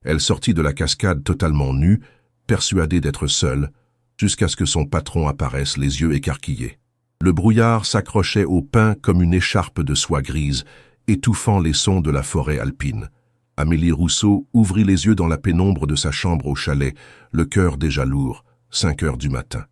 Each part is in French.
Elle sortit de la cascade totalement nue, persuadée d'être seule, jusqu'à ce que son patron apparaisse les yeux écarquillés. Le brouillard s'accrochait au pin comme une écharpe de soie grise, étouffant les sons de la forêt alpine. Amélie Rousseau ouvrit les yeux dans la pénombre de sa chambre au chalet, le cœur déjà lourd, 5 heures du matin.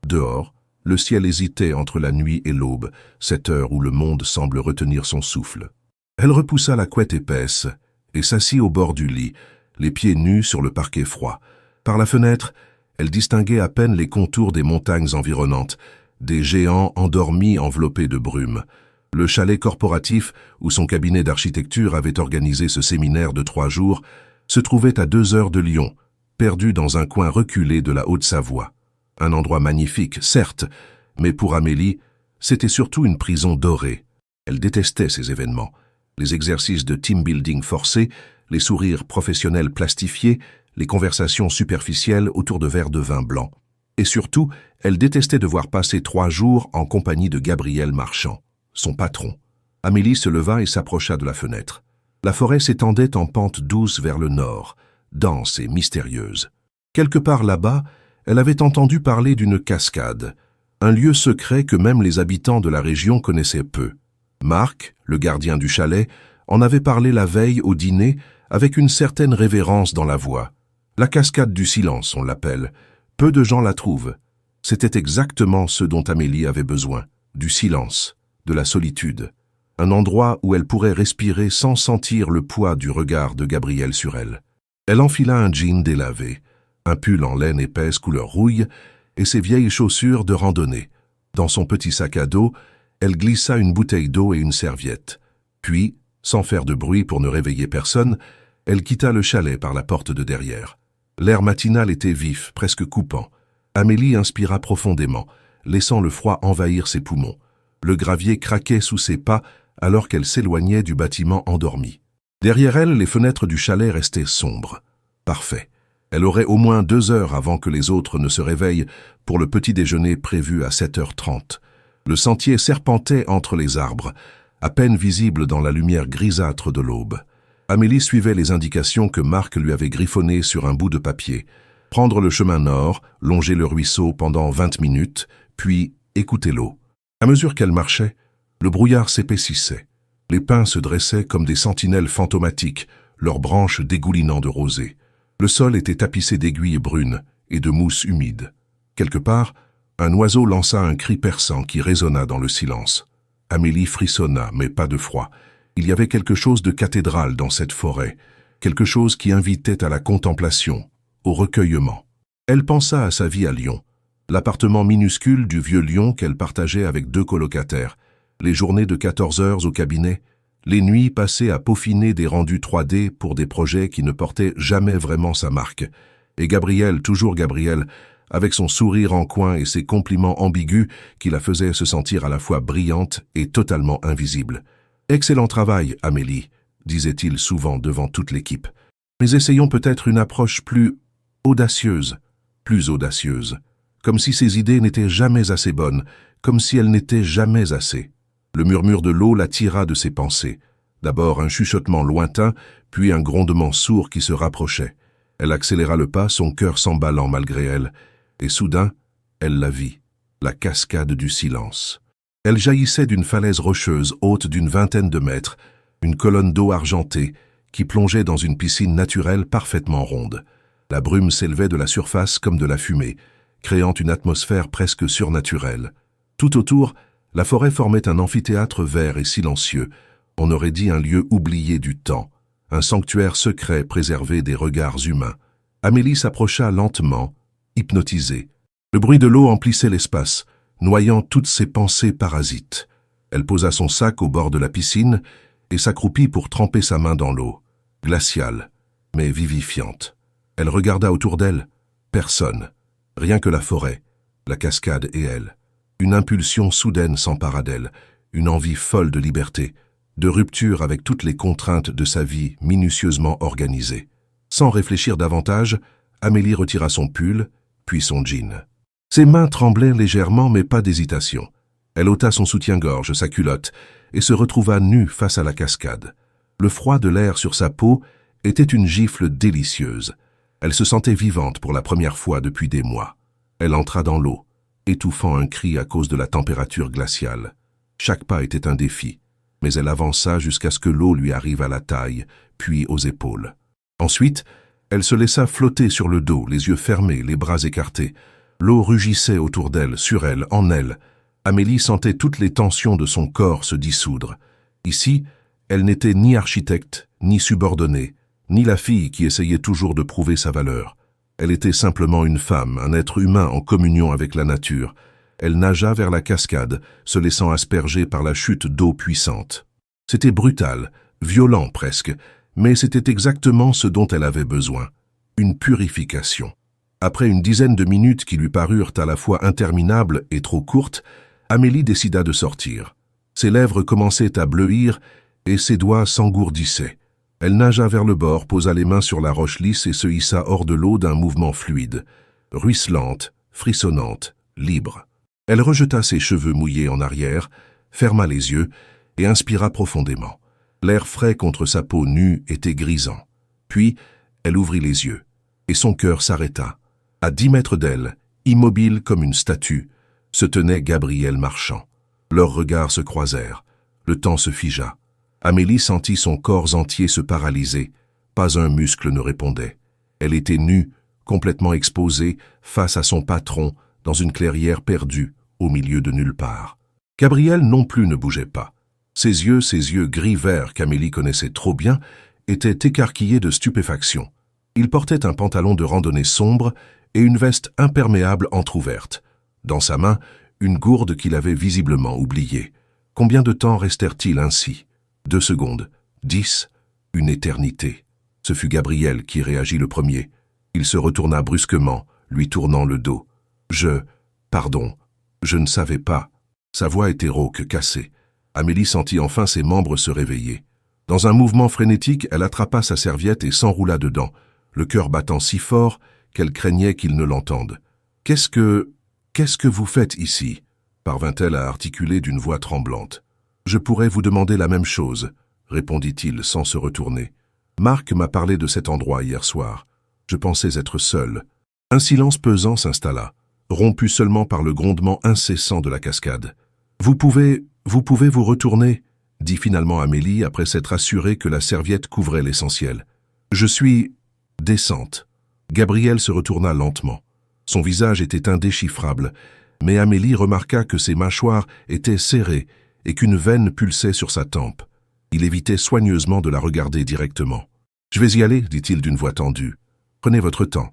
Dehors, le ciel hésitait entre la nuit et l'aube, cette heure où le monde semble retenir son souffle. Elle repoussa la couette épaisse et s'assit au bord du lit, les pieds nus sur le parquet froid. Par la fenêtre, elle distinguait à peine les contours des montagnes environnantes, des géants endormis enveloppés de brume. Le chalet corporatif, où son cabinet d'architecture avait organisé ce séminaire de 3 jours, se trouvait à 2 heures de Lyon, perdu dans un coin reculé de la Haute-Savoie. Un endroit magnifique, certes, mais pour Amélie, c'était surtout une prison dorée. Elle détestait ces événements, les exercices de team building forcés, les sourires professionnels plastifiés, les conversations superficielles autour de verres de vin blanc. Et surtout, elle détestait devoir passer 3 jours en compagnie de Gabriel Marchand, son patron. Amélie se leva et s'approcha de la fenêtre. La forêt s'étendait en pente douce vers le nord, dense et mystérieuse. Quelque part là-bas, elle avait entendu parler d'une cascade, un lieu secret que même les habitants de la région connaissaient peu. Marc, le gardien du chalet, en avait parlé la veille au dîner avec une certaine révérence dans la voix. La cascade du silence, on l'appelle. Peu de gens la trouvent. C'était exactement ce dont Amélie avait besoin, du silence, de la solitude. Un endroit où elle pourrait respirer sans sentir le poids du regard de Gabriel sur elle. Elle enfila un jean délavé, un pull en laine épaisse couleur rouille et ses vieilles chaussures de randonnée. Dans son petit sac à dos, elle glissa une bouteille d'eau et une serviette. Puis, sans faire de bruit pour ne réveiller personne, elle quitta le chalet par la porte de derrière. L'air matinal était vif, presque coupant. Amélie inspira profondément, laissant le froid envahir ses poumons. Le gravier craquait sous ses pas alors qu'elle s'éloignait du bâtiment endormi. Derrière elle, les fenêtres du chalet restaient sombres. Parfait. Elle aurait au moins 2 heures avant que les autres ne se réveillent pour le petit déjeuner prévu à 7h30. Le sentier serpentait entre les arbres, à peine visible dans la lumière grisâtre de l'aube. Amélie suivait les indications que Marc lui avait griffonnées sur un bout de papier. Prendre le chemin nord, longer le ruisseau pendant 20 minutes, puis écouter l'eau. À mesure qu'elle marchait, le brouillard s'épaississait. Les pins se dressaient comme des sentinelles fantomatiques, leurs branches dégoulinant de rosée. Le sol était tapissé d'aiguilles brunes et de mousse humide. Quelque part, un oiseau lança un cri perçant qui résonna dans le silence. Amélie frissonna, mais pas de froid. Il y avait quelque chose de cathédral dans cette forêt, quelque chose qui invitait à la contemplation, au recueillement. Elle pensa à sa vie à Lyon, l'appartement minuscule du vieux Lyon qu'elle partageait avec 2 colocataires, les journées de 14 heures au cabinet, les nuits passées à peaufiner des rendus 3D pour des projets qui ne portaient jamais vraiment sa marque. Et Gabriel, toujours Gabriel, avec son sourire en coin et ses compliments ambigus qui la faisaient se sentir à la fois brillante et totalement invisible. « Excellent travail, Amélie », disait-il souvent devant toute l'équipe. « Mais essayons peut-être une approche plus audacieuse, comme si ses idées n'étaient jamais assez bonnes, comme si elles n'étaient jamais assez. » Le murmure de l'eau la tira de ses pensées. D'abord un chuchotement lointain, puis un grondement sourd qui se rapprochait. Elle accéléra le pas, son cœur s'emballant malgré elle, et soudain, elle la vit, la cascade du silence. Elle jaillissait d'une falaise rocheuse haute d'une 20aine de mètres, une colonne d'eau argentée qui plongeait dans une piscine naturelle parfaitement ronde. La brume s'élevait de la surface comme de la fumée, créant une atmosphère presque surnaturelle. Tout autour, la forêt formait un amphithéâtre vert et silencieux, on aurait dit un lieu oublié du temps, un sanctuaire secret préservé des regards humains. Amélie s'approcha lentement, hypnotisée. Le bruit de l'eau emplissait l'espace, noyant toutes ses pensées parasites. Elle posa son sac au bord de la piscine et s'accroupit pour tremper sa main dans l'eau, glaciale, mais vivifiante. Elle regarda autour d'elle, personne, rien que la forêt, la cascade et elle. Une impulsion soudaine s'empara d'elle, une envie folle de liberté, de rupture avec toutes les contraintes de sa vie minutieusement organisée. Sans réfléchir davantage, Amélie retira son pull, puis son jean. Ses mains tremblaient légèrement, mais pas d'hésitation. Elle ôta son soutien-gorge, sa culotte, et se retrouva nue face à la cascade. Le froid de l'air sur sa peau était une gifle délicieuse. Elle se sentait vivante pour la première fois depuis des mois. Elle entra dans l'eau, étouffant un cri à cause de la température glaciale. Chaque pas était un défi, mais elle avança jusqu'à ce que l'eau lui arrive à la taille, puis aux épaules. Ensuite, elle se laissa flotter sur le dos, les yeux fermés, les bras écartés. L'eau rugissait autour d'elle, sur elle, en elle. Amélie sentait toutes les tensions de son corps se dissoudre. Ici, elle n'était ni architecte, ni subordonnée, ni la fille qui essayait toujours de prouver sa valeur. Elle était simplement une femme, un être humain en communion avec la nature. Elle nagea vers la cascade, se laissant asperger par la chute d'eau puissante. C'était brutal, violent presque, mais c'était exactement ce dont elle avait besoin. Une purification. Après une dizaine de minutes qui lui parurent à la fois interminables et trop courtes, Amélie décida de sortir. Ses lèvres commençaient à bleuir et ses doigts s'engourdissaient. Elle nagea vers le bord, posa les mains sur la roche lisse et se hissa hors de l'eau d'un mouvement fluide, ruisselante, frissonnante, libre. Elle rejeta ses cheveux mouillés en arrière, ferma les yeux et inspira profondément. L'air frais contre sa peau nue était grisant. Puis, elle ouvrit les yeux, et son cœur s'arrêta. À 10 mètres d'elle, immobile comme une statue, se tenait Gabriel Marchand. Leurs regards se croisèrent. Le temps se figea. Amélie sentit son corps entier se paralyser. Pas un muscle ne répondait. Elle était nue, complètement exposée, face à son patron, dans une clairière perdue, au milieu de nulle part. Gabriel non plus ne bougeait pas. Ses yeux gris-vert qu'Amélie connaissait trop bien, étaient écarquillés de stupéfaction. Il portait un pantalon de randonnée sombre et une veste imperméable entr'ouverte. Dans sa main, une gourde qu'il avait visiblement oubliée. Combien de temps restèrent-ils ainsi? 2 secondes, 10, une éternité. Ce fut Gabriel qui réagit le premier. Il se retourna brusquement, lui tournant le dos. Pardon, je ne savais pas. Sa voix était rauque, cassée. Amélie sentit enfin ses membres se réveiller. Dans un mouvement frénétique, elle attrapa sa serviette et s'enroula dedans, le cœur battant si fort qu'elle craignait qu'il ne l'entende. « Qu'est-ce que vous faites ici ?» parvint-elle à articuler d'une voix tremblante. « Je pourrais vous demander la même chose, » répondit-il sans se retourner. « Marc m'a parlé de cet endroit hier soir. Je pensais être seul. » Un silence pesant s'installa, rompu seulement par le grondement incessant de la cascade. « Vous pouvez vous retourner ?» dit finalement Amélie après s'être assurée que la serviette couvrait l'essentiel. « Je suis... décente. » Gabriel se retourna lentement. Son visage était indéchiffrable, mais Amélie remarqua que ses mâchoires étaient serrées et qu'une veine pulsait sur sa tempe. Il évitait soigneusement de la regarder directement. « Je vais y aller, dit-il d'une voix tendue. Prenez votre temps.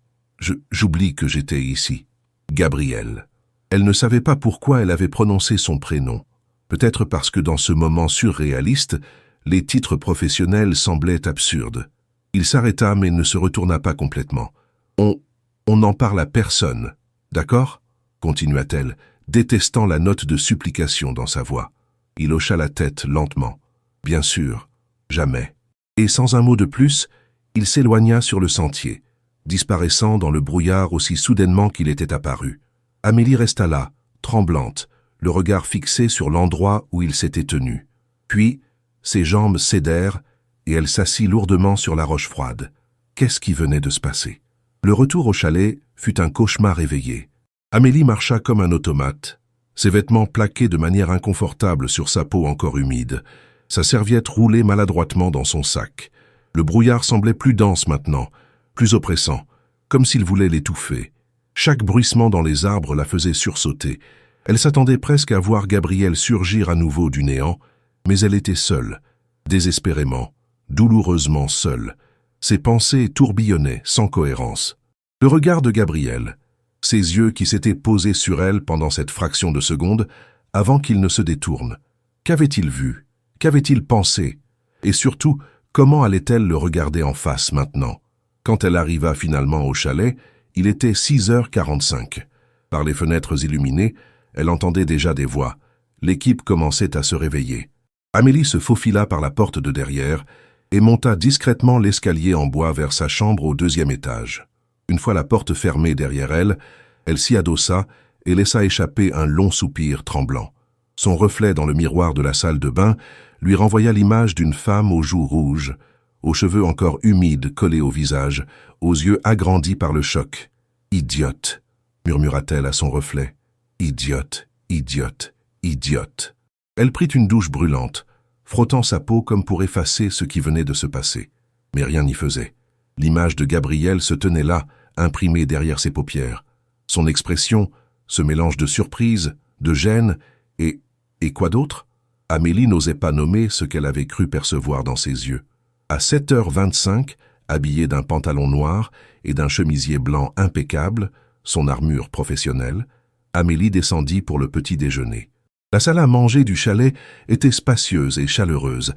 J'oublie que j'étais ici. » Gabriel. Elle ne savait pas pourquoi elle avait prononcé son prénom. Peut-être parce que dans ce moment surréaliste, les titres professionnels semblaient absurdes. Il s'arrêta mais ne se retourna pas complètement. On n'en parle à personne, d'accord ?» continua-t-elle, détestant la note de supplication dans sa voix. Il hocha la tête lentement. « Bien sûr, jamais. » Et sans un mot de plus, il s'éloigna sur le sentier, disparaissant dans le brouillard aussi soudainement qu'il était apparu. Amélie resta là, tremblante, le regard fixé sur l'endroit où il s'était tenu. Puis, ses jambes cédèrent et elle s'assit lourdement sur la roche froide. Qu'est-ce qui venait de se passer? Le retour au chalet fut un cauchemar éveillé. Amélie marcha comme un automate, ses vêtements plaqués de manière inconfortable sur sa peau encore humide, sa serviette roulée maladroitement dans son sac. Le brouillard semblait plus dense maintenant, plus oppressant, comme s'il voulait l'étouffer. Chaque bruissement dans les arbres la faisait sursauter. Elle s'attendait presque à voir Gabriel surgir à nouveau du néant, mais elle était seule, désespérément, douloureusement seule. Ses pensées tourbillonnaient sans cohérence. Le regard de Gabriel, ses yeux qui s'étaient posés sur elle pendant cette fraction de seconde, avant qu'il ne se détourne. Qu'avait-il vu? Qu'avait-il pensé? Et surtout, comment allait-elle le regarder en face maintenant? Quand elle arriva finalement au chalet, il était 6h45. Par les fenêtres illuminées, elle entendait déjà des voix. L'équipe commençait à se réveiller. Amélie se faufila par la porte de derrière et monta discrètement l'escalier en bois vers sa chambre au 2e étage. Une fois la porte fermée derrière elle, elle s'y adossa et laissa échapper un long soupir tremblant. Son reflet dans le miroir de la salle de bain lui renvoya l'image d'une femme aux joues rouges, aux cheveux encore humides collés au visage, aux yeux agrandis par le choc. « Idiote !» murmura-t-elle à son reflet. « Idiote, idiote, idiote !» Elle prit une douche brûlante, frottant sa peau comme pour effacer ce qui venait de se passer. Mais rien n'y faisait. L'image de Gabriel se tenait là, imprimée derrière ses paupières. Son expression, ce mélange de surprise, de gêne et quoi d'autre? Amélie n'osait pas nommer ce qu'elle avait cru percevoir dans ses yeux. À 7h25, habillée d'un pantalon noir et d'un chemisier blanc impeccable, son armure professionnelle, Amélie descendit pour le petit déjeuner. La salle à manger du chalet était spacieuse et chaleureuse,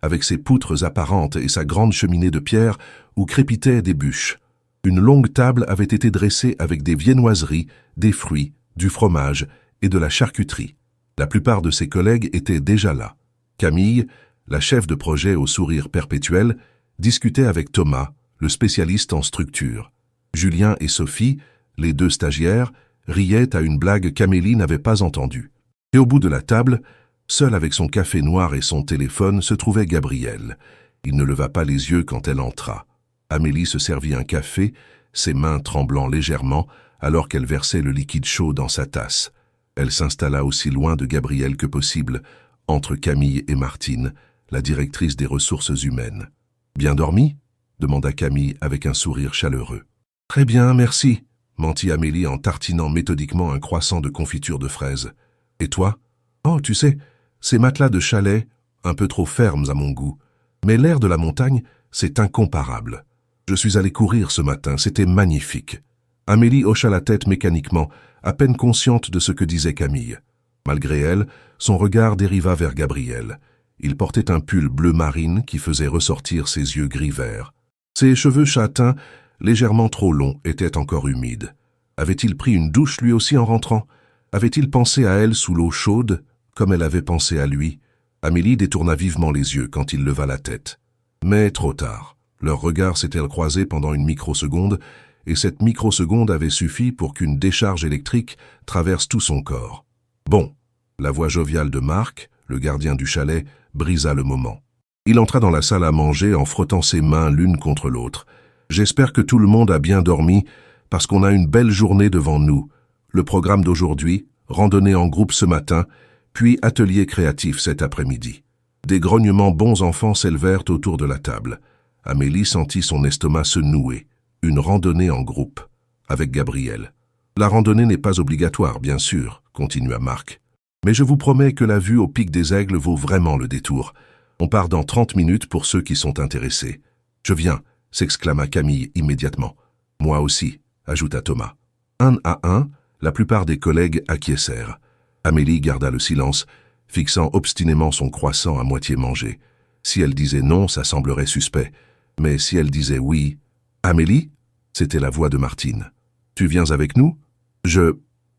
avec ses poutres apparentes et sa grande cheminée de pierre où crépitaient des bûches. Une longue table avait été dressée avec des viennoiseries, des fruits, du fromage et de la charcuterie. La plupart de ses collègues étaient déjà là. Camille, la chef de projet au sourire perpétuel, discutait avec Thomas, le spécialiste en structure. Julien et Sophie, les deux stagiaires, riaient à une blague qu'Amélie n'avait pas entendue. Et au bout de la table, seul avec son café noir et son téléphone, se trouvait Gabriel. Il ne leva pas les yeux quand elle entra. Amélie se servit un café, ses mains tremblant légèrement, alors qu'elle versait le liquide chaud dans sa tasse. Elle s'installa aussi loin de Gabriel que possible, entre Camille et Martine, la directrice des ressources humaines. « Bien dormi ?» demanda Camille avec un sourire chaleureux. « Très bien, merci », mentit Amélie en tartinant méthodiquement un croissant de confiture de fraises. « Et toi ?»« Oh, tu sais, ces matelas de chalet, un peu trop fermes à mon goût. Mais l'air de la montagne, c'est incomparable. Je suis allée courir ce matin, c'était magnifique. » Amélie hocha la tête mécaniquement, à peine consciente de ce que disait Camille. Malgré elle, son regard dériva vers Gabriel. Il portait un pull bleu marine qui faisait ressortir ses yeux gris-vert. Ses cheveux châtains, légèrement trop longs, étaient encore humides. Avait-il pris une douche lui aussi en rentrant? Avait-il pensé à elle sous l'eau chaude, comme elle avait pensé à lui? Amélie détourna vivement les yeux quand il leva la tête. Mais trop tard. Leurs regards s'étaient croisés pendant une microseconde, et cette microseconde avait suffi pour qu'une décharge électrique traverse tout son corps. « Bon !» La voix joviale de Marc, le gardien du chalet, brisa le moment. Il entra dans la salle à manger en frottant ses mains l'une contre l'autre. « J'espère que tout le monde a bien dormi, parce qu'on a une belle journée devant nous. Le programme d'aujourd'hui, randonnée en groupe ce matin, puis atelier créatif cet après-midi. » Des grognements bons enfants s'élevèrent autour de la table. Amélie sentit son estomac se nouer. Une randonnée en groupe, avec Gabriel. « La randonnée n'est pas obligatoire, bien sûr, » continua Marc. « Mais je vous promets que la vue au pic des Aigles vaut vraiment le détour. On part dans 30 minutes pour ceux qui sont intéressés. »« Je viens !» s'exclama Camille immédiatement. « Moi aussi !» ajouta Thomas. Un à un, la plupart des collègues acquiescèrent. Amélie garda le silence, fixant obstinément son croissant à moitié mangé. Si elle disait non, ça semblerait suspect. Mais si elle disait oui... « Amélie ?» C'était la voix de Martine. « Tu viens avec nous ?»«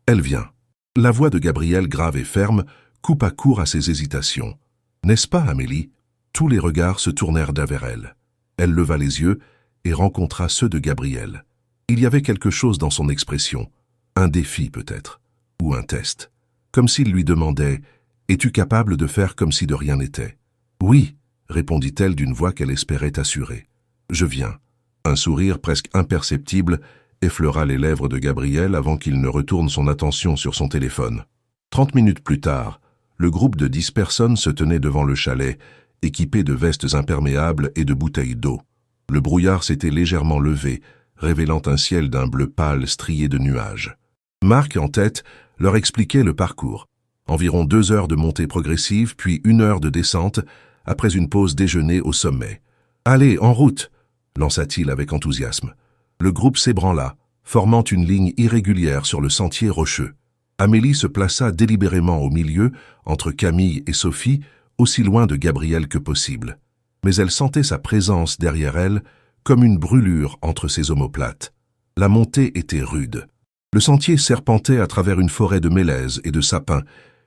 Elle vient. » La voix de Gabriel, grave et ferme, coupa court à ses hésitations. « N'est-ce pas, Amélie ?» Tous les regards se tournèrent vers elle. Elle leva les yeux et rencontra ceux de Gabriel. Il y avait quelque chose dans son expression. Un défi peut-être, ou un test. Comme s'il lui demandait « Es-tu capable de faire comme si de rien n'était ?»« Oui », répondit-elle d'une voix qu'elle espérait assurer. « Je viens. » Un sourire presque imperceptible effleura les lèvres de Gabriel avant qu'il ne retourne son attention sur son téléphone. 30 minutes plus tard, le groupe de 10 personnes se tenait devant le chalet, équipé de vestes imperméables et de bouteilles d'eau. Le brouillard s'était légèrement levé, révélant un ciel d'un bleu pâle strié de nuages. Marc, en tête, leur expliquait le parcours. Environ 2 heures de montée progressive, puis 1 heure de descente, après une pause déjeuner au sommet. « Allez, en route !» lança-t-il avec enthousiasme. Le groupe s'ébranla, formant une ligne irrégulière sur le sentier rocheux. Amélie se plaça délibérément au milieu, entre Camille et Sophie, aussi loin de Gabriel que possible. Mais elle sentait sa présence derrière elle, comme une brûlure entre ses omoplates. La montée était rude. Le sentier serpentait à travers une forêt de mélèzes et de sapins,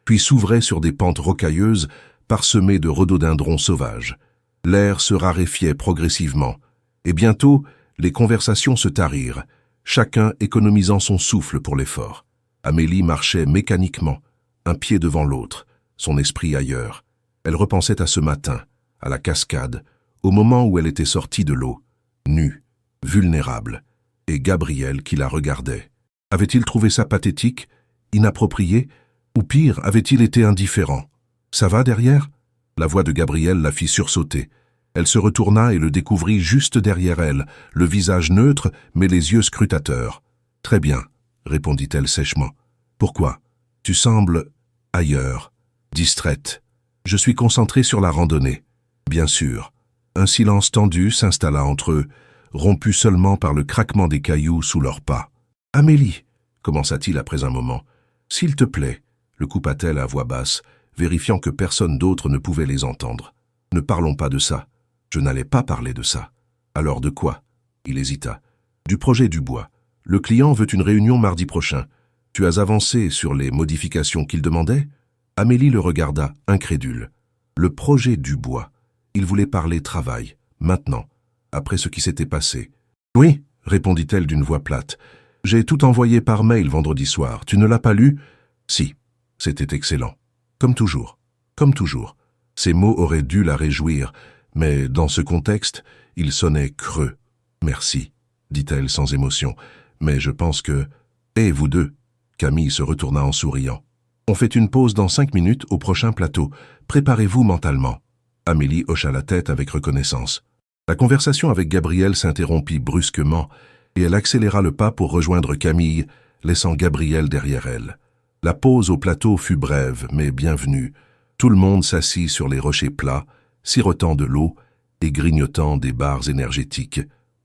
puis s'ouvrait sur des pentes rocailleuses parsemées de rhododendrons sauvages. L'air se raréfiait progressivement. Et bientôt, les conversations se tarirent, chacun économisant son souffle pour l'effort. Amélie marchait mécaniquement, un pied devant l'autre, son esprit ailleurs. Elle repensait à ce matin, à la cascade, au moment où elle était sortie de l'eau, nue, vulnérable, et Gabriel qui la regardait. Avait-il trouvé ça pathétique, inapproprié, ou pire, avait-il été indifférent? « Ça va derrière ?» La voix de Gabriel la fit sursauter. Elle se retourna et le découvrit juste derrière elle, le visage neutre, mais les yeux scrutateurs. « Très bien, » répondit-elle sèchement. « Pourquoi? Tu sembles ailleurs, distraite. Je suis concentrée sur la randonnée. » Bien sûr. Un silence tendu s'installa entre eux, rompu seulement par le craquement des cailloux sous leurs pas. « Amélie, » commença-t-il après un moment, « s'il te plaît, » le coupa-t-elle à voix basse, vérifiant que personne d'autre ne pouvait les entendre. « Ne parlons pas de ça. Je n'allais pas parler de ça. » Alors de quoi? Il hésita. « Du projet du bois. Le client veut une réunion mardi prochain. Tu as avancé sur les modifications qu'il demandait ?» Amélie le regarda, incrédule. Le projet du bois. Il voulait parler travail, maintenant, après ce qui s'était passé. « Oui, » répondit-elle d'une voix plate. « J'ai tout envoyé par mail vendredi soir. Tu ne l'as pas lu? » « Si. C'était excellent. Comme toujours. Comme toujours. » Ces mots auraient dû la réjouir, mais dans ce contexte, il sonnait creux. « Merci, » dit-elle sans émotion, « mais je pense que... » « Et vous deux ?» Camille se retourna en souriant. « On fait une pause dans 5 minutes au prochain plateau. Préparez-vous mentalement. » Amélie hocha la tête avec reconnaissance. La conversation avec Gabriel s'interrompit brusquement et elle accéléra le pas pour rejoindre Camille, laissant Gabriel derrière elle. La pause au plateau fut brève, mais bienvenue. Tout le monde s'assit sur les rochers plats, sirotant de l'eau et grignotant des barres énergétiques.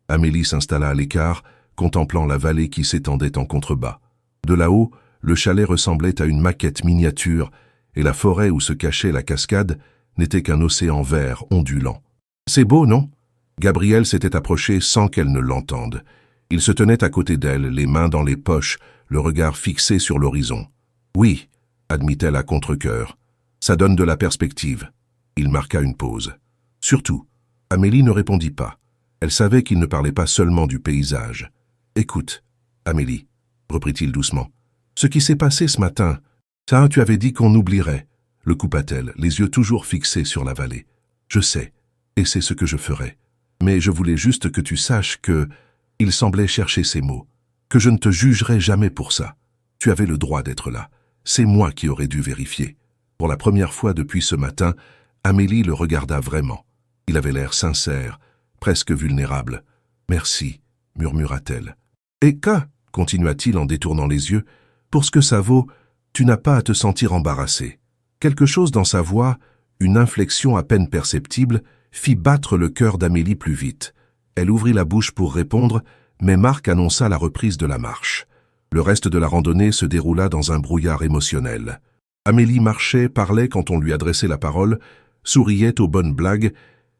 Amélie s'installa à l'écart, contemplant la vallée qui s'étendait en contrebas. De là-haut, le chalet ressemblait à une maquette miniature et la forêt où se cachait la cascade n'était qu'un océan vert ondulant. « C'est beau, non ?» Gabriel s'était approché sans qu'elle ne l'entende. Il se tenait à côté d'elle, les mains dans les poches, le regard fixé sur l'horizon. « Oui, » admit-elle à contre-cœur. « Ça donne de la perspective. » Il marqua une pause. « Surtout. » Amélie ne répondit pas. Elle savait qu'il ne parlait pas seulement du paysage. « Écoute, Amélie, » reprit-il doucement. « Ce qui s'est passé ce matin, ça, tu avais dit qu'on oublierait. » Le coupa-t-elle, les yeux toujours fixés sur la vallée. « Je sais, et c'est ce que je ferai. Mais je voulais juste que tu saches que... » Il semblait chercher ses mots. « Que je ne te jugerai jamais pour ça. Tu avais le droit d'être là. C'est moi qui aurais dû vérifier. » Pour la première fois depuis ce matin, Amélie le regarda vraiment. Il avait l'air sincère, presque vulnérable. « Merci, » murmura-t-elle. « Et que, » continua-t-il en détournant les yeux, « pour ce que ça vaut, tu n'as pas à te sentir embarrassé. » Quelque chose dans sa voix, une inflexion à peine perceptible, fit battre le cœur d'Amélie plus vite. Elle ouvrit la bouche pour répondre, mais Marc annonça la reprise de la marche. Le reste de la randonnée se déroula dans un brouillard émotionnel. Amélie marchait, parlait quand on lui adressait la parole, souriait aux bonnes blagues,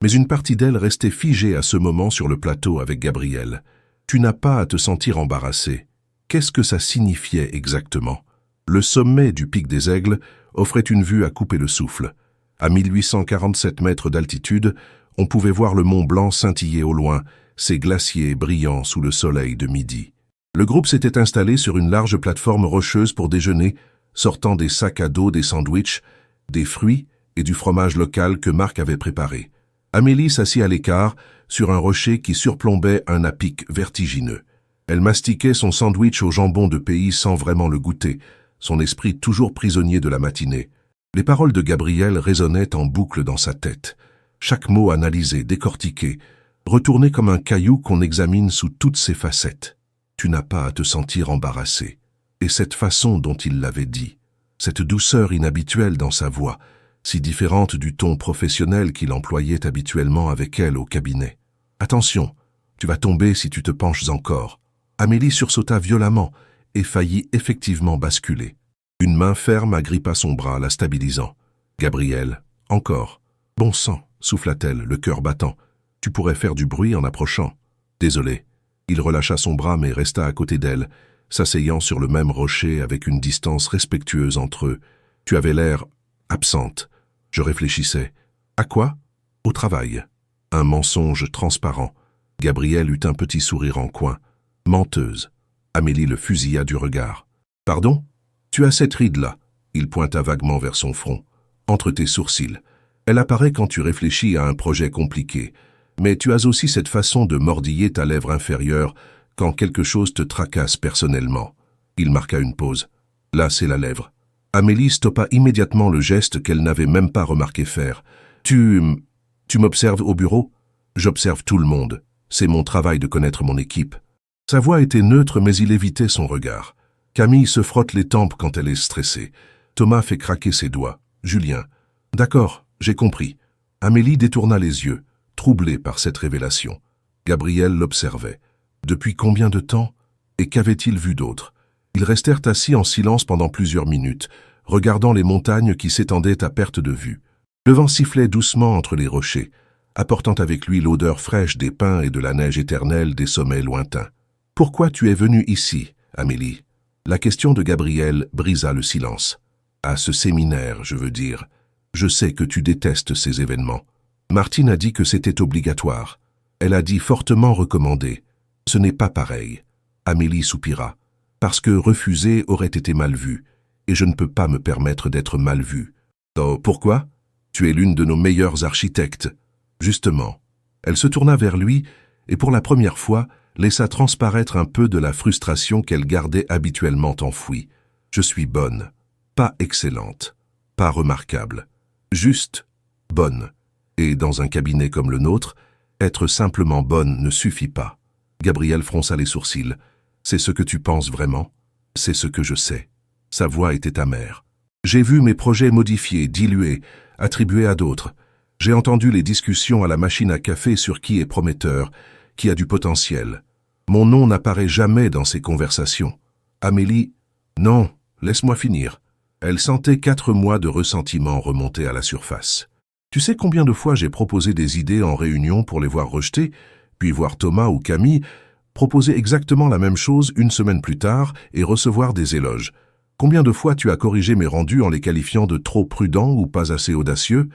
mais une partie d'elle restait figée à ce moment sur le plateau avec Gabriel. Tu n'as pas à te sentir embarrassé. Qu'est-ce que ça signifiait exactement? Le sommet du pic des Aigles offrait une vue à couper le souffle. À 1847 mètres d'altitude, on pouvait voir le Mont Blanc scintiller au loin, ses glaciers brillant sous le soleil de midi. Le groupe s'était installé sur une large plateforme rocheuse pour déjeuner, sortant des sacs à dos, des sandwichs, des fruits et du fromage local que Marc avait préparé. Amélie s'assit à l'écart, sur un rocher qui surplombait un à-pic vertigineux. Elle mastiquait son sandwich au jambon de pays sans vraiment le goûter, son esprit toujours prisonnier de la matinée. Les paroles de Gabriel résonnaient en boucle dans sa tête. Chaque mot analysé, décortiqué, retourné comme un caillou qu'on examine sous toutes ses facettes. Tu n'as pas à te sentir embarrassé. Et cette façon dont il l'avait dit, cette douceur inhabituelle dans sa voix, si différente du ton professionnel qu'il employait habituellement avec elle au cabinet. Attention, tu vas tomber si tu te penches encore. Amélie sursauta violemment et faillit effectivement basculer. Une main ferme agrippa son bras, la stabilisant. Gabriel, encore. Bon sang, souffla-t-elle, le cœur battant. Tu pourrais faire du bruit en approchant. Désolé. Il relâcha son bras mais resta à côté d'elle, s'asseyant sur le même rocher avec une distance respectueuse entre eux. Tu avais l'air absente. Je réfléchissais. À quoi? Au travail. Un mensonge transparent. Gabriel eut un petit sourire en coin. Menteuse. Amélie le fusilla du regard. Pardon? Tu as cette ride-là. Il pointa vaguement vers son front. Entre tes sourcils. Elle apparaît quand tu réfléchis à un projet compliqué, Mais tu as aussi cette façon de mordiller ta lèvre inférieure quand quelque chose te tracasse personnellement. Il marqua une pause. Là, c'est la lèvre. Amélie stoppa immédiatement le geste qu'elle n'avait même pas remarqué faire. Tu m'observes au bureau? J'observe tout le monde. C'est mon travail de connaître mon équipe. Sa voix était neutre, mais il évitait son regard. Camille se frotte les tempes quand elle est stressée. Thomas fait craquer ses doigts. Julien. D'accord, j'ai compris. Amélie détourna les yeux, troublée par cette révélation. Gabriel l'observait. Depuis combien de temps? Et qu'avait-il vu d'autre? Ils restèrent assis en silence pendant plusieurs minutes, regardant les montagnes qui s'étendaient à perte de vue. Le vent sifflait doucement entre les rochers, apportant avec lui l'odeur fraîche des pins et de la neige éternelle des sommets lointains. « Pourquoi tu es venue ici, Amélie ?» La question de Gabriel brisa le silence. « À ce séminaire, je veux dire. Je sais que tu détestes ces événements. » Martine a dit que c'était obligatoire. Elle a dit fortement recommandé. Ce n'est pas pareil. Amélie soupira. Parce que refuser aurait été mal vu, et je ne peux pas me permettre d'être mal vue. Oh, pourquoi? Tu es l'une de nos meilleures architectes. Justement. Elle se tourna vers lui, et pour la première fois, laissa transparaître un peu de la frustration qu'elle gardait habituellement enfouie. Je suis bonne. Pas excellente. Pas remarquable. Juste bonne. Et dans un cabinet comme le nôtre, être simplement bonne ne suffit pas. Gabriel fronça les sourcils. C'est ce que tu penses vraiment? C'est ce que je sais. Sa voix était amère. J'ai vu mes projets modifiés, dilués, attribués à d'autres. J'ai entendu les discussions à la machine à café sur qui est prometteur, qui a du potentiel. Mon nom n'apparaît jamais dans ces conversations. Amélie, non, laisse-moi finir. Elle sentait 4 mois de ressentiment remonter à la surface. Tu sais combien de fois j'ai proposé des idées en réunion pour les voir rejetées, puis voir Thomas ou Camille proposer exactement la même chose une semaine plus tard et recevoir des éloges. Combien de fois tu as corrigé mes rendus en les qualifiant de trop prudents ou pas assez audacieux?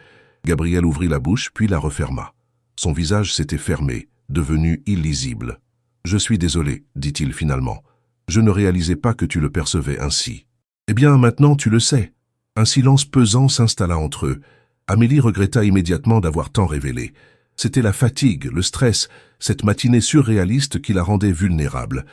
Gabriel ouvrit la bouche puis la referma. Son visage s'était fermé, devenu illisible. « Je suis désolé, dit-il finalement. Je ne réalisais pas que tu le percevais ainsi. » Eh bien, maintenant tu le sais. Un silence pesant s'installa entre eux. Amélie regretta immédiatement d'avoir tant révélé. C'était la fatigue, le stress, cette matinée surréaliste qui la rendait vulnérable.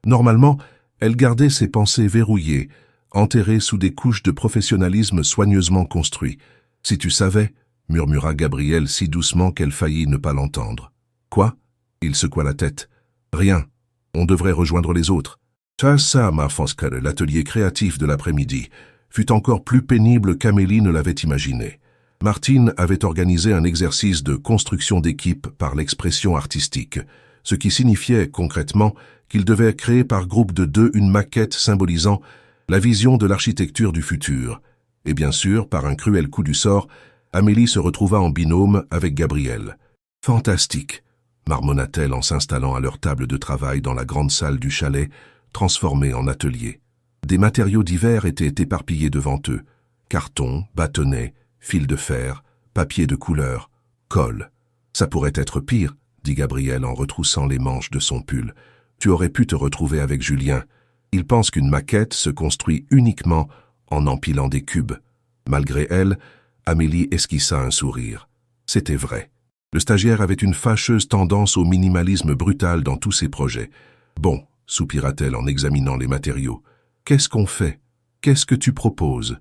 Normalement, elle gardait ses pensées verrouillées, enterrées sous des couches de professionnalisme soigneusement construits. « Si tu savais, » murmura Gabriel si doucement qu'elle faillit ne pas l'entendre. « Quoi ?» Il secoua la tête. « Rien. On devrait rejoindre les autres. » Ça, ma Fosca, l'atelier créatif de l'après-midi, fut encore plus pénible qu'Amélie ne l'avait imaginé. Martine avait organisé un exercice de construction d'équipe par l'expression artistique, ce qui signifiait concrètement qu'il devait créer par groupe de 2 une maquette symbolisant la vision de l'architecture du futur. Et bien sûr, par un cruel coup du sort, Amélie se retrouva en binôme avec Gabriel. « Fantastique !» marmonna-t-elle en s'installant à leur table de travail dans la grande salle du chalet, transformée en atelier. Des matériaux divers étaient éparpillés devant eux. Carton, bâtonnets, fil de fer, papier de couleur, colle. « Ça pourrait être pire, » dit Gabriel en retroussant les manches de son pull. « Tu aurais pu te retrouver avec Julien. Il pense qu'une maquette se construit uniquement en empilant des cubes. » Malgré elle, Amélie esquissa un sourire. C'était vrai. Le stagiaire avait une fâcheuse tendance au minimalisme brutal dans tous ses projets. « Bon, » soupira-t-elle en examinant les matériaux. « Qu'est-ce qu'on fait? Qu'est-ce que tu proposes ?»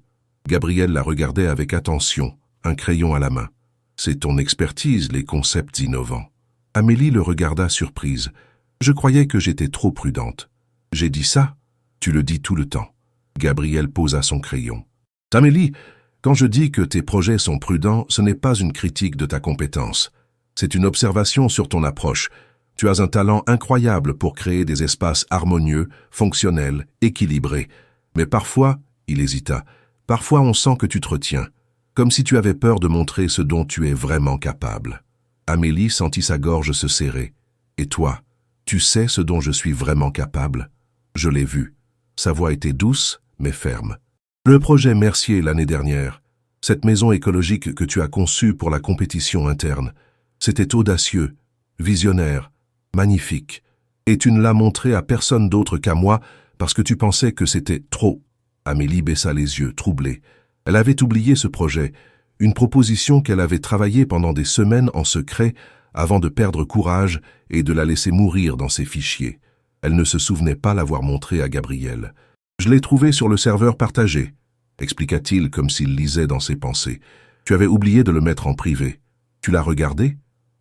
Gabriel la regardait avec attention, un crayon à la main. « C'est ton expertise, les concepts innovants. » Amélie le regarda surprise. « Je croyais que j'étais trop prudente. »« J'ai dit ça? Tu le dis tout le temps. » Gabriel posa son crayon. « Amélie, quand je dis que tes projets sont prudents, ce n'est pas une critique de ta compétence. C'est une observation sur ton approche. Tu as un talent incroyable pour créer des espaces harmonieux, fonctionnels, équilibrés. Mais parfois, il hésita, parfois on sent que tu te retiens, comme si tu avais peur de montrer ce dont tu es vraiment capable. » Amélie sentit sa gorge se serrer. « Et toi, tu sais ce dont je suis vraiment capable? » Je l'ai vu. Sa voix était douce, mais ferme. « Le projet Mercier l'année dernière, cette maison écologique que tu as conçue pour la compétition interne, c'était audacieux, visionnaire, magnifique. Et tu ne l'as montré à personne d'autre qu'à moi parce que tu pensais que c'était trop. » Amélie baissa les yeux, troublée. Elle avait oublié ce projet, une proposition qu'elle avait travaillée pendant des semaines en secret avant de perdre courage et de la laisser mourir dans ses fichiers. Elle ne se souvenait pas l'avoir montré à Gabriel. « Je l'ai trouvé sur le serveur partagé », expliqua-t-il comme s'il lisait dans ses pensées. « Tu avais oublié de le mettre en privé. Tu l'as regardé ?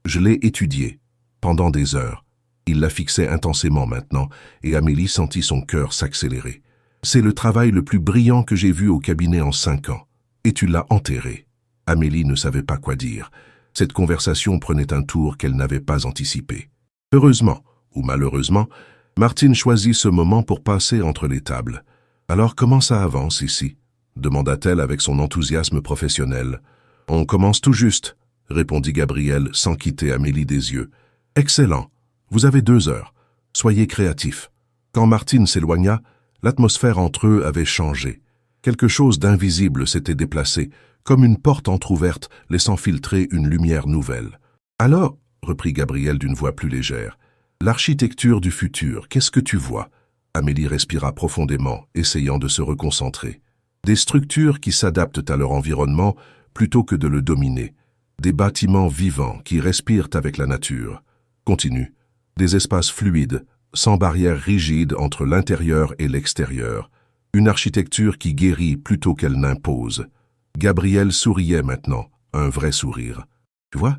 Je l'ai étudié. Pendant des heures. » Il la fixait intensément maintenant, et Amélie sentit son cœur s'accélérer. « C'est le travail le plus brillant que j'ai vu au cabinet en 5 ans. Et tu l'as enterré. » Amélie ne savait pas quoi dire. Cette conversation prenait un tour qu'elle n'avait pas anticipé. Heureusement, ou malheureusement, Martine choisit ce moment pour passer entre les tables. « Alors comment ça avance ici ?» demanda-t-elle avec son enthousiasme professionnel. « On commence tout juste », répondit Gabriel sans quitter Amélie des yeux. « Excellent. Vous avez 2 heures. Soyez créatifs. » Quand Martine s'éloigna, l'atmosphère entre eux avait changé. Quelque chose d'invisible s'était déplacé, comme une porte entr'ouverte laissant filtrer une lumière nouvelle. « Alors, » reprit Gabriel d'une voix plus légère, « l'architecture du futur, qu'est-ce que tu vois ?» Amélie respira profondément, essayant de se reconcentrer. Des structures qui s'adaptent à leur environnement plutôt que de le dominer. Des bâtiments vivants qui respirent avec la nature. Continue. Des espaces fluides, sans barrières rigides entre l'intérieur et l'extérieur. Une architecture qui guérit plutôt qu'elle n'impose. Gabriel souriait maintenant, un vrai sourire. Tu vois,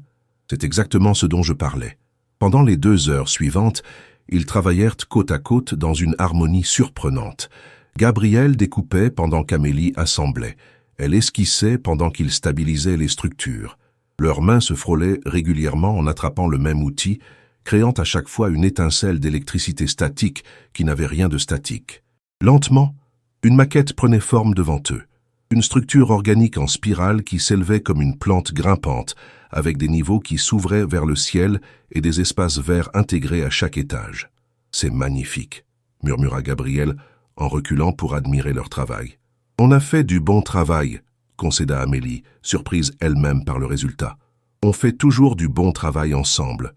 c'est exactement ce dont je parlais. Pendant les 2 heures suivantes, ils travaillèrent côte à côte dans une harmonie surprenante. Gabriel découpait pendant qu'Amélie assemblait. Elle esquissait pendant qu'il stabilisait les structures. Leurs mains se frôlaient régulièrement en attrapant le même outil, créant à chaque fois une étincelle d'électricité statique qui n'avait rien de statique. Lentement, une maquette prenait forme devant eux. Une structure organique en spirale qui s'élevait comme une plante grimpante, avec des niveaux qui s'ouvraient vers le ciel et des espaces verts intégrés à chaque étage. « C'est magnifique », murmura Gabriel, en reculant pour admirer leur travail. « On a fait du bon travail », concéda Amélie, surprise elle-même par le résultat. « On fait toujours du bon travail ensemble. »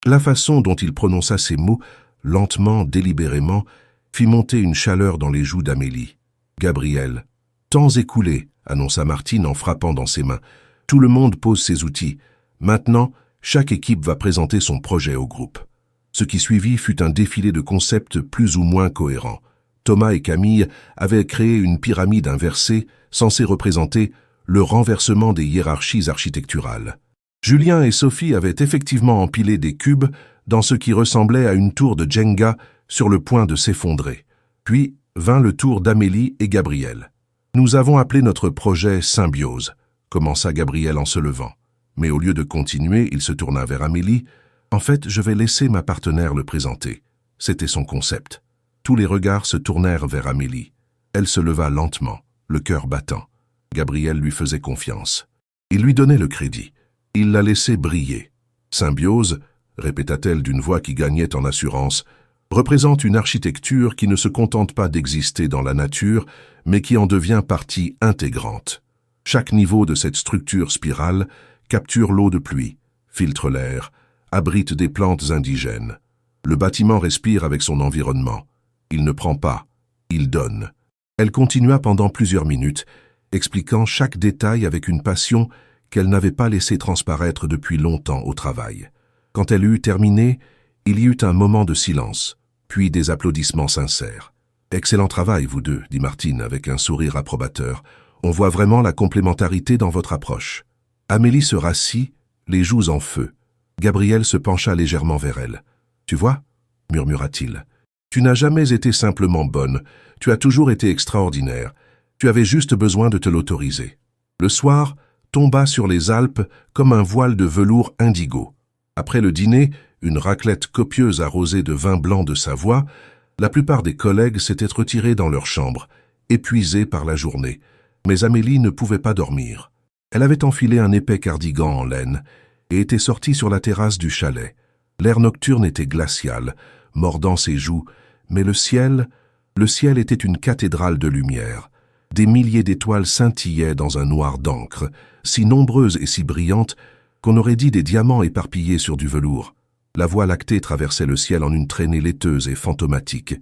La façon dont il prononça ces mots, lentement, délibérément, fit monter une chaleur dans les joues d'Amélie. « Gabriel. »« Temps écoulé, » annonça Martine en frappant dans ses mains. « Tout le monde pose ses outils. Maintenant, chaque équipe va présenter son projet au groupe. » Ce qui suivit fut un défilé de concepts plus ou moins cohérents. Thomas et Camille avaient créé une pyramide inversée, censée représenter le renversement des hiérarchies architecturales. Julien et Sophie avaient effectivement empilé des cubes dans ce qui ressemblait à une tour de Jenga sur le point de s'effondrer. Puis vint le tour d'Amélie et Gabriel. « Nous avons appelé notre projet Symbiose », commença Gabriel en se levant. Mais au lieu de continuer, il se tourna vers Amélie. « En fait, je vais laisser ma partenaire le présenter. » C'était son concept. Tous les regards se tournèrent vers Amélie. Elle se leva lentement, le cœur battant. Gabriel lui faisait confiance. Il lui donnait le crédit. Il la laissait briller. « Symbiose », répéta-t-elle d'une voix qui gagnait en assurance, représente une architecture qui ne se contente pas d'exister dans la nature, mais qui en devient partie intégrante. Chaque niveau de cette structure spirale capture l'eau de pluie, filtre l'air, abrite des plantes indigènes. Le bâtiment respire avec son environnement. Il ne prend pas, il donne. Elle continua pendant plusieurs minutes, expliquant chaque détail avec une passion qu'elle n'avait pas laissé transparaître depuis longtemps au travail. Quand elle eut terminé, il y eut un moment de silence, puis des applaudissements sincères. « Excellent travail, vous deux, » dit Martine avec un sourire approbateur. « On voit vraiment la complémentarité dans votre approche. » Amélie se rassit, les joues en feu. Gabriel se pencha légèrement vers elle. « Tu vois ?» murmura-t-il. « Tu n'as jamais été simplement bonne, tu as toujours été extraordinaire. Tu avais juste besoin de te l'autoriser. » Le soir tomba sur les Alpes comme un voile de velours indigo. Après le dîner, une raclette copieuse arrosée de vin blanc de Savoie, la plupart des collègues s'étaient retirés dans leur chambre, épuisés par la journée. Mais Amélie ne pouvait pas dormir. Elle avait enfilé un épais cardigan en laine et était sortie sur la terrasse du chalet. L'air nocturne était glacial, mordant ses joues, mais le ciel était une cathédrale de lumière. Des milliers d'étoiles scintillaient dans un noir d'encre, si nombreuses et si brillantes qu'on aurait dit des diamants éparpillés sur du velours. La voie lactée traversait le ciel en une traînée laiteuse et fantomatique.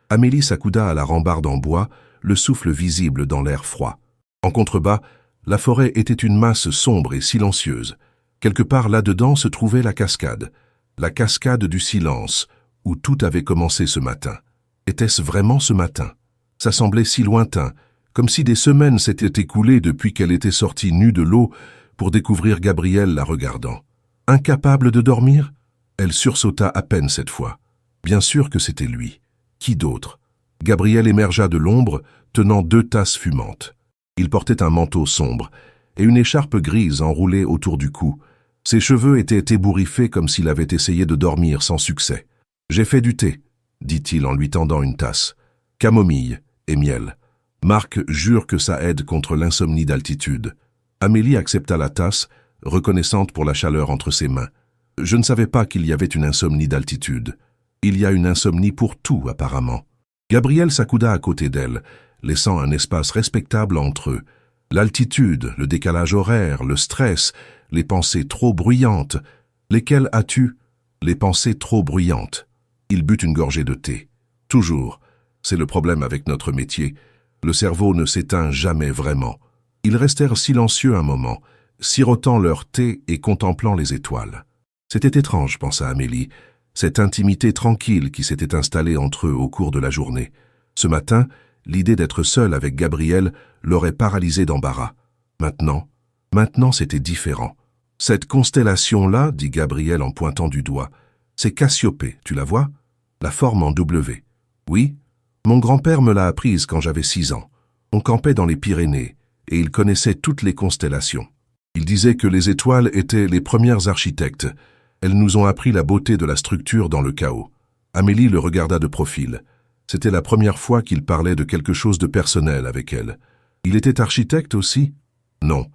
Amélie s'accouda à la rambarde en bois, le souffle visible dans l'air froid. En contrebas, la forêt était une masse sombre et silencieuse. Quelque part là-dedans se trouvait la cascade du silence, où tout avait commencé ce matin. Était-ce vraiment ce matin? Ça semblait si lointain, comme si des semaines s'étaient écoulées depuis qu'elle était sortie nue de l'eau pour découvrir Gabriel la regardant. Incapable de dormir? Elle sursauta à peine cette fois. Bien sûr que c'était lui. Qui d'autre? Gabriel émergea de l'ombre, tenant 2 tasses fumantes. Il portait un manteau sombre et une écharpe grise enroulée autour du cou. Ses cheveux étaient ébouriffés comme s'il avait essayé de dormir sans succès. « J'ai fait du thé », dit-il en lui tendant une tasse. « Camomille et miel. Marc jure que ça aide contre l'insomnie d'altitude. » Amélie accepta la tasse, reconnaissante pour la chaleur entre ses mains. « Je ne savais pas qu'il y avait une insomnie d'altitude. Il y a une insomnie pour tout, apparemment. » Gabriel s'accouda à côté d'elle, laissant un espace respectable entre eux. L'altitude, le décalage horaire, le stress, les pensées trop bruyantes. Lesquelles as-tu? Les pensées trop bruyantes. Il but une gorgée de thé. Toujours. C'est le problème avec notre métier. Le cerveau ne s'éteint jamais vraiment. Ils restèrent silencieux un moment, sirotant leur thé et contemplant les étoiles. C'était étrange, pensa Amélie, cette intimité tranquille qui s'était installée entre eux au cours de la journée. Ce matin, l'idée d'être seule avec Gabriel l'aurait paralysée d'embarras. Maintenant c'était différent. Cette constellation-là, dit Gabriel en pointant du doigt, c'est Cassiopée, tu la vois? La forme en W. Oui, mon grand-père me l'a apprise quand j'avais 6 ans. On campait dans les Pyrénées, et il connaissait toutes les constellations. Il disait que les étoiles étaient les premières architectes. Elles nous ont appris la beauté de la structure dans le chaos. Amélie le regarda de profil. C'était la première fois qu'il parlait de quelque chose de personnel avec elle. Il était architecte aussi? Non,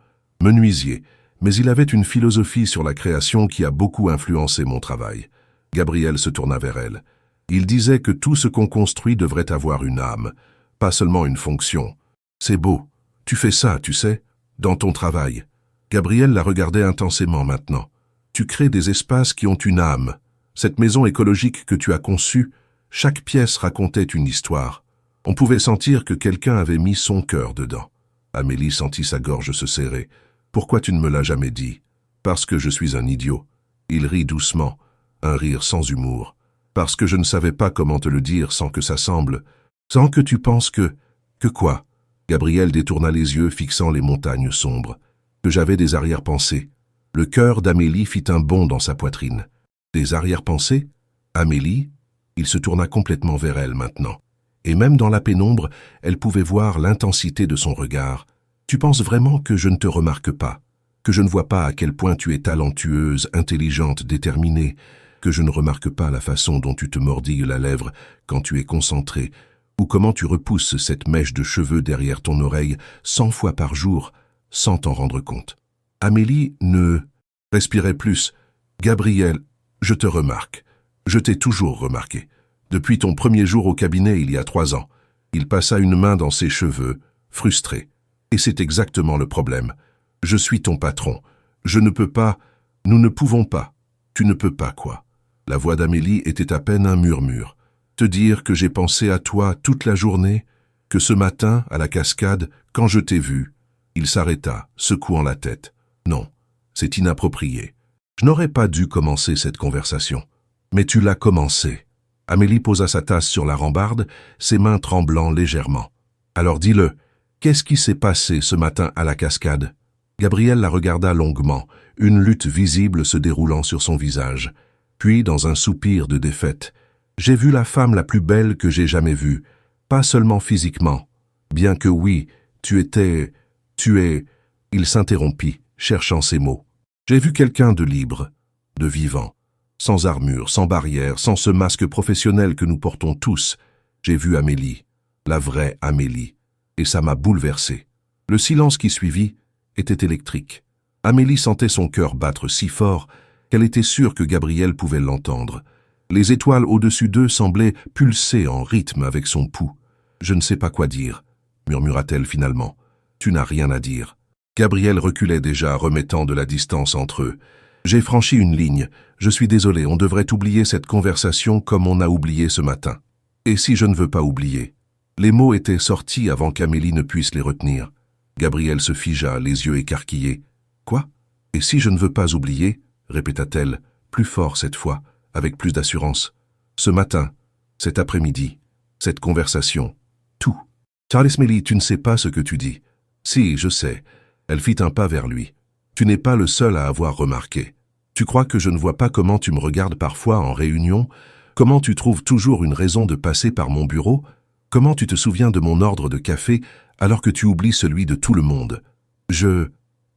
menuisier, mais il avait une philosophie sur la création qui a beaucoup influencé mon travail. Gabriel se tourna vers elle. Il disait que tout ce qu'on construit devrait avoir une âme, pas seulement une fonction. C'est beau. Tu fais ça, tu sais, dans ton travail. Gabriel la regardait intensément maintenant. Tu crées des espaces qui ont une âme. Cette maison écologique que tu as conçue, chaque pièce racontait une histoire. On pouvait sentir que quelqu'un avait mis son cœur dedans. Amélie sentit sa gorge se serrer. « Pourquoi tu ne me l'as jamais dit ?»« Parce que je suis un idiot. » Il rit doucement, un rire sans humour. « Parce que je ne savais pas comment te le dire sans que ça semble. Sans que tu penses que... » « Que quoi ?» Gabriel détourna les yeux fixant les montagnes sombres. « Que j'avais des arrière-pensées. » Le cœur d'Amélie fit un bond dans sa poitrine. « Des arrière-pensées? Amélie ?» Il se tourna complètement vers elle maintenant. Et même dans la pénombre, elle pouvait voir l'intensité de son regard. « Tu penses vraiment que je ne te remarque pas? Que je ne vois pas à quel point tu es talentueuse, intelligente, déterminée? Que je ne remarque pas la façon dont tu te mordilles la lèvre quand tu es concentrée? Ou comment tu repousses cette mèche de cheveux derrière ton oreille 100 fois par jour, sans t'en rendre compte? » Amélie ne respirait plus. « Gabriel, je te remarque. Je t'ai toujours remarqué. Depuis ton premier jour au cabinet il y a 3 ans. » Il passa une main dans ses cheveux, frustré. « Et c'est exactement le problème. Je suis ton patron. Je ne peux pas... Nous ne pouvons pas. Tu ne peux pas, quoi. » La voix d'Amélie était à peine un murmure. « Te dire que j'ai pensé à toi toute la journée, que ce matin, à la cascade, quand je t'ai vu... » Il s'arrêta, secouant la tête. « Non, c'est inapproprié. Je n'aurais pas dû commencer cette conversation. Mais tu l'as commencée. » Amélie posa sa tasse sur la rambarde, ses mains tremblant légèrement. « Alors dis-le, qu'est-ce qui s'est passé ce matin à la cascade ?» Gabriel la regarda longuement, une lutte visible se déroulant sur son visage. Puis, dans un soupir de défaite, « J'ai vu la femme la plus belle que j'ai jamais vue, pas seulement physiquement. Bien que oui, tu es... Il s'interrompit, cherchant ses mots. « J'ai vu quelqu'un de libre, de vivant, sans armure, sans barrière, sans ce masque professionnel que nous portons tous. J'ai vu Amélie, la vraie Amélie, et ça m'a bouleversé. » Le silence qui suivit était électrique. Amélie sentait son cœur battre si fort qu'elle était sûre que Gabriel pouvait l'entendre. Les étoiles au-dessus d'eux semblaient pulser en rythme avec son pouls. « Je ne sais pas quoi dire, » murmura-t-elle finalement. « Tu n'as rien à dire. » Gabriel reculait déjà, remettant de la distance entre eux. « J'ai franchi une ligne. Je suis désolé, on devrait oublier cette conversation comme on a oublié ce matin. Et si je ne veux pas oublier ?» Les mots étaient sortis avant qu'Amélie ne puisse les retenir. Gabriel se figea, les yeux écarquillés. « Quoi ?» Et si je ne veux pas oublier, répéta-t-elle, plus fort cette fois, avec plus d'assurance. Ce matin, cet après-midi, cette conversation, tout. Charles Melly, tu ne sais pas ce que tu dis. Si, je sais. Elle fit un pas vers lui. Tu n'es pas le seul à avoir remarqué. Tu crois que je ne vois pas comment tu me regardes parfois en réunion? Comment tu trouves toujours une raison de passer par mon bureau? Comment tu te souviens de mon ordre de café alors que tu oublies celui de tout le monde?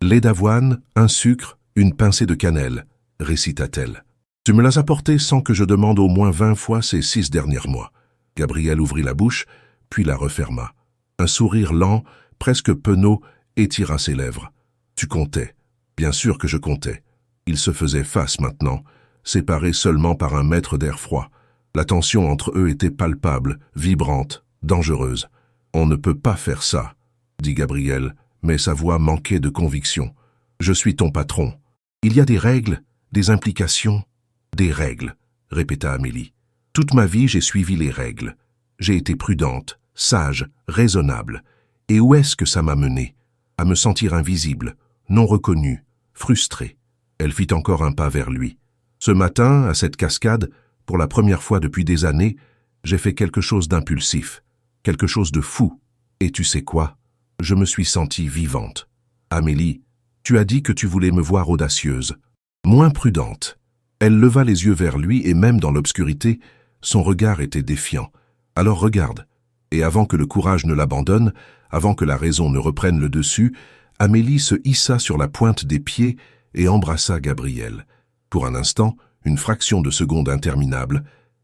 Lait d'avoine, un sucre, une pincée de cannelle, récita-t-elle. Tu me l'as apporté sans que je demande au moins 20 fois ces 6 derniers mois. Gabriel ouvrit la bouche, puis la referma. Un sourire lent, presque penaud, étira ses lèvres. Tu comptais. Bien sûr que je comptais. Ils se faisaient face maintenant, séparés seulement par un mètre d'air froid. La tension entre eux était palpable, vibrante, dangereuse. On ne peut pas faire ça, dit Gabriel, mais sa voix manquait de conviction. Je suis ton patron. Il y a des règles, des implications, des règles, répéta Amélie. Toute ma vie, j'ai suivi les règles. J'ai été prudente, sage, raisonnable. Et où est-ce que ça m'a menée? À me sentir invisible, non reconnue, frustrée. Elle fit encore un pas vers lui. Ce matin, à cette cascade, pour la première fois depuis des années, j'ai fait quelque chose d'impulsif, quelque chose de fou. Et tu sais quoi? Je me suis sentie vivante. Amélie, tu as dit que tu voulais me voir audacieuse, moins prudente. Elle leva les yeux vers lui et même dans l'obscurité, son regard était défiant. Alors regarde. Et avant que le courage ne l'abandonne, avant que la raison ne reprenne le dessus, Amélie se hissa sur la pointe des pieds et embrassa Gabriel. Pour un instant, une fraction de seconde interminable,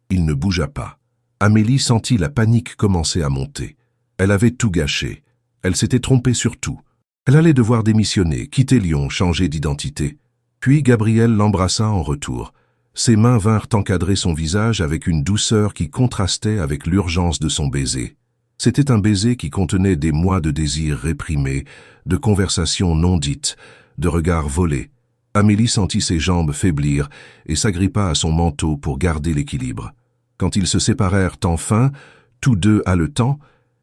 il ne bougea pas. Amélie sentit la panique commencer à monter. Elle avait tout gâché. Elle s'était trompée sur tout. Elle allait devoir démissionner, quitter Lyon, changer d'identité. Puis Gabriel l'embrassa en retour. Ses mains vinrent encadrer son visage avec une douceur qui contrastait avec l'urgence de son baiser. C'était un baiser qui contenait des mois de désirs réprimés, de conversations non dites, de regards volés. Amélie sentit ses jambes faiblir et s'agrippa à son manteau pour garder l'équilibre. Quand ils se séparèrent enfin, tous deux haletants,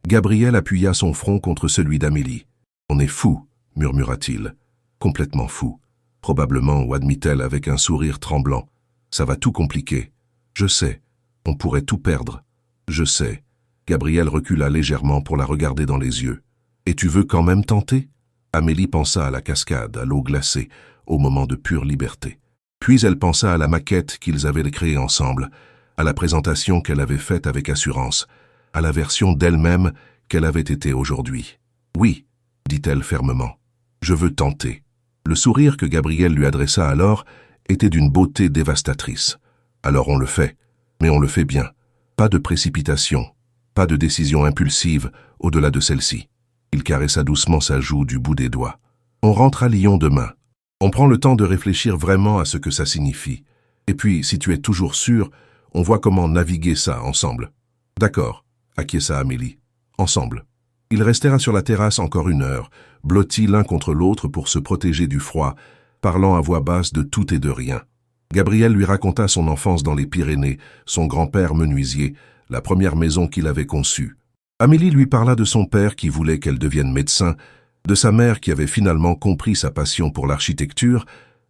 Gabriel appuya son front contre celui d'Amélie. « On est fou, murmura-t-il. Complètement fou. Probablement, ou admit-elle avec un sourire tremblant. Ça va tout compliquer. Je sais. On pourrait tout perdre. Je sais. Gabriel recula légèrement pour la regarder dans les yeux. Et tu veux quand même tenter? Amélie pensa à la cascade, à l'eau glacée, au moment de pure liberté. Puis elle pensa à la maquette qu'ils avaient créée ensemble, à la présentation qu'elle avait faite avec assurance, à la version d'elle-même qu'elle avait été aujourd'hui. Oui, dit-elle fermement. Je veux tenter. Le sourire que Gabriel lui adressa alors était d'une beauté dévastatrice. Alors on le fait, mais on le fait bien. Pas de précipitation, pas de décision impulsive au-delà de celle-ci. Il caressa doucement sa joue du bout des doigts. On rentre à Lyon demain. On prend le temps de réfléchir vraiment à ce que ça signifie. Et puis, si tu es toujours sûr, on voit comment naviguer ça ensemble. D'accord, acquiesça Amélie. Ensemble. Ils restèrent sur la terrasse encore 1 heure, blottis l'un contre l'autre pour se protéger du froid, parlant à voix basse de tout et de rien. Gabriel lui raconta son enfance dans les Pyrénées, son grand-père menuisier, la première maison qu'il avait conçue. Amélie lui parla de son père qui voulait qu'elle devienne médecin, de sa mère qui avait finalement compris sa passion pour l'architecture,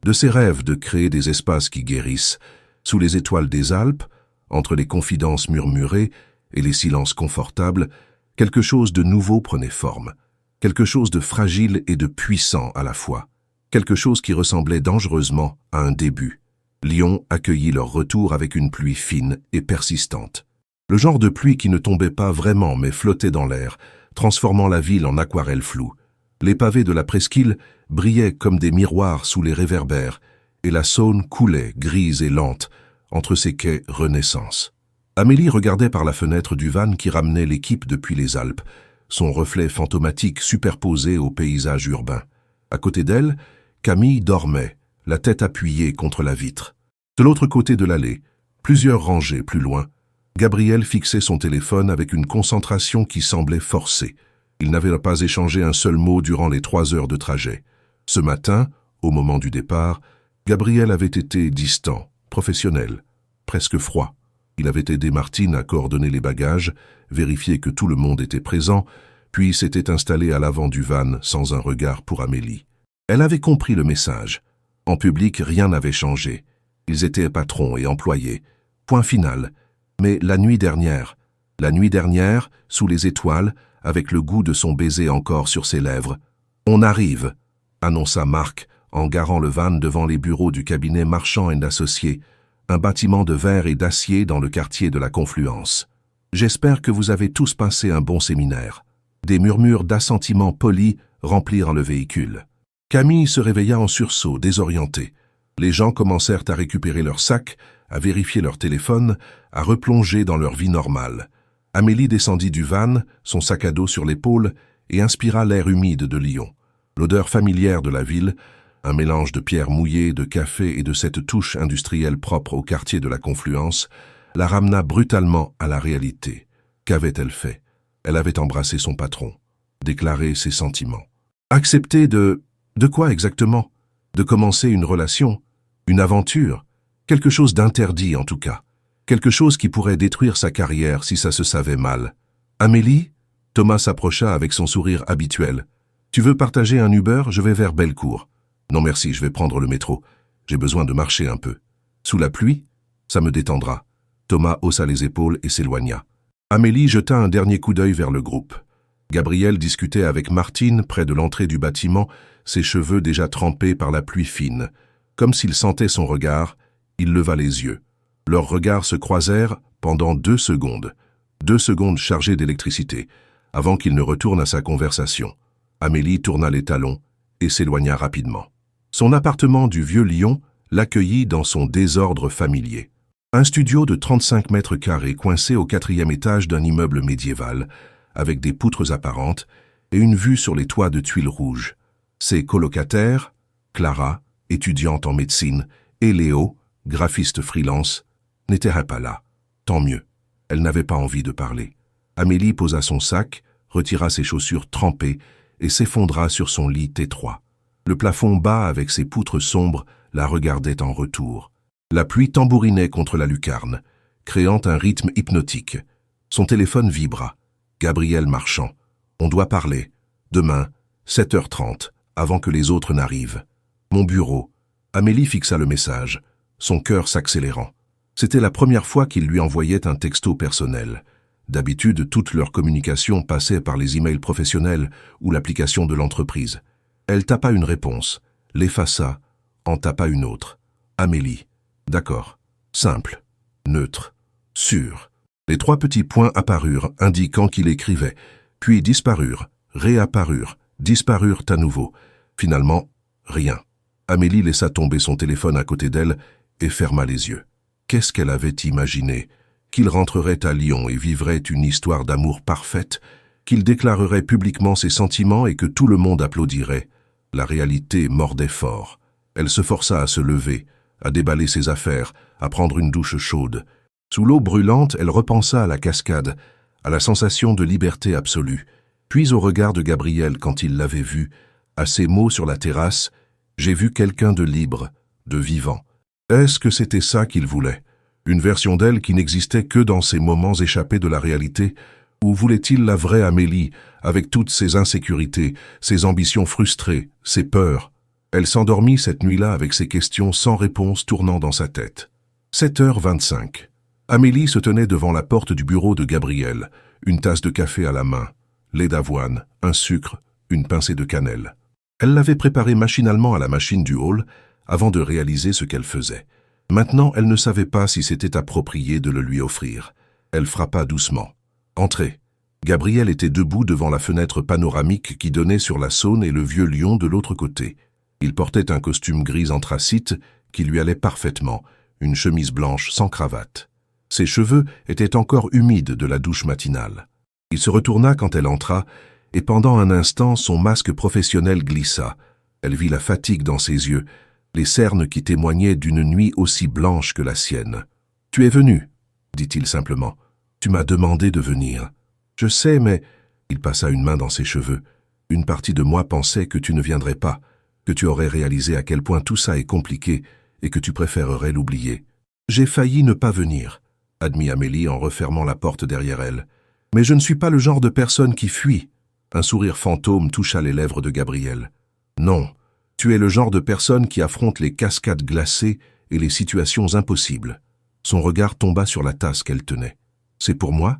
de ses rêves de créer des espaces qui guérissent, sous les étoiles des Alpes, entre les confidences murmurées et les silences confortables, quelque chose de nouveau prenait forme, quelque chose de fragile et de puissant à la fois, quelque chose qui ressemblait dangereusement à un début. Lyon accueillit leur retour avec une pluie fine et persistante. Le genre de pluie qui ne tombait pas vraiment mais flottait dans l'air, transformant la ville en aquarelle floue. Les pavés de la presqu'île brillaient comme des miroirs sous les réverbères, et la Saône coulait, grise et lente, entre ses quais Renaissance. Amélie regardait par la fenêtre du van qui ramenait l'équipe depuis les Alpes, son reflet fantomatique superposé au paysage urbain. À côté d'elle, Camille dormait, la tête appuyée contre la vitre. De l'autre côté de l'allée, plusieurs rangées plus loin, Gabriel fixait son téléphone avec une concentration qui semblait forcée. Il n'avait pas échangé un seul mot durant les 3 heures de trajet. Ce matin, au moment du départ, Gabriel avait été distant, professionnel, presque froid. Il avait aidé Martine à coordonner les bagages, vérifier que tout le monde était présent, puis s'était installé à l'avant du van sans un regard pour Amélie. Elle avait compris le message. En public, rien n'avait changé. Ils étaient patrons et employés. Point final. Mais la nuit dernière, sous les étoiles, avec le goût de son baiser encore sur ses lèvres. « On arrive !» annonça Marc, en garant le van devant les bureaux du cabinet Marchand & Associés, un bâtiment de verre et d'acier dans le quartier de la Confluence. « J'espère que vous avez tous passé un bon séminaire. » Des murmures d'assentiment polis remplirent le véhicule. Camille se réveilla en sursaut, désorientée. Les gens commencèrent à récupérer leurs sacs, à vérifier leur téléphone, à replonger dans leur vie normale. Amélie descendit du van, son sac à dos sur l'épaule, et inspira l'air humide de Lyon. L'odeur familière de la ville, un mélange de pierres mouillées, de café et de cette touche industrielle propre au quartier de la Confluence, la ramena brutalement à la réalité. Qu'avait-elle fait? Elle avait embrassé son patron, déclaré ses sentiments. Accepté de quoi exactement? De commencer une relation, une aventure, quelque chose d'interdit en tout cas, quelque chose qui pourrait détruire sa carrière si ça se savait mal. Amélie? Thomas s'approcha avec son sourire habituel. Tu veux partager un Uber? Je vais vers Bellecour. Non merci, je vais prendre le métro. J'ai besoin de marcher un peu. Sous la pluie? Ça me détendra. Thomas haussa les épaules et s'éloigna. Amélie jeta un dernier coup d'œil vers le groupe. Gabriel discutait avec Martine près de l'entrée du bâtiment, ses cheveux déjà trempés par la pluie fine. Comme s'il sentait son regard, il leva les yeux. Leurs regards se croisèrent pendant 2 secondes. 2 secondes chargées d'électricité, avant qu'il ne retourne à sa conversation. Amélie tourna les talons et s'éloigna rapidement. Son appartement du vieux Lyon l'accueillit dans son désordre familier. Un studio de 35 mètres carrés coincé au 4e étage d'un immeuble médiéval, avec des poutres apparentes et une vue sur les toits de tuiles rouges. Ses colocataires, Clara, étudiante en médecine, et Léo, graphiste freelance, n'étaient pas là. Tant mieux. Elle n'avait pas envie de parler. Amélie posa son sac, retira ses chaussures trempées et s'effondra sur son lit étroit. Le plafond bas avec ses poutres sombres la regardait en retour. La pluie tambourinait contre la lucarne, créant un rythme hypnotique. Son téléphone vibra. Gabriel Marchand. On doit parler. Demain, 7h30, avant que les autres n'arrivent. Mon bureau. Amélie fixa le message, son cœur s'accélérant. C'était la première fois qu'il lui envoyait un texto personnel. D'habitude, toute leur communication passait par les emails professionnels ou l'application de l'entreprise. Elle tapa une réponse, l'effaça, en tapa une autre. Amélie. D'accord. Simple. Neutre. Sûr. Les 3 petits points apparurent, indiquant qu'il écrivait, puis disparurent, réapparurent, disparurent à nouveau. Finalement, rien. Amélie laissa tomber son téléphone à côté d'elle et ferma les yeux. Qu'est-ce qu'elle avait imaginé? Qu'il rentrerait à Lyon et vivrait une histoire d'amour parfaite, qu'il déclarerait publiquement ses sentiments et que tout le monde applaudirait. La réalité mordait fort. Elle se força à se lever, à déballer ses affaires, à prendre une douche chaude. Sous l'eau brûlante, elle repensa à la cascade, à la sensation de liberté absolue, puis au regard de Gabriel quand il l'avait vue, à ces mots sur la terrasse, « J'ai vu quelqu'un de libre, de vivant ». Est-ce que c'était ça qu'il voulait? Une version d'elle qui n'existait que dans ces moments échappés de la réalité? Ou voulait-il la vraie Amélie, avec toutes ses insécurités, ses ambitions frustrées, ses peurs? Elle s'endormit cette nuit-là avec ces questions sans réponse tournant dans sa tête. 7h25. Amélie se tenait devant la porte du bureau de Gabriel, une tasse de café à la main, lait d'avoine, un sucre, une pincée de cannelle. Elle l'avait préparé machinalement à la machine du hall avant de réaliser ce qu'elle faisait. Maintenant, elle ne savait pas si c'était approprié de le lui offrir. Elle frappa doucement. « Entrez !» Gabriel était debout devant la fenêtre panoramique qui donnait sur la Saône et le vieux Lyon de l'autre côté. Il portait un costume gris anthracite qui lui allait parfaitement, une chemise blanche sans cravate. Ses cheveux étaient encore humides de la douche matinale. Il se retourna quand elle entra, et pendant un instant son masque professionnel glissa. Elle vit la fatigue dans ses yeux, les cernes qui témoignaient d'une nuit aussi blanche que la sienne. « Tu es venu, » dit-il simplement. « Tu m'as demandé de venir. »« Je sais, mais... » Il passa une main dans ses cheveux. « Une partie de moi pensait que tu ne viendrais pas, que tu aurais réalisé à quel point tout ça est compliqué et que tu préférerais l'oublier. »« J'ai failli ne pas venir, » admit Amélie en refermant la porte derrière elle. « Mais je ne suis pas le genre de personne qui fuit. » Un sourire fantôme toucha les lèvres de Gabriel. « Non, Tu es le genre de personne qui affronte les cascades glacées et les situations impossibles. Son regard tomba sur la tasse qu'elle tenait. C'est pour moi?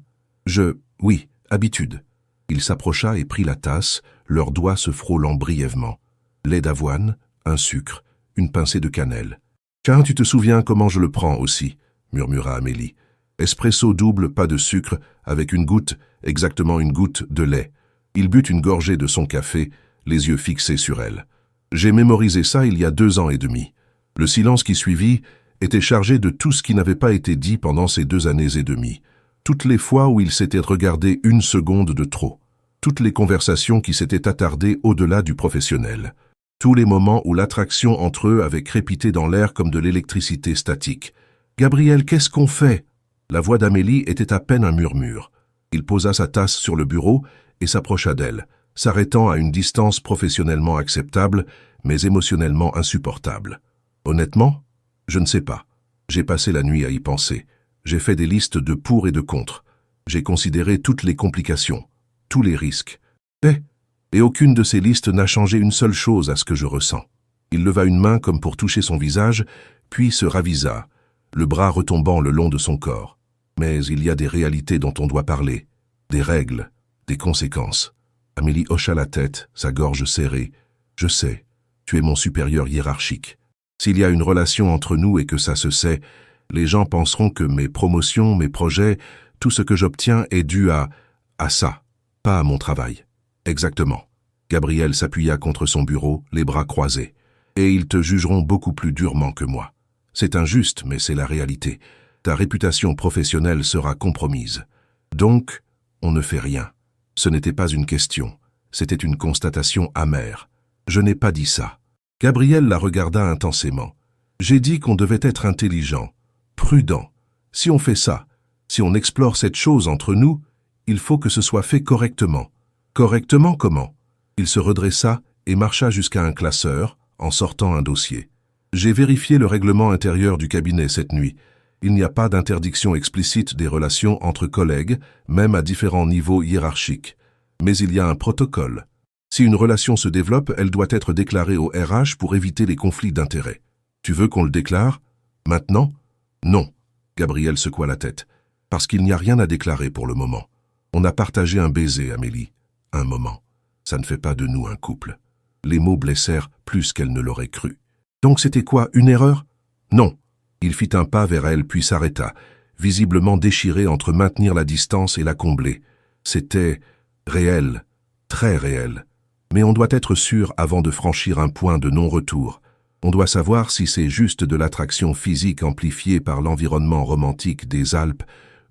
Oui, habitude. Il s'approcha et prit la tasse, leurs doigts se frôlant brièvement. Lait d'avoine, un sucre, une pincée de cannelle. Tiens, tu te souviens comment je le prends aussi, murmura Amélie. Espresso double, pas de sucre, avec une goutte, exactement une goutte, de lait. Il but une gorgée de son café, les yeux fixés sur elle. J'ai mémorisé ça il y a 2 ans et demi. Le silence qui suivit était chargé de tout ce qui n'avait pas été dit pendant ces 2 années et demie. Toutes les fois où ils s'étaient regardés 1 seconde de trop. Toutes les conversations qui s'étaient attardées au-delà du professionnel. Tous les moments où l'attraction entre eux avait crépité dans l'air comme de l'électricité statique. « Gabriel, qu'est-ce qu'on fait ?» La voix d'Amélie était à peine un murmure. Il posa sa tasse sur le bureau et s'approcha d'elle, s'arrêtant à une distance professionnellement acceptable, mais émotionnellement insupportable. Honnêtement, je ne sais pas. J'ai passé la nuit à y penser. J'ai fait des listes de pour et de contre. J'ai considéré toutes les complications, tous les risques. Et aucune de ces listes n'a changé une seule chose à ce que je ressens. Il leva une main comme pour toucher son visage, puis se ravisa, le bras retombant le long de son corps. Mais il y a des réalités dont on doit parler, des règles, des conséquences. Amélie hocha la tête, sa gorge serrée. Je sais, tu es mon supérieur hiérarchique. S'il y a une relation entre nous et que ça se sait, les gens penseront que mes promotions, mes projets, tout ce que j'obtiens est dû à ça, pas à mon travail. Exactement. Gabriel s'appuya contre son bureau, les bras croisés. Et ils te jugeront beaucoup plus durement que moi. C'est injuste, mais c'est la réalité. Ta réputation professionnelle sera compromise. Donc, on ne fait rien. Ce n'était pas une question, c'était une constatation amère. Je n'ai pas dit ça. Gabriel la regarda intensément. J'ai dit qu'on devait être intelligent, prudent. Si on fait ça, si on explore cette chose entre nous, il faut que ce soit fait correctement. Correctement comment? Il se redressa et marcha jusqu'à un classeur, en sortant un dossier. J'ai vérifié le règlement intérieur du cabinet cette nuit. Il n'y a pas d'interdiction explicite des relations entre collègues, même à différents niveaux hiérarchiques. Mais il y a un protocole. Si une relation se développe, elle doit être déclarée au RH pour éviter les conflits d'intérêts. Tu veux qu'on le déclare? Maintenant? Non. Gabriel secoua la tête. Parce qu'il n'y a rien à déclarer pour le moment. On a partagé un baiser, Amélie. Un moment. Ça ne fait pas de nous un couple. Les mots blessèrent plus qu'elle ne l'aurait cru. Donc c'était quoi, une erreur? Non. Il fit un pas vers elle puis s'arrêta, visiblement déchiré entre maintenir la distance et la combler. C'était réel, très réel. Mais on doit être sûr avant de franchir un point de non-retour. On doit savoir si c'est juste de l'attraction physique amplifiée par l'environnement romantique des Alpes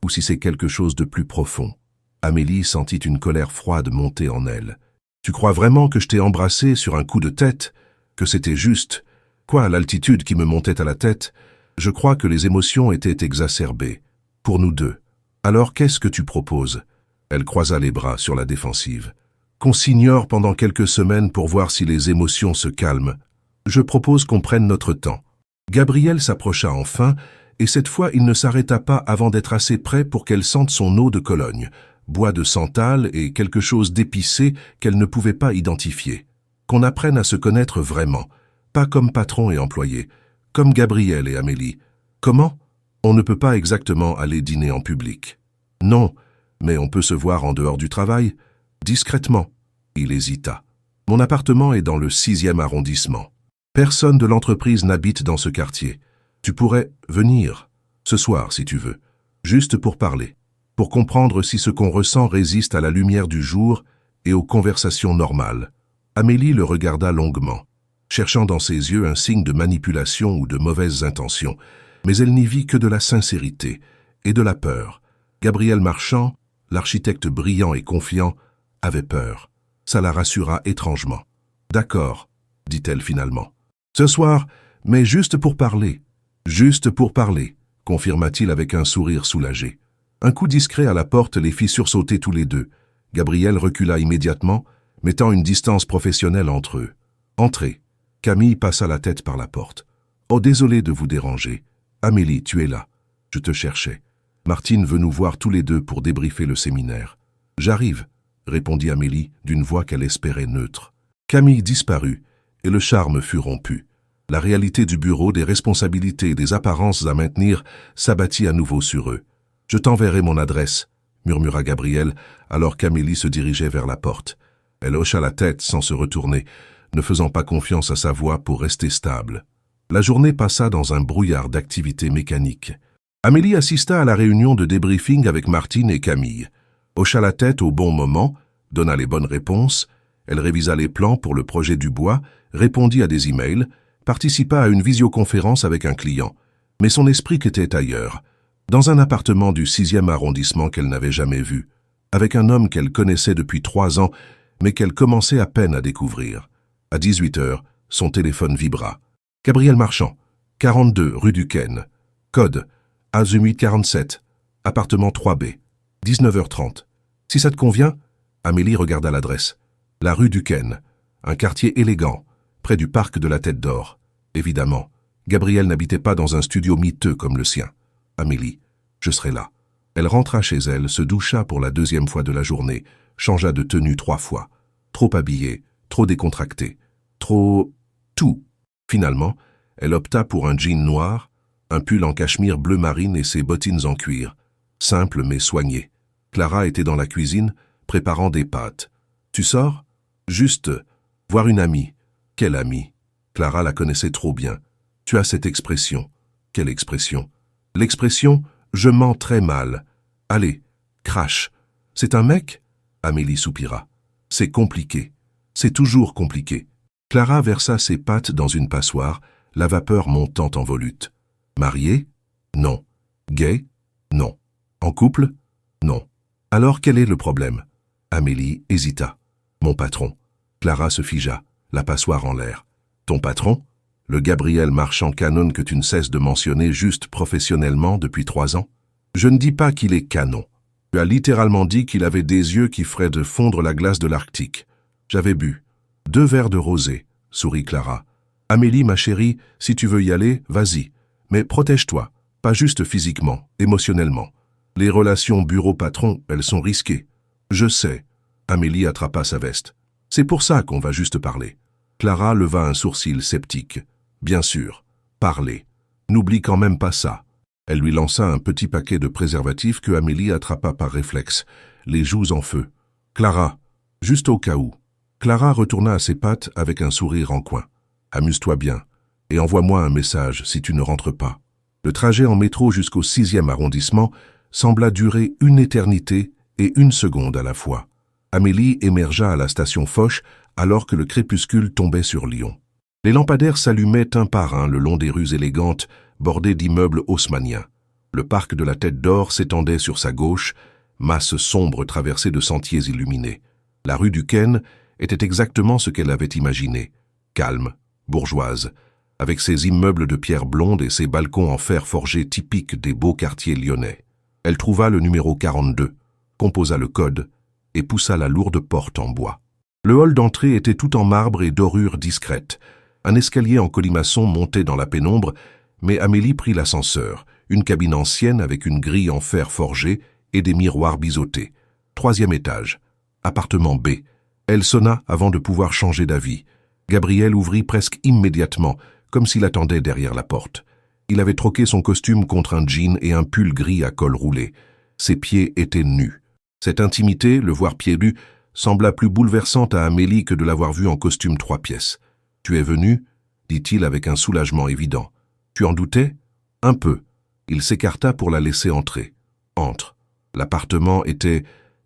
ou si c'est quelque chose de plus profond. Amélie sentit une colère froide monter en elle. « Tu crois vraiment que je t'ai embrassé sur un coup de tête? Que c'était juste? Quoi, l'altitude qui me montait à la tête? Je crois que les émotions étaient exacerbées. Pour nous deux. Alors qu'est-ce que tu proposes ?» Elle croisa les bras sur la défensive. « Qu'on s'ignore pendant quelques semaines pour voir si les émotions se calment. Je propose qu'on prenne notre temps. » Gabriel s'approcha enfin, et cette fois il ne s'arrêta pas avant d'être assez près pour qu'elle sente son eau de Cologne, bois de santal et quelque chose d'épicé qu'elle ne pouvait pas identifier. Qu'on apprenne à se connaître vraiment, pas comme patron et employé, comme Gabriel et Amélie. Comment? On ne peut pas exactement aller dîner en public. Non, mais on peut se voir en dehors du travail, discrètement. Il hésita. Mon appartement est dans le 6e arrondissement. Personne de l'entreprise n'habite dans ce quartier. Tu pourrais venir, ce soir si tu veux, juste pour parler, pour comprendre si ce qu'on ressent résiste à la lumière du jour et aux conversations normales. Amélie le regarda longuement, cherchant dans ses yeux un signe de manipulation ou de mauvaises intentions, mais elle n'y vit que de la sincérité et de la peur. Gabriel Marchand, l'architecte brillant et confiant, avait peur. Ça la rassura étrangement. « D'accord, dit-elle finalement. « Ce soir, mais juste pour parler. Juste pour parler, confirma-t-il avec un sourire soulagé. Un coup discret à la porte les fit sursauter tous les deux. Gabriel recula immédiatement, mettant une distance professionnelle entre eux. « Entrez. » Camille passa la tête par la porte. « Oh, désolé de vous déranger. Amélie, tu es là. Je te cherchais. Martine veut nous voir tous les deux pour débriefer le séminaire. »« J'arrive, » répondit Amélie d'une voix qu'elle espérait neutre. Camille disparut, et le charme fut rompu. La réalité du bureau, des responsabilités et des apparences à maintenir s'abattit à nouveau sur eux. « Je t'enverrai mon adresse », murmura Gabriel, alors qu'Amélie se dirigeait vers la porte. Elle hocha la tête sans se retourner, ne faisant pas confiance à sa voix pour rester stable. La journée passa dans un brouillard d'activités mécaniques. Amélie assista à la réunion de débriefing avec Martine et Camille. Hocha la tête au bon moment, donna les bonnes réponses, elle révisa les plans pour le projet du bois, répondit à des emails, participa à une visioconférence avec un client. Mais son esprit était ailleurs, dans un appartement du 6e arrondissement qu'elle n'avait jamais vu, avec un homme qu'elle connaissait depuis 3 ans, mais qu'elle commençait à peine à découvrir. À 18 heures, son téléphone vibra. Gabriel Marchand, 42 rue du Ken. Code Azumit 47, appartement 3B, 19h30. Si ça te convient, Amélie regarda l'adresse. La rue du Ken, un quartier élégant, près du parc de la Tête d'Or. Évidemment, Gabriel n'habitait pas dans un studio miteux comme le sien. Amélie, je serai là. Elle rentra chez elle, se doucha pour la 2e fois de la journée, changea de tenue 3 fois. Trop habillée, trop décontractée, trop... tout. Finalement, elle opta pour un jean noir, un pull en cachemire bleu marine et ses bottines en cuir. Simple mais soigné. Clara était dans la cuisine, préparant des pâtes. « Tu sors ?»« Juste voir une amie. »« Quelle amie ?» Clara la connaissait trop bien. « Tu as cette expression. »« Quelle expression ?»« L'expression « je mens très mal. » Allez, crache. C'est un mec ?» Amélie soupira. « C'est compliqué. C'est toujours compliqué. » Clara versa ses pâtes dans une passoire, la vapeur montant en volute. « Marié ? Non. Gay ? Non. En couple ? Non. Alors quel est le problème ?» Amélie hésita. « Mon patron. » Clara se figea, la passoire en l'air. « Ton patron ? Le Gabriel Marchand canon que tu ne cesses de mentionner juste professionnellement depuis 3 ans ? Je ne dis pas qu'il est canon. Tu as littéralement dit qu'il avait des yeux qui feraient de fondre la glace de l'Arctique. J'avais bu. 2 verres de rosé, sourit Clara. Amélie, ma chérie, si tu veux y aller, vas-y. Mais protège-toi, pas juste physiquement, émotionnellement. Les relations bureau-patron, elles sont risquées. Je sais. Amélie attrapa sa veste. C'est pour ça qu'on va juste parler. Clara leva un sourcil sceptique. Bien sûr, parler. N'oublie quand même pas ça. Elle lui lança un petit paquet de préservatifs que Amélie attrapa par réflexe, les joues en feu. Clara, juste au cas où. Clara retourna à ses pattes avec un sourire en coin. Amuse-toi bien, et envoie-moi un message si tu ne rentres pas. Le trajet en métro jusqu'au 6e arrondissement sembla durer une éternité et 1 seconde à la fois. Amélie émergea à la station Foch alors que le crépuscule tombait sur Lyon. Les lampadaires s'allumaient un par un le long des rues élégantes bordées d'immeubles haussmanniens. Le parc de la Tête d'Or s'étendait sur sa gauche, masse sombre traversée de sentiers illuminés. La rue du Ken était exactement ce qu'elle avait imaginé, calme, bourgeoise, avec ses immeubles de pierre blonde et ses balcons en fer forgé typiques des beaux quartiers lyonnais. Elle trouva le numéro 42, composa le code et poussa la lourde porte en bois. Le hall d'entrée était tout en marbre et dorure discrète. Un escalier en colimaçon montait dans la pénombre, mais Amélie prit l'ascenseur, une cabine ancienne avec une grille en fer forgé et des miroirs biseautés. 3e étage, appartement B. Elle sonna avant de pouvoir changer d'avis. Gabriel ouvrit presque immédiatement, comme s'il attendait derrière la porte. Il avait troqué son costume contre un jean et un pull gris à col roulé. Ses pieds étaient nus. Cette intimité, le voir pieds nus, sembla plus bouleversante à Amélie que de l'avoir vu en costume 3 pièces. « Tu es venu ?» dit-il avec un soulagement évident. « Tu en doutais ?» « Un peu. » Il s'écarta pour la laisser entrer. « Entre. » L'appartement était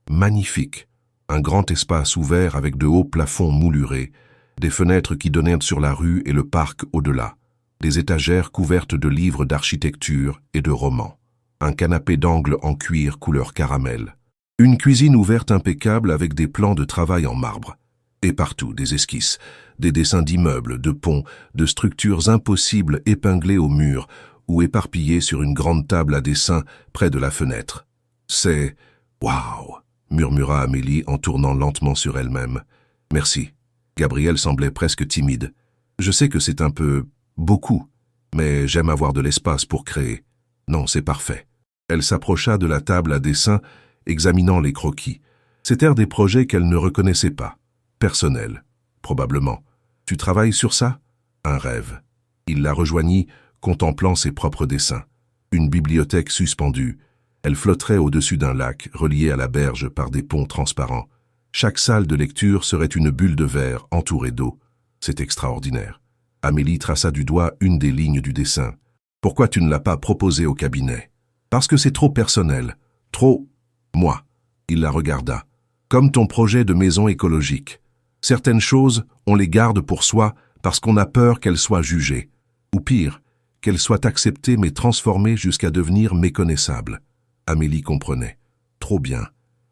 magnifique. Un grand espace ouvert avec de hauts plafonds moulurés, des fenêtres qui donnaient sur la rue et le parc au-delà, des étagères couvertes de livres d'architecture et de romans, un canapé d'angle en cuir couleur caramel, une cuisine ouverte impeccable avec des plans de travail en marbre, et partout des esquisses, des dessins d'immeubles, de ponts, de structures impossibles épinglées au mur ou éparpillées sur une grande table à dessin près de la fenêtre. « C'est... waouh !» murmura Amélie en tournant lentement sur elle-même. « Merci. » Gabriel semblait presque timide. « Je sais que c'est un peu... beaucoup, mais j'aime avoir de l'espace pour créer. Non, c'est parfait. » Elle s'approcha de la table à dessin, examinant les croquis. C'étaient des projets qu'elle ne reconnaissait pas. Personnels, probablement. « Tu travailles sur ça? Un rêve. Il la rejoignit, contemplant ses propres dessins. Une bibliothèque suspendue. Elle flotterait au-dessus d'un lac, relié à la berge par des ponts transparents. Chaque salle de lecture serait une bulle de verre entourée d'eau. C'est extraordinaire. Amélie traça du doigt une des lignes du dessin. Pourquoi tu ne l'as pas proposé au cabinet? Parce que c'est trop personnel. Trop... moi. Il la regarda. Comme ton projet de maison écologique. Certaines choses, on les garde pour soi parce qu'on a peur qu'elles soient jugées. Ou pire, qu'elles soient acceptées mais transformées jusqu'à devenir méconnaissables. Amélie comprenait. Trop bien.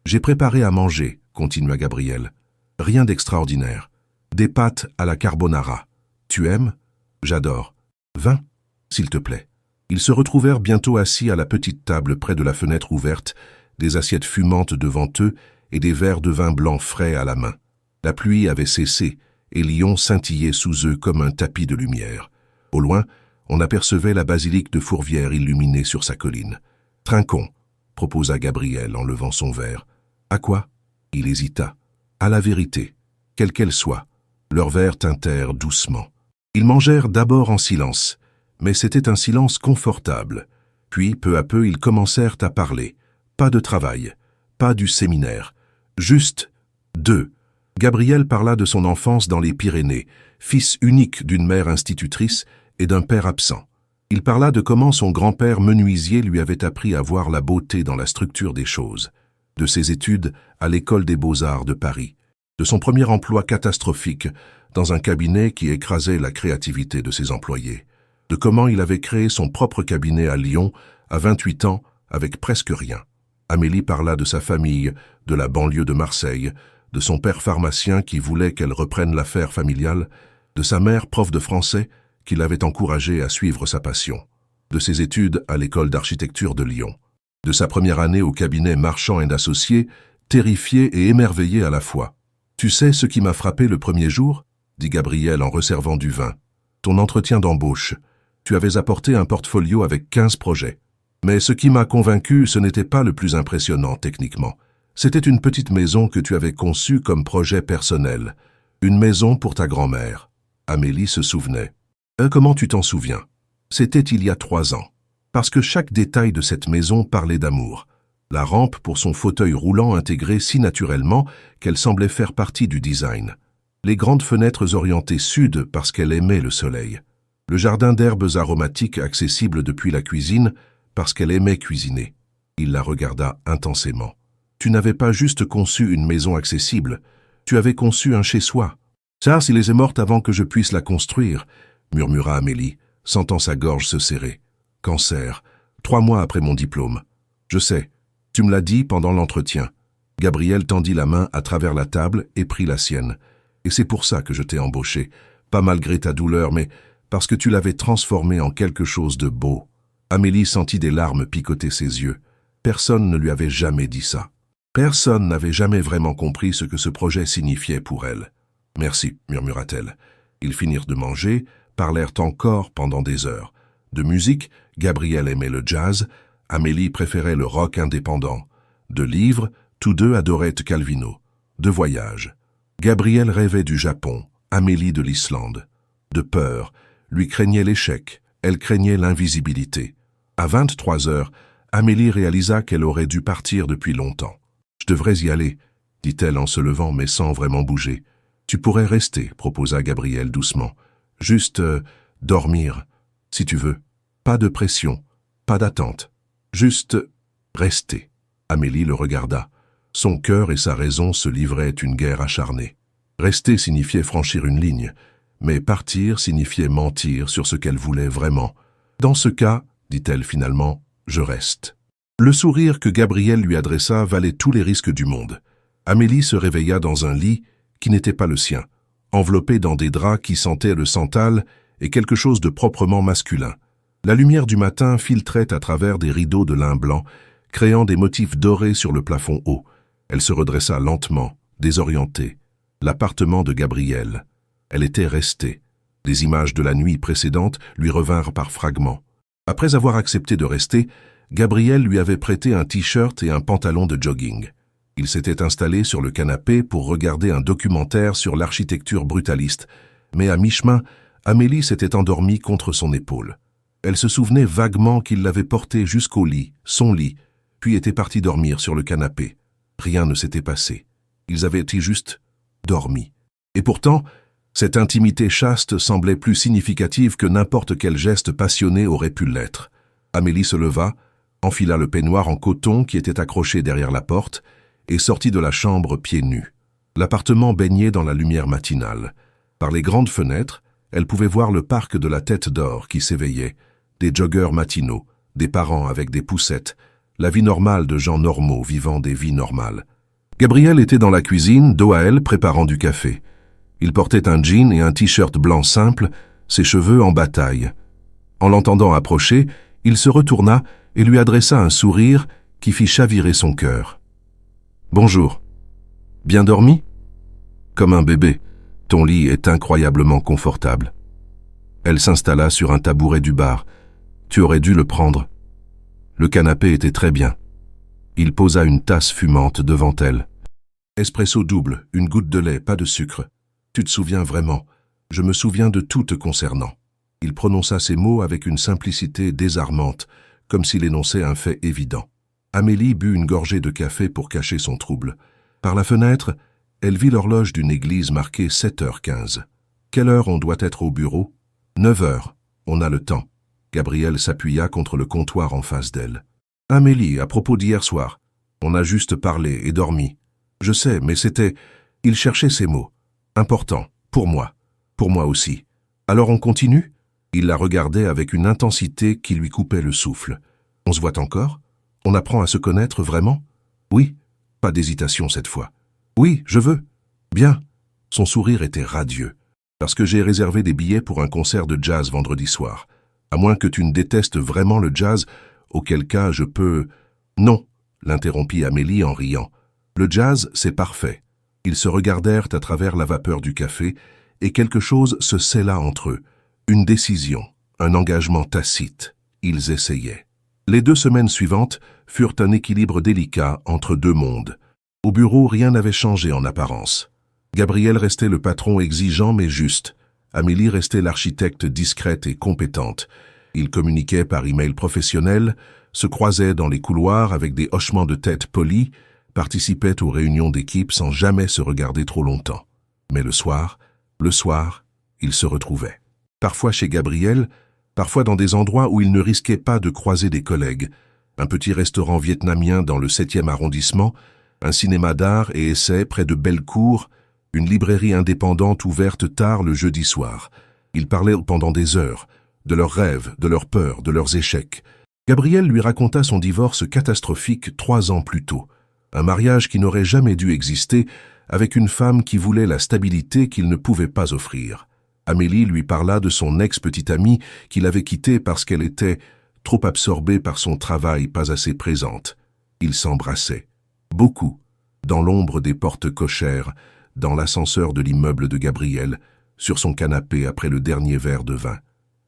J'ai préparé à manger, continua Gabriel. Rien d'extraordinaire. Des pâtes à la carbonara. Tu aimes? J'adore. Vin, s'il te plaît. Ils se retrouvèrent bientôt assis à la petite table près de la fenêtre ouverte, des assiettes fumantes devant eux et des verres de vin blanc frais à la main. La pluie avait cessé et Lyon scintillait sous eux comme un tapis de lumière. Au loin, on apercevait la basilique de Fourvière illuminée sur sa colline. « Trinquons », proposa Gabriel en levant son verre. « À quoi ?» Il hésita. « À la vérité, quelle qu'elle soit. » Leurs verres tintèrent doucement. Ils mangèrent d'abord en silence, mais c'était un silence confortable. Puis, peu à peu, ils commencèrent à parler. Pas de travail, pas du séminaire, juste d'eux. Gabriel parla de son enfance dans les Pyrénées, fils unique d'une mère institutrice et d'un père absent. Il parla de comment son grand-père menuisier lui avait appris à voir la beauté dans la structure des choses, de ses études à l'École des Beaux-Arts de Paris, de son premier emploi catastrophique dans un cabinet qui écrasait la créativité de ses employés, de comment il avait créé son propre cabinet à Lyon à 28 ans avec presque rien. Amélie parla de sa famille, de la banlieue de Marseille, de son père pharmacien qui voulait qu'elle reprenne l'affaire familiale, de sa mère prof de français qui l'avait encouragée à suivre sa passion, de ses études à l'école d'architecture de Lyon, de sa première année au cabinet Marchand & Associés, terrifiée et émerveillée à la fois. « Tu sais ce qui m'a frappé le premier jour ?» dit Gabriel en resservant du vin. « Ton entretien d'embauche. Tu avais apporté un portfolio avec 15 projets. Mais ce qui m'a convaincu, ce n'était pas le plus impressionnant techniquement. C'était une petite maison que tu avais conçue comme projet personnel. Une maison pour ta grand-mère. » Amélie se souvenait. « Comment tu t'en souviens ?» C'était il y a 3 ans. Parce que chaque détail de cette maison parlait d'amour. La rampe pour son fauteuil roulant intégrée si naturellement qu'elle semblait faire partie du design. Les grandes fenêtres orientées sud parce qu'elle aimait le soleil. Le jardin d'herbes aromatiques accessible depuis la cuisine parce qu'elle aimait cuisiner. Il la regarda intensément. Tu n'avais pas juste conçu une maison accessible, tu avais conçu un chez-soi. Ça, s'il est morte avant que je puisse la construire, murmura Amélie, sentant sa gorge se serrer. Cancer, 3 mois après mon diplôme. Je sais, tu me l'as dit pendant l'entretien. Gabriel tendit la main à travers la table et prit la sienne. Et c'est pour ça que je t'ai embauché, pas malgré ta douleur, mais parce que tu l'avais transformée en quelque chose de beau. Amélie sentit des larmes picoter ses yeux. Personne ne lui avait jamais dit ça. Personne n'avait jamais vraiment compris ce que ce projet signifiait pour elle. « Merci », murmura-t-elle. Ils finirent de manger, parlèrent encore pendant des heures. De musique, Gabriel aimait le jazz, Amélie préférait le rock indépendant. De livres, tous deux adoraient Calvino. De voyages. Gabriel rêvait du Japon, Amélie de l'Islande. De peur, lui craignait l'échec, elle craignait l'invisibilité. À 23 heures, Amélie réalisa qu'elle aurait dû partir depuis longtemps. « Je devrais y aller », dit-elle en se levant mais sans vraiment bouger. « Tu pourrais rester », proposa Gabriel doucement. « Juste dormir, si tu veux. Pas de pression, pas d'attente. Juste rester. » Amélie le regarda. Son cœur et sa raison se livraient une guerre acharnée. Rester signifiait franchir une ligne, mais partir signifiait mentir sur ce qu'elle voulait vraiment. « Dans ce cas, » dit-elle finalement, « je reste. » Le sourire que Gabriel lui adressa valait tous les risques du monde. Amélie se réveilla dans un lit qui n'était pas le sien, enveloppé dans des draps qui sentaient le santal et quelque chose de proprement masculin. La lumière du matin filtrait à travers des rideaux de lin blanc, créant des motifs dorés sur le plafond haut. Elle se redressa lentement, désorientée. L'appartement de Gabriel. Elle était restée. Les images de la nuit précédente lui revinrent par fragments. Après avoir accepté de rester, Gabriel lui avait prêté un t-shirt et un pantalon de jogging. Il s'était installé sur le canapé pour regarder un documentaire sur l'architecture brutaliste, Mais à mi-chemin, Amélie s'était endormie contre son épaule. Elle se souvenait vaguement qu'il l'avait portée jusqu'au lit, son lit, puis était partie dormir sur le canapé. Rien ne s'était passé. Ils avaient été juste dormi. Et pourtant, cette intimité chaste semblait plus significative que n'importe quel geste passionné aurait pu l'être. Amélie se leva, enfila le peignoir en coton qui était accroché derrière la porte et sortit de la chambre pieds nus. L'appartement baignait dans la lumière matinale. Par les grandes fenêtres, elle pouvait voir le parc de la Tête d'Or qui s'éveillait, des joggeurs matinaux, des parents avec des poussettes, la vie normale de gens normaux vivant des vies normales. Gabriel était dans la cuisine, dos à elle, préparant du café. Il portait un jean et un t-shirt blanc simple, ses cheveux en bataille. En l'entendant approcher, il se retourna et lui adressa un sourire qui fit chavirer son cœur. « Bonjour. Bien dormi ? Comme un bébé. Ton lit est incroyablement confortable. » Elle s'installa sur un tabouret du bar. « Tu aurais dû le prendre. » Le canapé était très bien. Il posa une tasse fumante devant elle. « Espresso double, une goutte de lait, pas de sucre. Tu te souviens vraiment. Je me souviens de tout te concernant. » Il prononça ces mots avec une simplicité désarmante, comme s'il énonçait un fait évident. Amélie but une gorgée de café pour cacher son trouble. Par la fenêtre, elle vit l'horloge d'une église marquée 7h15. Quelle heure on doit être au bureau ? 9h. On a le temps. Gabriel s'appuya contre le comptoir en face d'elle. Amélie, à propos d'hier soir. On a juste parlé et dormi. Je sais, mais c'était... Il cherchait ces mots. Important. Pour moi. Pour moi aussi. Alors on continue ? Il la regardait avec une intensité qui lui coupait le souffle. On se voit encore ? On apprend à se connaître vraiment ? Oui. Pas d'hésitation cette fois. Oui, je veux. Bien. Son sourire était radieux. Parce que j'ai réservé des billets pour un concert de jazz vendredi soir. À moins que tu ne détestes vraiment le jazz, auquel cas je peux... Non, l'interrompit Amélie en riant. Le jazz, c'est parfait. Ils se regardèrent à travers la vapeur du café et quelque chose se scella entre eux. Une décision, un engagement tacite. Ils essayaient. Les 2 semaines suivantes furent un équilibre délicat entre 2 mondes. Au bureau, rien n'avait changé en apparence. Gabriel restait le patron exigeant mais juste. Amélie restait l'architecte discrète et compétente. Ils communiquaient par email professionnel, se croisaient dans les couloirs avec des hochements de tête polis, participaient aux réunions d'équipe sans jamais se regarder trop longtemps. Mais le soir, ils se retrouvaient. Parfois chez Gabriel, parfois dans des endroits où ils ne risquaient pas de croiser des collègues. Un petit restaurant vietnamien dans le 7e arrondissement, un cinéma d'art et essais près de Bellecour, une librairie indépendante ouverte tard le jeudi soir. Ils parlaient pendant des heures, de leurs rêves, de leurs peurs, de leurs échecs. Gabriel lui raconta son divorce catastrophique 3 ans plus tôt. Un mariage qui n'aurait jamais dû exister, avec une femme qui voulait la stabilité qu'il ne pouvait pas offrir. Amélie lui parla de son ex-petite amie qu'il avait quittée parce qu'elle était trop absorbée par son travail, pas assez présente. Ils s'embrassaient. Beaucoup, dans l'ombre des portes cochères, dans l'ascenseur de l'immeuble de Gabriel, sur son canapé après le dernier verre de vin.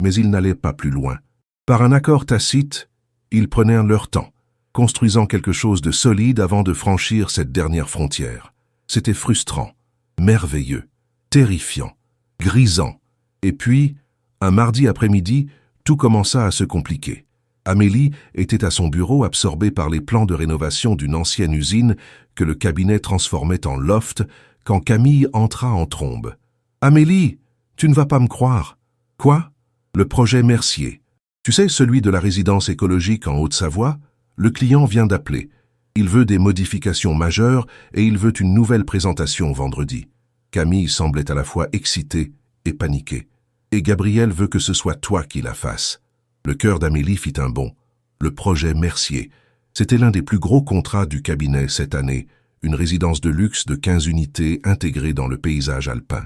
Mais ils n'allaient pas plus loin. Par un accord tacite, ils prenaient leur temps, construisant quelque chose de solide avant de franchir cette dernière frontière. C'était frustrant, merveilleux, terrifiant, grisant. Et puis, un mardi après-midi, tout commença à se compliquer. Amélie était à son bureau absorbée par les plans de rénovation d'une ancienne usine que le cabinet transformait en loft quand Camille entra en trombe. « Amélie, tu ne vas pas me croire. »« Quoi ? » ?»« Le projet Mercier. Tu sais, celui de la résidence écologique en Haute-Savoie ? Le client vient d'appeler. Il veut des modifications majeures et il veut une nouvelle présentation vendredi. » Camille semblait à la fois excitée et paniquée. « Et Gabriel veut que ce soit toi qui la fasses. » Le cœur d'Amélie fit un bond. Le projet Mercier. C'était l'un des plus gros contrats du cabinet cette année, une résidence de luxe de 15 unités intégrée dans le paysage alpin.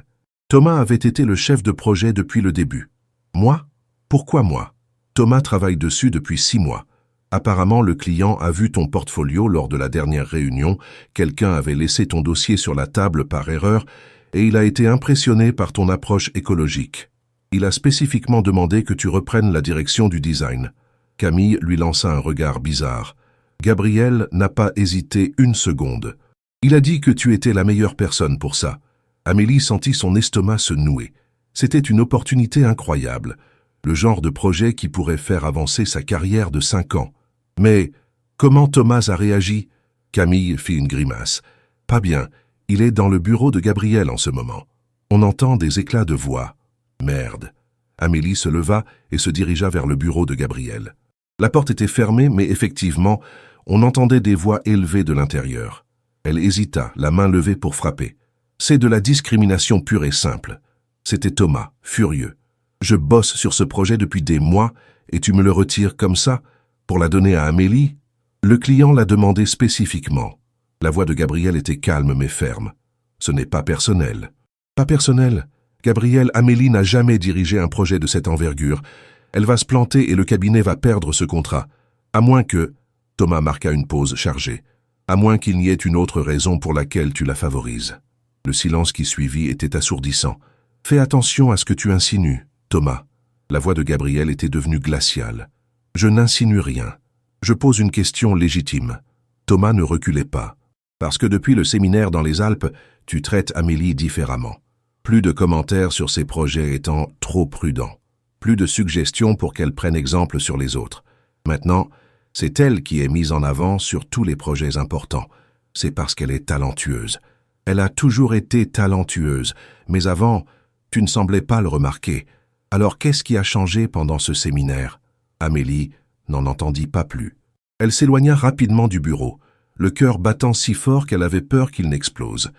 Thomas avait été le chef de projet depuis le début. Moi ? Pourquoi moi ? Thomas travaille dessus depuis 6 mois. Apparemment, le client a vu ton portfolio lors de la dernière réunion, quelqu'un avait laissé ton dossier sur la table par erreur et il a été impressionné par ton approche écologique. Il a spécifiquement demandé que tu reprennes la direction du design. Camille lui lança un regard bizarre. Gabriel n'a pas hésité une seconde. Il a dit que tu étais la meilleure personne pour ça. Amélie sentit son estomac se nouer. C'était une opportunité incroyable, le genre de projet qui pourrait faire avancer sa carrière de 5 ans. Mais comment Thomas a réagi? Camille fit une grimace. Pas bien, il est dans le bureau de Gabriel en ce moment. On entend des éclats de voix. Merde. Amélie se leva et se dirigea vers le bureau de Gabriel. La porte était fermée, mais effectivement, on entendait des voix élevées de l'intérieur. Elle hésita, la main levée pour frapper. C'est de la discrimination pure et simple. C'était Thomas, furieux. Je bosse sur ce projet depuis des mois et tu me le retires comme ça pour la donner à Amélie? Le client l'a demandé spécifiquement. La voix de Gabriel était calme mais ferme. Ce n'est pas personnel. Pas personnel. Gabriel, Amélie n'a jamais dirigé un projet de cette envergure. Elle va se planter et le cabinet va perdre ce contrat. À moins que... Thomas marqua une pause chargée. À moins qu'il n'y ait une autre raison pour laquelle tu la favorises. Le silence qui suivit était assourdissant. Fais attention à ce que tu insinues, Thomas. La voix de Gabriel était devenue glaciale. Je n'insinue rien. Je pose une question légitime. Thomas ne reculait pas. Parce que depuis le séminaire dans les Alpes, tu traites Amélie différemment. Plus de commentaires sur ses projets étant trop prudents. Plus de suggestions pour qu'elle prenne exemple sur les autres. Maintenant, c'est elle qui est mise en avant sur tous les projets importants. C'est parce qu'elle est talentueuse. Elle a toujours été talentueuse, mais avant, tu ne semblais pas le remarquer. Alors qu'est-ce qui a changé pendant ce séminaire? Amélie n'en entendit pas plus. Elle s'éloigna rapidement du bureau, le cœur battant si fort qu'elle avait peur qu'il n'explose.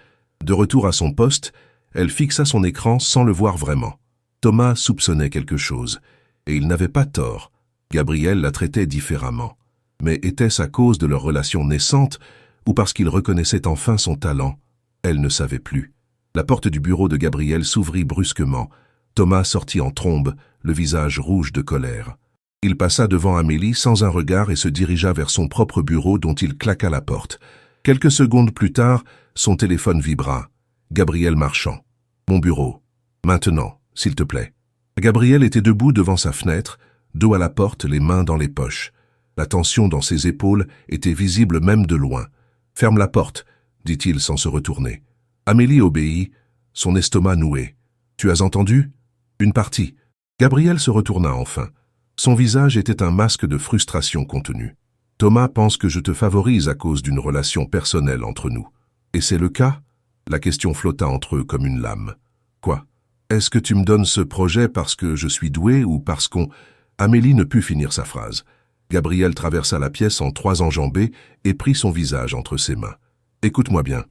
De retour à son poste, elle fixa son écran sans le voir vraiment. Thomas soupçonnait quelque chose, et il n'avait pas tort. Gabriel la traitait différemment. Mais était-ce à cause de leur relation naissante ou parce qu'il reconnaissait enfin son talent? Elle ne savait plus. La porte du bureau de Gabriel s'ouvrit brusquement. Thomas sortit en trombe, le visage rouge de colère. Il passa devant Amélie sans un regard et se dirigea vers son propre bureau dont il claqua la porte. Quelques secondes plus tard, son téléphone vibra. Gabriel Marchand. Mon bureau. Maintenant, s'il te plaît. Gabriel était debout devant sa fenêtre, dos à la porte, les mains dans les poches. La tension dans ses épaules était visible même de loin. Ferme la porte, dit-il sans se retourner. Amélie obéit, son estomac noué. Tu as entendu? Une partie. Gabriel se retourna enfin. Son visage était un masque de frustration contenue. Thomas pense que je te favorise à cause d'une relation personnelle entre nous. Et c'est le cas? La question flotta entre eux comme une lame. Quoi? Est-ce que tu me donnes ce projet parce que je suis doué ou parce qu'on... Amélie ne put finir sa phrase. Gabriel traversa la pièce en 3 enjambées et prit son visage entre ses mains. Écoute-moi bien.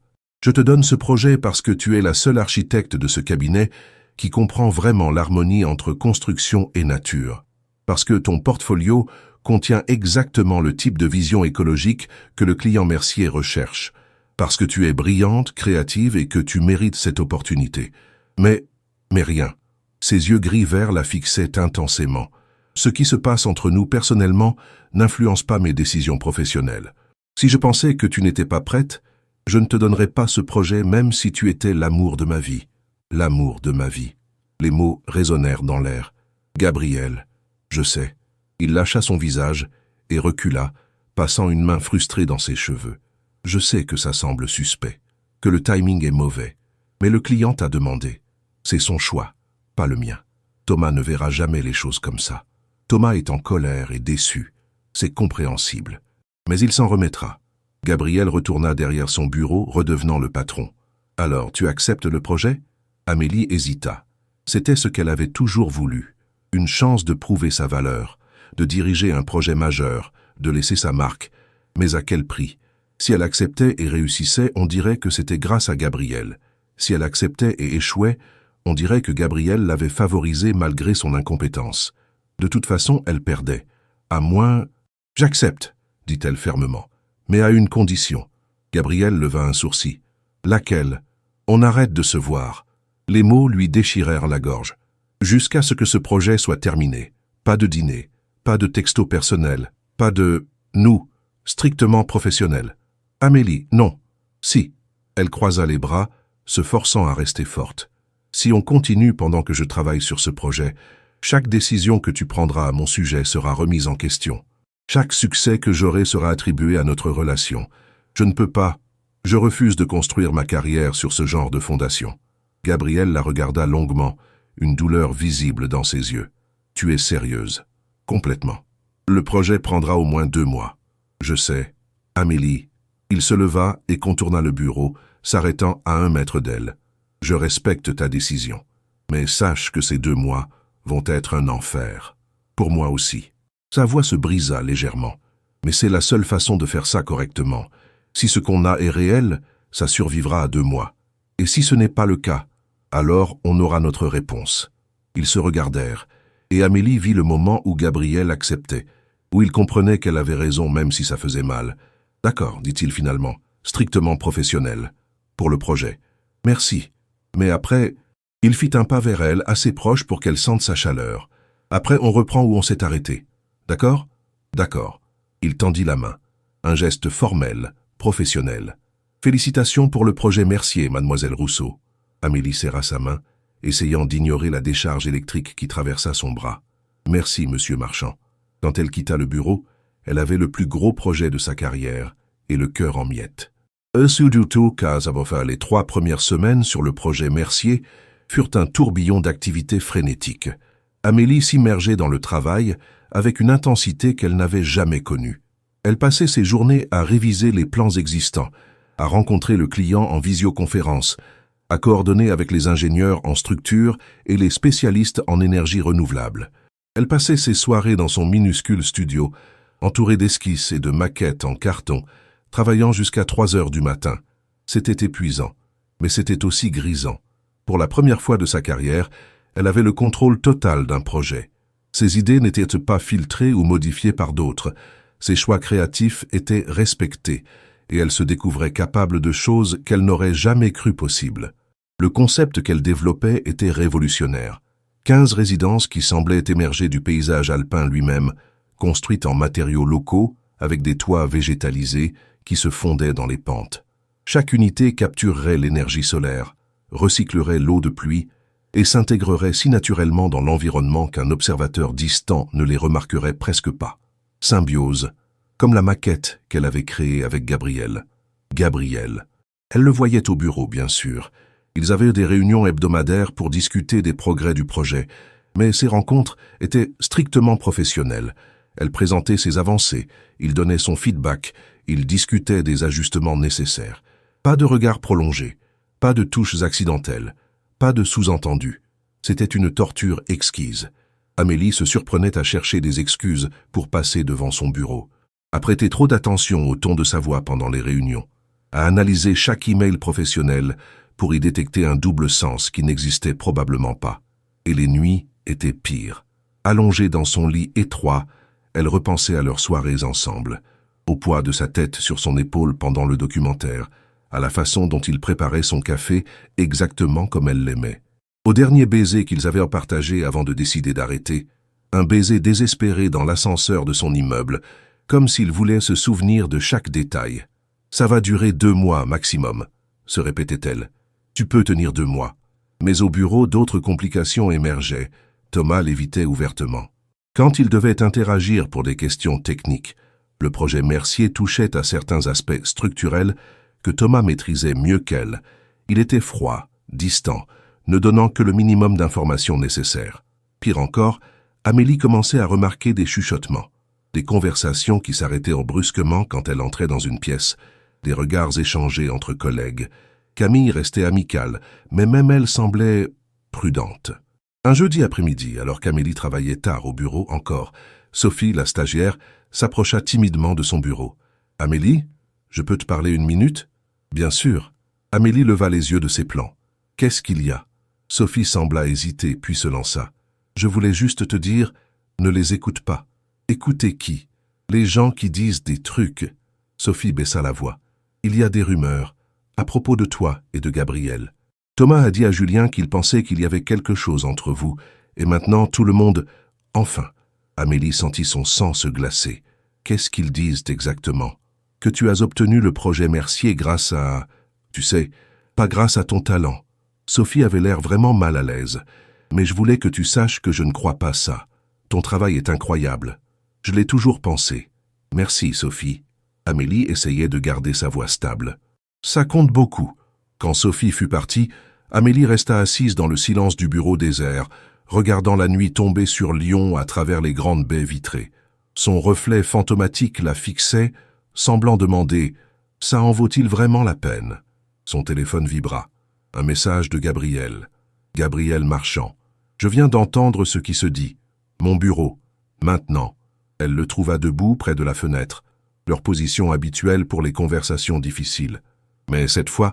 Je te donne ce projet parce que tu es la seule architecte de ce cabinet qui comprend vraiment l'harmonie entre construction et nature. Parce que ton portfolio contient exactement le type de vision écologique que le client Mercier recherche. Parce que tu es brillante, créative et que tu mérites cette opportunité. Mais rien. Ses yeux gris-vert la fixaient intensément. Ce qui se passe entre nous personnellement n'influence pas mes décisions professionnelles. Si je pensais que tu n'étais pas prête, je ne te donnerais pas ce projet même si tu étais l'amour de ma vie. L'amour de ma vie. Les mots résonnèrent dans l'air. Gabriel, je sais. Il lâcha son visage et recula, passant une main frustrée dans ses cheveux. Je sais que ça semble suspect, que le timing est mauvais, mais le client t'a demandé. C'est son choix, pas le mien. Thomas ne verra jamais les choses comme ça. Thomas est en colère et déçu. C'est compréhensible. Mais il s'en remettra. Gabriel retourna derrière son bureau, redevenant le patron. « Alors, tu acceptes le projet ?» Amélie hésita. C'était ce qu'elle avait toujours voulu. Une chance de prouver sa valeur, de diriger un projet majeur, de laisser sa marque. Mais à quel prix? Si elle acceptait et réussissait, on dirait que c'était grâce à Gabriel. Si elle acceptait et échouait, on dirait que Gabriel l'avait favorisée malgré son incompétence. De toute façon, elle perdait. À moins... « J'accepte, dit-elle fermement, mais à une condition. » Gabriel leva un sourcil. « Laquelle? On arrête de se voir. » Les mots lui déchirèrent la gorge. « Jusqu'à ce que ce projet soit terminé. Pas de dîner, pas de texto personnel, pas de... nous, strictement professionnel. » Amélie, non. Si. Elle croisa les bras, se forçant à rester forte. Si on continue pendant que je travaille sur ce projet, chaque décision que tu prendras à mon sujet sera remise en question. Chaque succès que j'aurai sera attribué à notre relation. Je ne peux pas. Je refuse de construire ma carrière sur ce genre de fondation. Gabriel la regarda longuement, une douleur visible dans ses yeux. Tu es sérieuse. Complètement. Le projet prendra au moins 2 mois. Je sais. Amélie. Il se leva et contourna le bureau, s'arrêtant à 1 mètre d'elle. Je respecte ta décision. Mais sache que ces 2 mois vont être un enfer. Pour moi aussi. Sa voix se brisa légèrement. Mais c'est la seule façon de faire ça correctement. Si ce qu'on a est réel, ça survivra à 2 mois. Et si ce n'est pas le cas, alors on aura notre réponse. Ils se regardèrent, et Amélie vit le moment où Gabriel acceptait, où il comprenait qu'elle avait raison même si ça faisait mal. « D'accord, dit-il finalement, strictement professionnel. Pour le projet. Merci. Mais après, il fit un pas vers elle, assez proche pour qu'elle sente sa chaleur. Après, on reprend où on s'est arrêté. D'accord ? D'accord. Il tendit la main. Un geste formel, professionnel. Félicitations pour le projet Mercier, mademoiselle Rousseau. Amélie serra sa main, essayant d'ignorer la décharge électrique qui traversa son bras. Merci, monsieur Marchand. Quand elle quitta le bureau, elle avait le plus gros projet de sa carrière et le cœur en miettes. Les 3 premières semaines sur le projet Mercier furent un tourbillon d'activités frénétiques. Amélie s'immergeait dans le travail avec une intensité qu'elle n'avait jamais connue. Elle passait ses journées à réviser les plans existants, à rencontrer le client en visioconférence, à coordonner avec les ingénieurs en structure et les spécialistes en énergie renouvelable. Elle passait ses soirées dans son minuscule studio, entourée d'esquisses et de maquettes en carton, travaillant jusqu'à 3 heures du matin. C'était épuisant, mais c'était aussi grisant. Pour la première fois de sa carrière, elle avait le contrôle total d'un projet. Ses idées n'étaient pas filtrées ou modifiées par d'autres. Ses choix créatifs étaient respectés, et elle se découvrait capable de choses qu'elle n'aurait jamais cru possibles. Le concept qu'elle développait était révolutionnaire. 15 résidences qui semblaient émerger du paysage alpin lui-même, construites en matériaux locaux, avec des toits végétalisés qui se fondaient dans les pentes. Chaque unité capturerait l'énergie solaire, recyclerait l'eau de pluie et s'intégrerait si naturellement dans l'environnement qu'un observateur distant ne les remarquerait presque pas. Symbiose, comme la maquette qu'elle avait créée avec Gabriel. Gabriel. Elle le voyait au bureau, bien sûr. Ils avaient des réunions hebdomadaires pour discuter des progrès du projet, mais ces rencontres étaient strictement professionnelles. Elle présentait ses avancées, il donnait son feedback, il discutait des ajustements nécessaires. Pas de regard prolongé, pas de touches accidentelles, pas de sous-entendus. C'était une torture exquise. Amélie se surprenait à chercher des excuses pour passer devant son bureau, à prêter trop d'attention au ton de sa voix pendant les réunions, à analyser chaque email professionnel pour y détecter un double sens qui n'existait probablement pas. Et les nuits étaient pires. Allongée dans son lit étroit, elle repensait à leurs soirées ensemble, au poids de sa tête sur son épaule pendant le documentaire, à la façon dont il préparait son café exactement comme elle l'aimait. Au dernier baiser qu'ils avaient partagé avant de décider d'arrêter, un baiser désespéré dans l'ascenseur de son immeuble, comme s'il voulait se souvenir de chaque détail. « Ça va durer 2 mois maximum », se répétait-elle. « Tu peux tenir 2 mois. » Mais au bureau, d'autres complications émergeaient. Thomas l'évitait ouvertement. Quand il devait interagir pour des questions techniques, le projet Mercier touchait à certains aspects structurels que Thomas maîtrisait mieux qu'elle. Il était froid, distant, ne donnant que le minimum d'informations nécessaires. Pire encore, Amélie commençait à remarquer des chuchotements, des conversations qui s'arrêtaient brusquement quand elle entrait dans une pièce, des regards échangés entre collègues. Camille restait amicale, mais même elle semblait prudente. Un jeudi après-midi, alors qu'Amélie travaillait tard au bureau encore, Sophie, la stagiaire, s'approcha timidement de son bureau. « Amélie, je peux te parler 1 minute ?»« Bien sûr. » Amélie leva les yeux de ses plans. « Qu'est-ce qu'il y a ?» Sophie sembla hésiter, puis se lança. « Je voulais juste te dire, ne les écoute pas. »« Écoutez qui ? Les gens qui disent des trucs. » Sophie baissa la voix. « Il y a des rumeurs, à propos de toi et de Gabriel. Thomas a dit à Julien qu'il pensait qu'il y avait quelque chose entre vous, et maintenant tout le monde... Enfin, Amélie sentit son sang se glacer. Qu'est-ce qu'ils disent exactement? Que tu as obtenu le projet Mercier grâce à... Tu sais, pas grâce à ton talent. Sophie avait l'air vraiment mal à l'aise. Mais je voulais que tu saches que je ne crois pas ça. Ton travail est incroyable. Je l'ai toujours pensé. Merci, Sophie. Amélie essayait de garder sa voix stable. Ça compte beaucoup. Quand Sophie fut partie, Amélie resta assise dans le silence du bureau désert, regardant la nuit tomber sur Lyon à travers les grandes baies vitrées. Son reflet fantomatique la fixait, semblant demander « Ça en vaut-il vraiment la peine ?» Son téléphone vibra. Un message de Gabriel. Gabriel Marchand. « Je viens d'entendre ce qui se dit. Mon bureau. Maintenant. » Elle le trouva debout près de la fenêtre, leur position habituelle pour les conversations difficiles. Mais cette fois,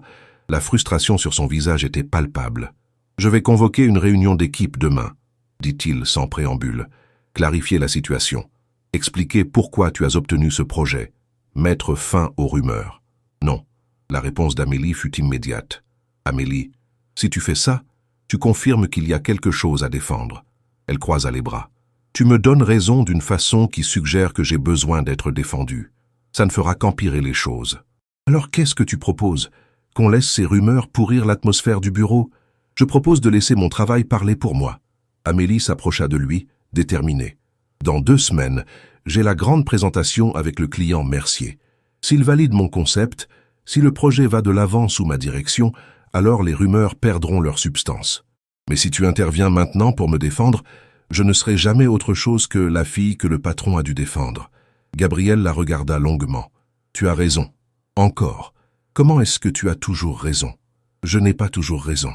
la frustration sur son visage était palpable. « Je vais convoquer une réunion d'équipe demain, » dit-il sans préambule. « Clarifier la situation. Expliquer pourquoi tu as obtenu ce projet. Mettre fin aux rumeurs. » Non. La réponse d'Amélie fut immédiate. « Amélie, si tu fais ça, tu confirmes qu'il y a quelque chose à défendre. » Elle croisa les bras. « Tu me donnes raison d'une façon qui suggère que j'ai besoin d'être défendu. Ça ne fera qu'empirer les choses. Alors qu'est-ce que tu proposes? Qu'on laisse ces rumeurs pourrir l'atmosphère du bureau? Je propose de laisser mon travail parler pour moi. » Amélie s'approcha de lui, déterminée. « Dans 2 semaines, j'ai la grande présentation avec le client Mercier. S'il valide mon concept, si le projet va de l'avant sous ma direction, alors les rumeurs perdront leur substance. Mais si tu interviens maintenant pour me défendre, je ne serai jamais autre chose que la fille que le patron a dû défendre. » Gabriel la regarda longuement. « Tu as raison. Encore. Comment est-ce que tu as toujours raison? » « Je n'ai pas toujours raison. »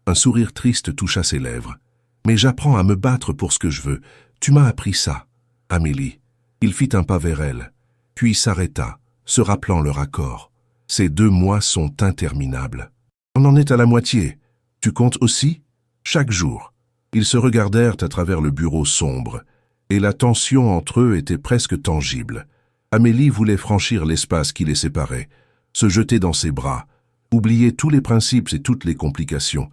Un sourire triste toucha ses lèvres. « Mais j'apprends à me battre pour ce que je veux. Tu m'as appris ça. » Amélie. Il fit un pas vers elle, puis s'arrêta, se rappelant leur accord. « Ces 2 mois sont interminables. » « On en est à la moitié. Tu comptes aussi? » Chaque jour. Ils se regardèrent à travers le bureau sombre, et la tension entre eux était presque tangible. Amélie voulait franchir l'espace qui les séparait, se jeter dans ses bras, oublier tous les principes et toutes les complications,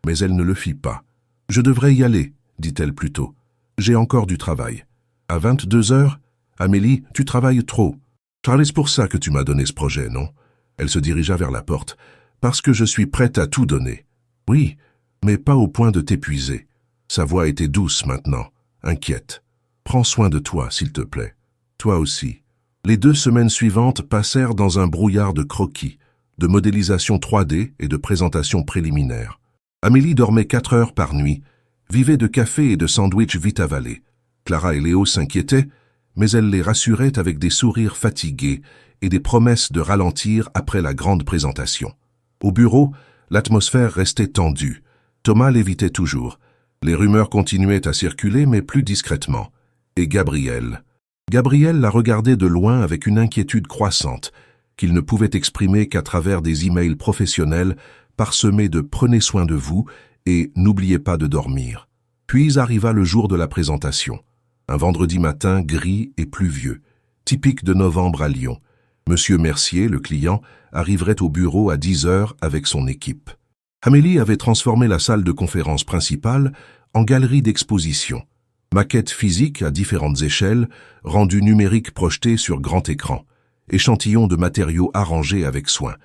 mais elle ne le fit pas. « Je devrais y aller, » dit-elle plutôt. « J'ai encore du travail. » « À 22 heures? Amélie, tu travailles trop. Charles, c'est pour ça que tu m'as donné ce projet, non ?» Elle se dirigea vers la porte. « Parce que je suis prête à tout donner. »« Oui, mais pas au point de t'épuiser. » Sa voix était douce maintenant, inquiète. « Prends soin de toi, s'il te plaît. Toi aussi. » Les 2 semaines suivantes passèrent dans un brouillard de croquis, de modélisation 3D et de présentation préliminaire. Amélie dormait 4 heures par nuit, vivait de café et de sandwichs vite avalés. Clara et Léo s'inquiétaient, mais elle les rassurait avec des sourires fatigués et des promesses de ralentir après la grande présentation. Au bureau, l'atmosphère restait tendue. Thomas l'évitait toujours. Les rumeurs continuaient à circuler, mais plus discrètement. Et Gabriel la regardait de loin avec une inquiétude croissante, qu'il ne pouvait exprimer qu'à travers des emails professionnels parsemés de « Prenez soin de vous » et « N'oubliez pas de dormir ». Puis arriva le jour de la présentation. Un vendredi matin gris et pluvieux, typique de novembre à Lyon. Monsieur Mercier, le client, arriverait au bureau à 10 heures avec son équipe. Amélie avait transformé la salle de conférence principale en galerie d'exposition. Maquettes physiques à différentes échelles, rendu numérique projeté sur grand écran, échantillons de matériaux arrangés avec soin.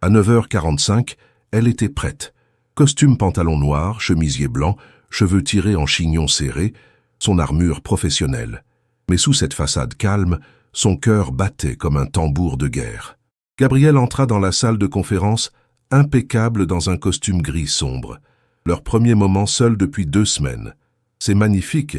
À 9h45, elle était prête. Costume pantalon noir, chemisier blanc, cheveux tirés en chignon serré, son armure professionnelle. Mais sous cette façade calme, son cœur battait comme un tambour de guerre. Gabriel entra dans la salle de conférence, impeccable dans un costume gris sombre. Leur premier moment seul depuis 2 semaines. « C'est magnifique »,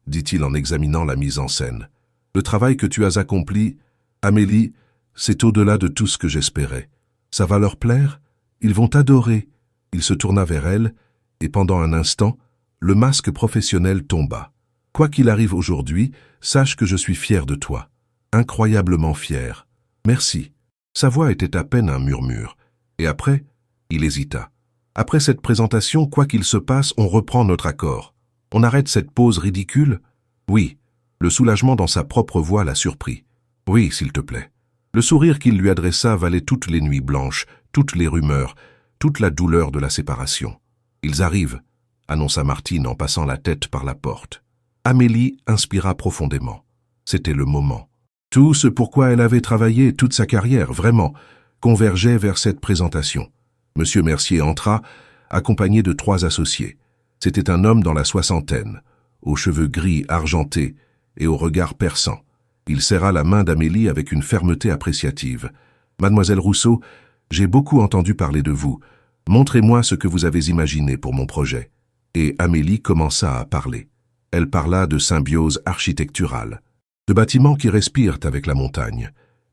dit-il en examinant la mise en scène. « Le travail que tu as accompli, Amélie, c'est au-delà de tout ce que j'espérais. Ça va leur plaire? Ils vont t'adorer. » Il se tourna vers elle, et pendant un instant, le masque professionnel tomba. « Quoi qu'il arrive aujourd'hui, sache que je suis fier de toi. Incroyablement fier. Merci. » Sa voix était à peine un murmure. Et après, il hésita. « Après cette présentation, quoi qu'il se passe, on reprend notre accord. On arrête cette pause ridicule? » « Oui. » Le soulagement dans sa propre voix la surprit. « Oui, s'il te plaît. » Le sourire qu'il lui adressa valait toutes les nuits blanches, toutes les rumeurs, toute la douleur de la séparation. « Ils arrivent, » annonça Martine en passant la tête par la porte. Amélie inspira profondément. C'était le moment. Tout ce pourquoi elle avait travaillé toute sa carrière, vraiment, convergeait vers cette présentation. Monsieur Mercier entra, accompagné de 3 associés. C'était un homme dans la soixantaine, aux cheveux gris argentés et au regard perçant. Il serra la main d'Amélie avec une fermeté appréciative. « Mademoiselle Rousseau, j'ai beaucoup entendu parler de vous. Montrez-moi ce que vous avez imaginé pour mon projet. Et Amélie commença à parler. Elle parla de symbiose architecturale, de bâtiments qui respirent avec la montagne,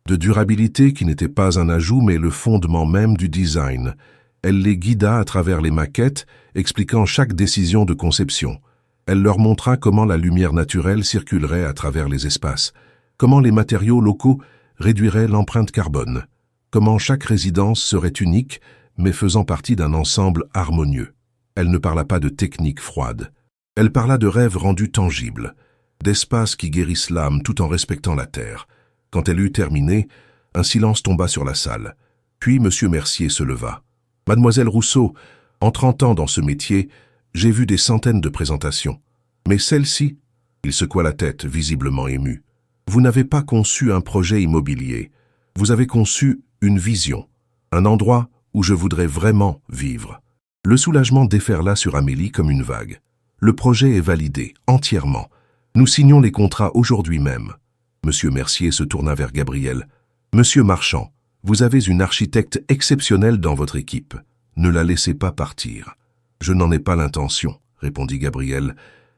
de durabilité qui n'était pas un ajout mais le fondement même du design. Elle les guida à travers les maquettes, expliquant chaque décision de conception. Elle leur montra comment la lumière naturelle circulerait à travers les espaces, comment les matériaux locaux réduiraient l'empreinte carbone, comment chaque résidence serait unique mais faisant partie d'un ensemble harmonieux. Elle ne parla pas de technique froide. Elle parla de rêves rendus tangibles, d'espaces qui guérissent l'âme tout en respectant la terre. Quand elle eut terminé, un silence tomba sur la salle. Puis M. Mercier se leva. « Mademoiselle Rousseau, en 30 ans dans ce métier, j'ai vu des centaines de présentations. Mais celle-ci, il secoua la tête, visiblement ému. Vous n'avez pas conçu un projet immobilier. Vous avez conçu une vision, un endroit où je voudrais vraiment vivre. » Le soulagement déferla sur Amélie comme une vague. Le projet est validé, entièrement. Nous signons les contrats aujourd'hui même. Monsieur Mercier se tourna vers Gabriel. Monsieur Marchand, vous avez une architecte exceptionnelle dans votre équipe. Ne la laissez pas partir. Je n'en ai pas l'intention, répondit Gabriel,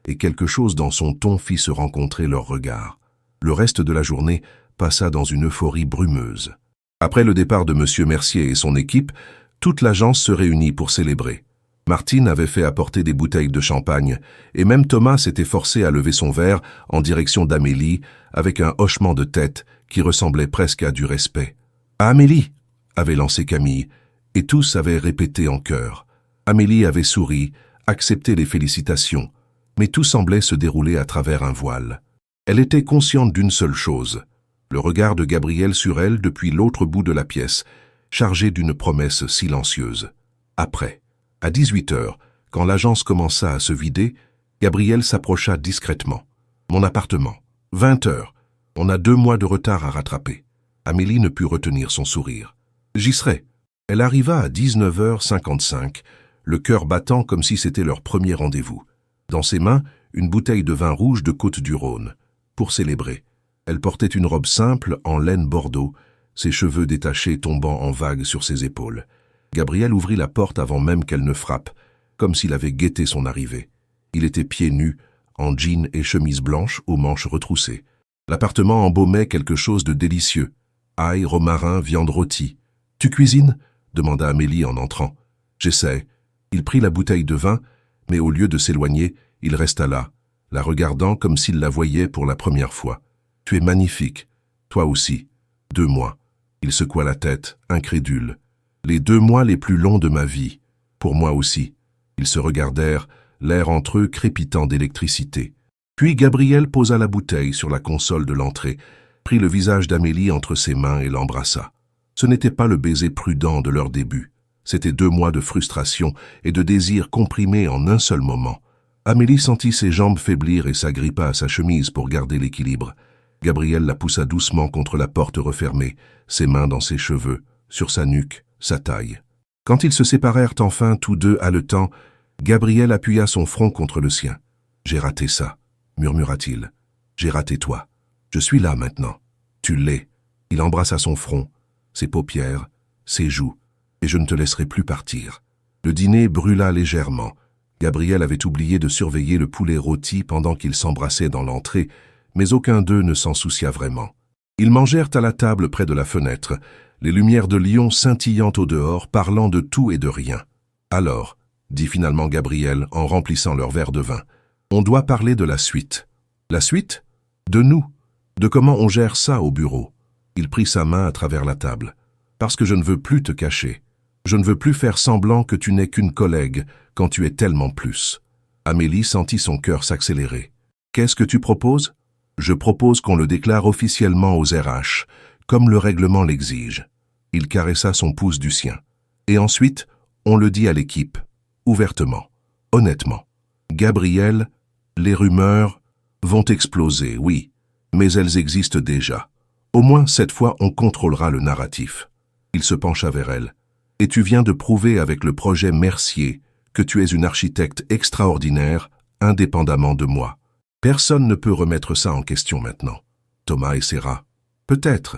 et quelque chose dans son ton fit se rencontrer leurs regards. Le reste de la journée passa dans une euphorie brumeuse. Après le départ de Monsieur Mercier et son équipe, toute l'agence se réunit pour célébrer. Martine avait fait apporter des bouteilles de champagne, et même Thomas s'était forcé à lever son verre en direction d'Amélie, avec un hochement de tête qui ressemblait presque à du respect. « À Amélie !» avait lancé Camille, et tous avaient répété en chœur. Amélie avait souri, accepté les félicitations, mais tout semblait se dérouler à travers un voile. Elle était consciente d'une seule chose, le regard de Gabriel sur elle depuis l'autre bout de la pièce, chargé d'une promesse silencieuse. Après, à 18h, quand l'agence commença à se vider, Gabriel s'approcha discrètement. « Mon appartement. 20h. On a 2 mois de retard à rattraper. » Amélie ne put retenir son sourire. « J'y serai. » Elle arriva à 19h55, le cœur battant comme si c'était leur premier rendez-vous. Dans ses mains, une bouteille de vin rouge de Côte-du-Rhône. Pour célébrer, elle portait une robe simple en laine bordeaux, ses cheveux détachés tombant en vagues sur ses épaules. Gabriel ouvrit la porte avant même qu'elle ne frappe, comme s'il avait guetté son arrivée. Il était pieds nus, en jean et chemise blanche aux manches retroussées. L'appartement embaumait quelque chose de délicieux. Ail, romarin, viande rôtie. « Tu cuisines ?» demanda Amélie en entrant. « J'essaie. » Il prit la bouteille de vin, mais au lieu de s'éloigner, il resta là, la regardant comme s'il la voyait pour la première fois. « Tu es magnifique. Toi aussi. 2 mois. » Il secoua la tête, incrédule. « Les 2 mois les plus longs de ma vie. Pour moi aussi. » Ils se regardèrent, l'air entre eux crépitant d'électricité. Puis Gabriel posa la bouteille sur la console de l'entrée, prit le visage d'Amélie entre ses mains et l'embrassa. Ce n'était pas le baiser prudent de leur début. C'était 2 mois de frustration et de désir comprimés en un seul moment. Amélie sentit ses jambes faiblir et s'agrippa à sa chemise pour garder l'équilibre. Gabriel la poussa doucement contre la porte refermée, ses mains dans ses cheveux, sur sa nuque, sa taille. Quand ils se séparèrent enfin tous deux haletants, Gabriel appuya son front contre le sien. « J'ai raté ça, » murmura-t-il. « J'ai raté toi. Je suis là maintenant. Tu l'es. » Il embrassa son front, ses paupières, ses joues, et je ne te laisserai plus partir. Le dîner brûla légèrement. Gabriel avait oublié de surveiller le poulet rôti pendant qu'ils s'embrassaient dans l'entrée, mais aucun d'eux ne s'en soucia vraiment. Ils mangèrent à la table près de la fenêtre, les lumières de Lyon scintillant au dehors, parlant de tout et de rien. « Alors, » dit finalement Gabriel en remplissant leur verre de vin, « on doit parler de la suite. » « La suite ? De nous. De comment on gère ça au bureau. » Il prit sa main à travers la table. « Parce que je ne veux plus te cacher. Je ne veux plus faire semblant que tu n'es qu'une collègue quand tu es tellement plus. » Amélie sentit son cœur s'accélérer. « Qu'est-ce que tu proposes ? » « Je propose qu'on le déclare officiellement aux RH, comme le règlement l'exige. » Il caressa son pouce du sien. « Et ensuite, on le dit à l'équipe, ouvertement, honnêtement. Gabriel, les rumeurs vont exploser, oui, mais elles existent déjà. Au moins, cette fois, on contrôlera le narratif. » Il se pencha vers elle. « Et tu viens de prouver avec le projet Mercier que tu es une architecte extraordinaire, indépendamment de moi. Personne ne peut remettre ça en question maintenant. » Thomas essaiera. « Peut-être,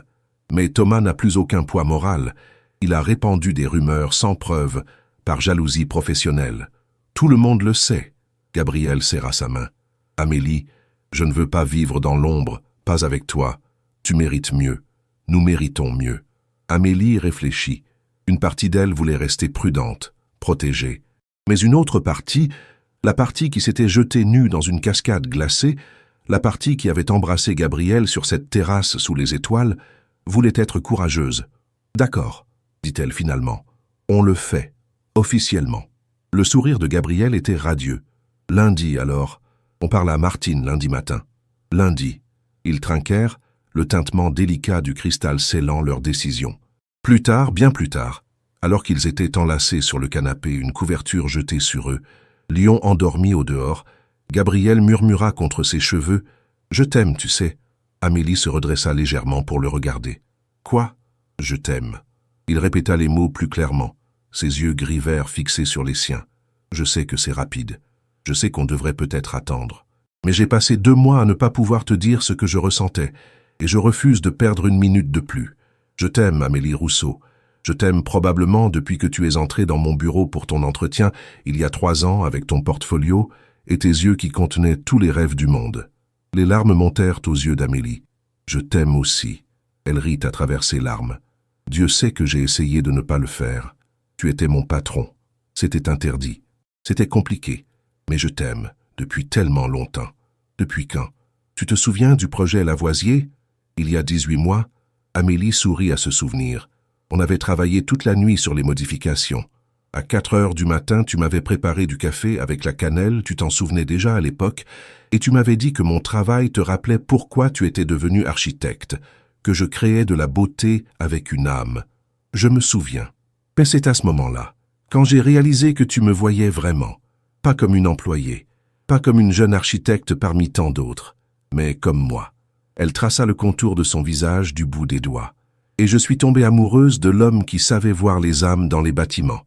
mais Thomas n'a plus aucun poids moral. Il a répandu des rumeurs sans preuve, par jalousie professionnelle. Tout le monde le sait. Gabriel serra sa main. Amélie, je ne veux pas vivre dans l'ombre, pas avec toi. Tu mérites mieux. Nous méritons mieux. Amélie réfléchit. Une partie d'elle voulait rester prudente, protégée. Mais une autre partie, la partie qui s'était jetée nue dans une cascade glacée, la partie qui avait embrassé Gabriel sur cette terrasse sous les étoiles, voulait être courageuse. D'accord, dit-elle finalement. On le fait, officiellement. Le sourire de Gabriel était radieux. Lundi, alors, on parla à Martine lundi matin. Lundi, ils trinquèrent, le tintement délicat du cristal scellant leur décision. Plus tard, bien plus tard, alors qu'ils étaient enlacés sur le canapé, une couverture jetée sur eux, Lion endormi au dehors, Gabriel murmura contre ses cheveux « Je t'aime, tu sais ». Amélie se redressa légèrement pour le regarder. « Quoi ? Je t'aime ». Il répéta les mots plus clairement, ses yeux gris-vert fixés sur les siens. « Je sais que c'est rapide. Je sais qu'on devrait peut-être attendre. Mais j'ai passé 2 mois à ne pas pouvoir te dire ce que je ressentais, et je refuse de perdre une minute de plus. Je t'aime, Amélie Rousseau. Je t'aime probablement depuis que tu es entrée dans mon bureau pour ton entretien, il y a 3 ans, avec ton portfolio, et tes yeux qui contenaient tous les rêves du monde. » Les larmes montèrent aux yeux d'Amélie. « Je t'aime aussi. » Elle rit à travers ses larmes. « Dieu sait que j'ai essayé de ne pas le faire. Tu étais mon patron. C'était interdit. C'était compliqué. Mais je t'aime, depuis tellement longtemps. » « Depuis quand ? Tu te souviens du projet Lavoisier ? Il y a 18 mois ? » Amélie sourit à ce souvenir. « On avait travaillé toute la nuit sur les modifications. À 4 heures du matin, tu m'avais préparé du café avec la cannelle, tu t'en souvenais déjà à l'époque, et tu m'avais dit que mon travail te rappelait pourquoi tu étais devenu architecte, que je créais de la beauté avec une âme. Je me souviens. Mais c'est à ce moment-là, quand j'ai réalisé que tu me voyais vraiment, pas comme une employée, pas comme une jeune architecte parmi tant d'autres, mais comme moi. » Elle traça le contour de son visage du bout des doigts. « Et je suis tombée amoureuse de l'homme qui savait voir les âmes dans les bâtiments. »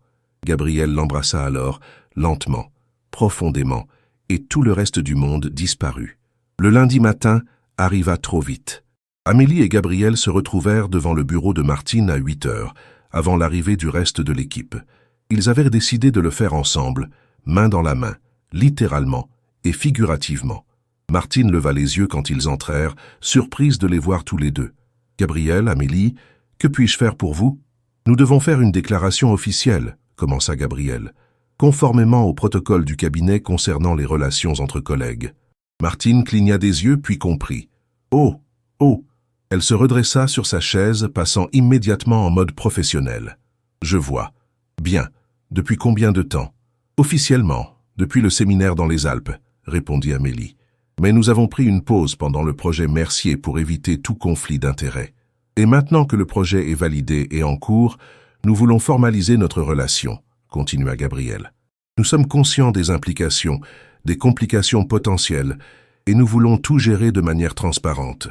Gabriel l'embrassa alors, lentement, profondément, et tout le reste du monde disparut. Le lundi matin arriva trop vite. Amélie et Gabriel se retrouvèrent devant le bureau de Martine à 8 heures, avant l'arrivée du reste de l'équipe. Ils avaient décidé de le faire ensemble, main dans la main, littéralement et figurativement. Martine leva les yeux quand ils entrèrent, surprise de les voir tous les deux. « Gabriel, Amélie, que puis-je faire pour vous ? » « Nous devons faire une déclaration officielle, » commença Gabriel, « conformément au protocole du cabinet concernant les relations entre collègues. » Martine cligna des yeux puis comprit. « Oh, oh !» Elle se redressa sur sa chaise, passant immédiatement en mode professionnel. « Je vois. Bien. Depuis combien de temps ? » « Officiellement, depuis le séminaire dans les Alpes, » répondit Amélie. « Mais nous avons pris une pause pendant le projet Mercier pour éviter tout conflit d'intérêts. Et maintenant que le projet est validé et en cours, nous voulons formaliser notre relation, » continua Gabriel. « Nous sommes conscients des implications, des complications potentielles, et nous voulons tout gérer de manière transparente. »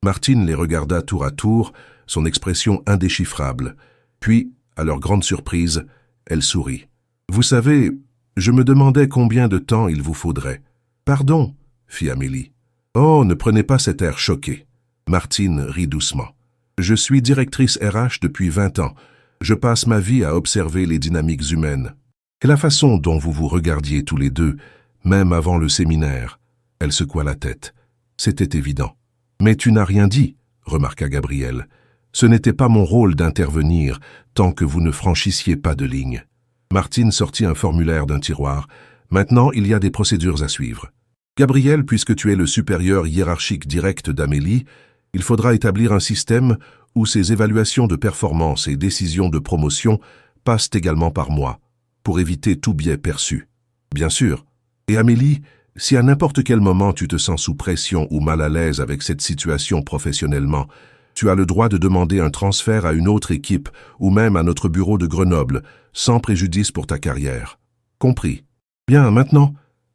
Martine les regarda tour à tour, son expression indéchiffrable. Puis, à leur grande surprise, elle sourit. « Vous savez, je me demandais combien de temps il vous faudrait. »« Pardon » fit Amélie. « Oh, ne prenez pas cet air choqué. » Martine rit doucement. « Je suis directrice RH depuis 20 ans. Je passe ma vie à observer les dynamiques humaines. Et la façon dont vous vous regardiez tous les deux, même avant le séminaire. » Elle secoua la tête. « C'était évident. »« Mais tu n'as rien dit, » remarqua Gabriel. « Ce n'était pas mon rôle d'intervenir tant que vous ne franchissiez pas de ligne. » Martine sortit un formulaire d'un tiroir. « Maintenant, il y a des procédures à suivre. Gabriel, puisque tu es le supérieur hiérarchique direct d'Amélie, il faudra établir un système où ses évaluations de performance et décisions de promotion passent également par moi, pour éviter tout biais perçu. Bien sûr. Et Amélie, si à n'importe quel moment tu te sens sous pression ou mal à l'aise avec cette situation professionnellement, tu as le droit de demander un transfert à une autre équipe ou même à notre bureau de Grenoble, sans préjudice pour ta carrière. Compris. Bien, maintenant. »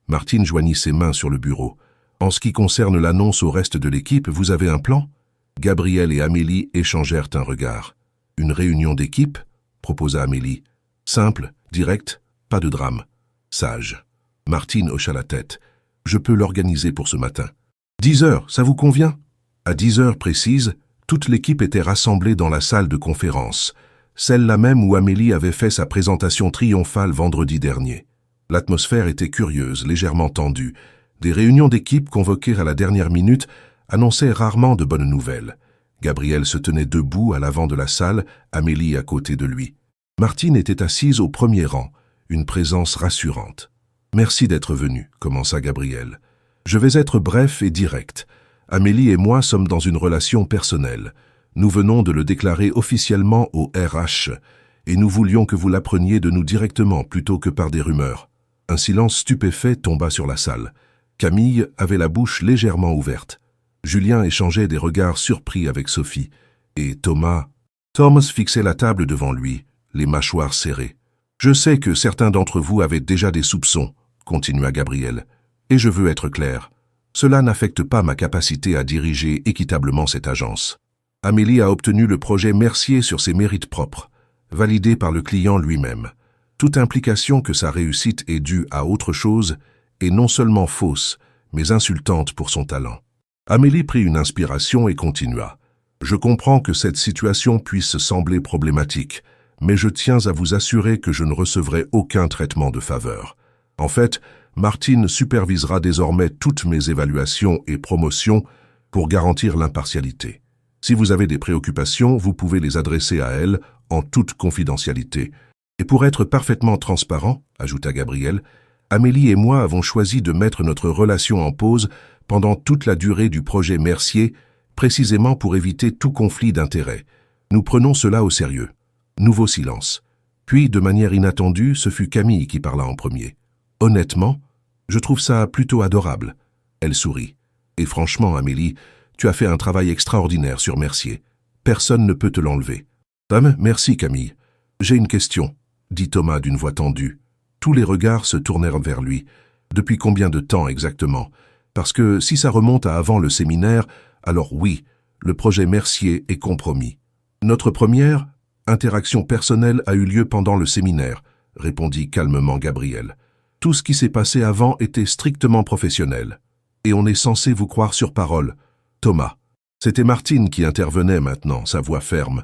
Martine joignit ses mains sur le bureau. « En ce qui concerne l'annonce au reste de l'équipe, vous avez un plan ?» Gabriel et Amélie échangèrent un regard. « Une réunion d'équipe ?» proposa Amélie. « Simple, direct, pas de drame. Sage. » Martine hocha la tête. « Je peux l'organiser pour ce matin. » 10 heures, ça vous convient ? À 10 heures précises, toute l'équipe était rassemblée dans la salle de conférence. celle-là même où Amélie avait fait sa présentation triomphale vendredi dernier. L'atmosphère était curieuse, légèrement tendue. Des réunions d'équipe convoquées à la dernière minute annonçaient rarement de bonnes nouvelles. Gabriel se tenait debout à l'avant de la salle, Amélie à côté de lui. Martine était assise au premier rang, une présence rassurante. « Merci d'être venu », commença Gabriel. « Je vais être bref et direct. Amélie et moi sommes dans une relation personnelle. Nous venons de le déclarer officiellement au RH, et nous voulions que vous l'appreniez de nous directement plutôt que par des rumeurs. » Un silence stupéfait tomba sur la salle. Camille avait la bouche légèrement ouverte. Julien échangeait des regards surpris avec Sophie, et Thomas fixait la table devant lui, les mâchoires serrées. « Je sais que certains d'entre vous avaient déjà des soupçons, » continua Gabriel, « et je veux être clair. Cela n'affecte pas ma capacité à diriger équitablement cette agence. Amélie a obtenu le projet Mercier sur ses mérites propres, validé par le client lui-même. Toute implication que sa réussite est due à autre chose est non seulement fausse, mais insultante pour son talent. » Amélie prit une inspiration et continua. « Je comprends que cette situation puisse sembler problématique, mais je tiens à vous assurer que je ne recevrai aucun traitement de faveur. En fait, Martine supervisera désormais toutes mes évaluations et promotions pour garantir l'impartialité. Si vous avez des préoccupations, vous pouvez les adresser à elle en toute confidentialité. Et pour être parfaitement transparent, ajouta Gabriel, Amélie et moi avons choisi de mettre notre relation en pause pendant toute la durée du projet Mercier, précisément pour éviter tout conflit d'intérêts. Nous prenons cela au sérieux. » Nouveau silence. Puis, de manière inattendue, ce fut Camille qui parla en premier. « Honnêtement, je trouve ça plutôt adorable. » Elle sourit. « Et franchement, Amélie, tu as fait un travail extraordinaire sur Mercier. Personne ne peut te l'enlever. »« Merci, Camille. J'ai une question, » dit Thomas d'une voix tendue. Tous les regards se tournèrent vers lui. Depuis combien de temps exactement ? Parce que si ça remonte à avant le séminaire, alors oui, le projet Mercier est compromis. Notre première interaction personnelle a eu lieu pendant le séminaire, répondit calmement Gabriel. Tout ce qui s'est passé avant était strictement professionnel. Et on est censé vous croire sur parole. Thomas. C'était Martine qui intervenait maintenant, sa voix ferme.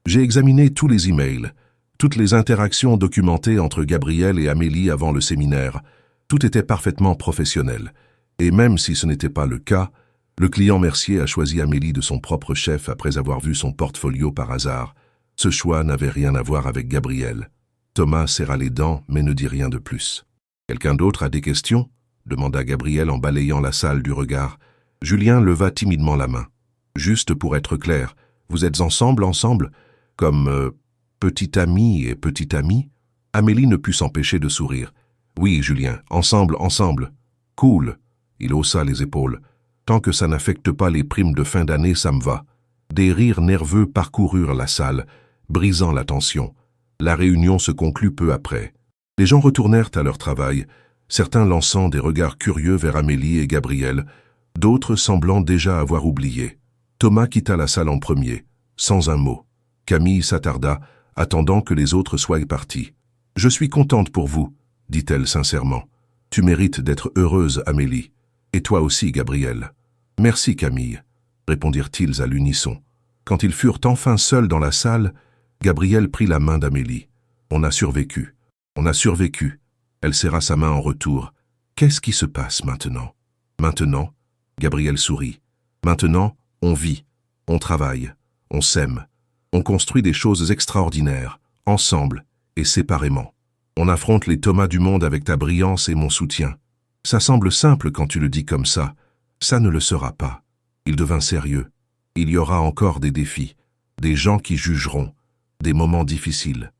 J'ai examiné tous les emails, toutes les interactions documentées entre Gabriel et Amélie avant le séminaire. Tout était parfaitement professionnel. Et même si ce n'était pas le cas, le client Mercier a choisi Amélie de son propre chef après avoir vu son portfolio par hasard. Ce choix n'avait rien à voir avec Gabriel. Thomas serra les dents, mais ne dit rien de plus. « Quelqu'un d'autre a des questions ?» demanda Gabriel en balayant la salle du regard. Julien leva timidement la main. « Juste pour être clair, vous êtes ensemble, comme petit ami et petite amie ?» Amélie ne put s'empêcher de sourire. « Oui, Julien, ensemble. Cool. » Il haussa les épaules. « Tant que ça n'affecte pas les primes de fin d'année, ça me va. » Des rires nerveux parcoururent la salle, brisant la tension. La réunion se conclut peu après. Les gens retournèrent à leur travail, certains lançant des regards curieux vers Amélie et Gabriel, d'autres semblant déjà avoir oublié. Thomas quitta la salle en premier, sans un mot. Camille s'attarda, attendant que les autres soient partis. « Je suis contente pour vous, » dit-elle sincèrement. « Tu mérites d'être heureuse, Amélie. Et toi aussi, Gabriel. »« Merci, Camille, » répondirent-ils à l'unisson. Quand ils furent enfin seuls dans la salle, Gabriel prit la main d'Amélie. « On a survécu. Elle serra sa main en retour. « Qu'est-ce qui se passe maintenant ?»« Maintenant ?» Gabriel sourit. « Maintenant, on vit, on travaille, on s'aime. On construit des choses extraordinaires, ensemble et séparément. On affronte les Thomas du monde avec ta brillance et mon soutien. Ça semble simple quand tu le dis comme ça. Ça ne le sera pas. » Il devint sérieux. « Il y aura encore des défis, des gens qui jugeront, des moments difficiles.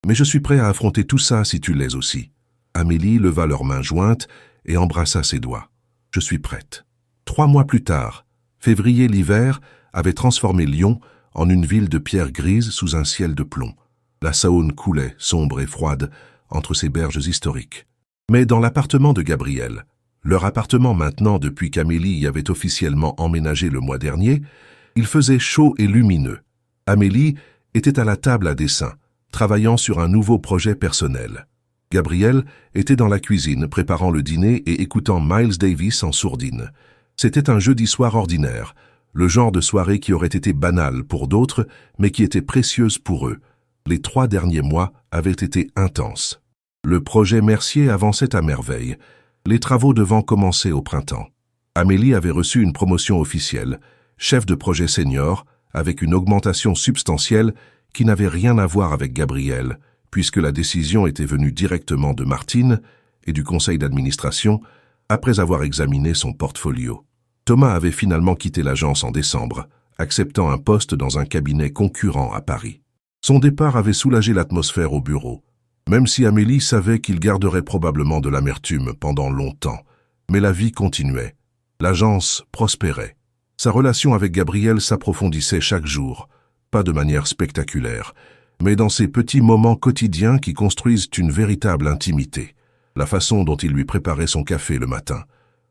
Mais je suis prêt à affronter tout ça si tu l'es aussi. » Amélie leva leurs mains jointes et embrassa ses doigts. « Je suis prête. » 3 mois plus tard, février l'hiver avait transformé Lyon en une ville de pierre grise sous un ciel de plomb. La Saône coulait, sombre et froide, entre ses berges historiques. Mais dans l'appartement de Gabriel, leur appartement maintenant depuis qu'Amélie y avait officiellement emménagé le mois dernier, il faisait chaud et lumineux. Amélie était à la table à dessin, travaillant sur un nouveau projet personnel. Gabriel était dans la cuisine, préparant le dîner et écoutant Miles Davis en sourdine. C'était un jeudi soir ordinaire, le genre de soirée qui aurait été banale pour d'autres, mais qui était précieuse pour eux. Les 3 derniers mois avaient été intenses. Le projet Mercier avançait à merveille, les travaux devant commencer au printemps. Amélie avait reçu une promotion officielle, chef de projet senior, avec une augmentation substantielle qui n'avait rien à voir avec Gabriel, puisque la décision était venue directement de Martine et du conseil d'administration après avoir examiné son portfolio. Thomas avait finalement quitté l'agence en décembre, acceptant un poste dans un cabinet concurrent à Paris. Son départ avait soulagé l'atmosphère au bureau, même si Amélie savait qu'il garderait probablement de l'amertume pendant longtemps. Mais la vie continuait. L'agence prospérait. Sa relation avec Gabriel s'approfondissait chaque jour, pas de manière spectaculaire, mais dans ces petits moments quotidiens qui construisent une véritable intimité. La façon dont il lui préparait son café le matin,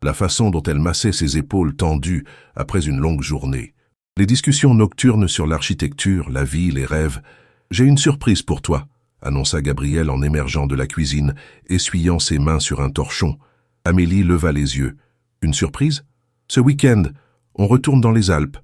la façon dont elle massait ses épaules tendues après une longue journée, les discussions nocturnes sur l'architecture, la vie, les rêves. « J'ai une surprise pour toi », annonça Gabriel en émergeant de la cuisine, essuyant ses mains sur un torchon. Amélie leva les yeux. « Une surprise ? Ce week-end, on retourne dans les Alpes. »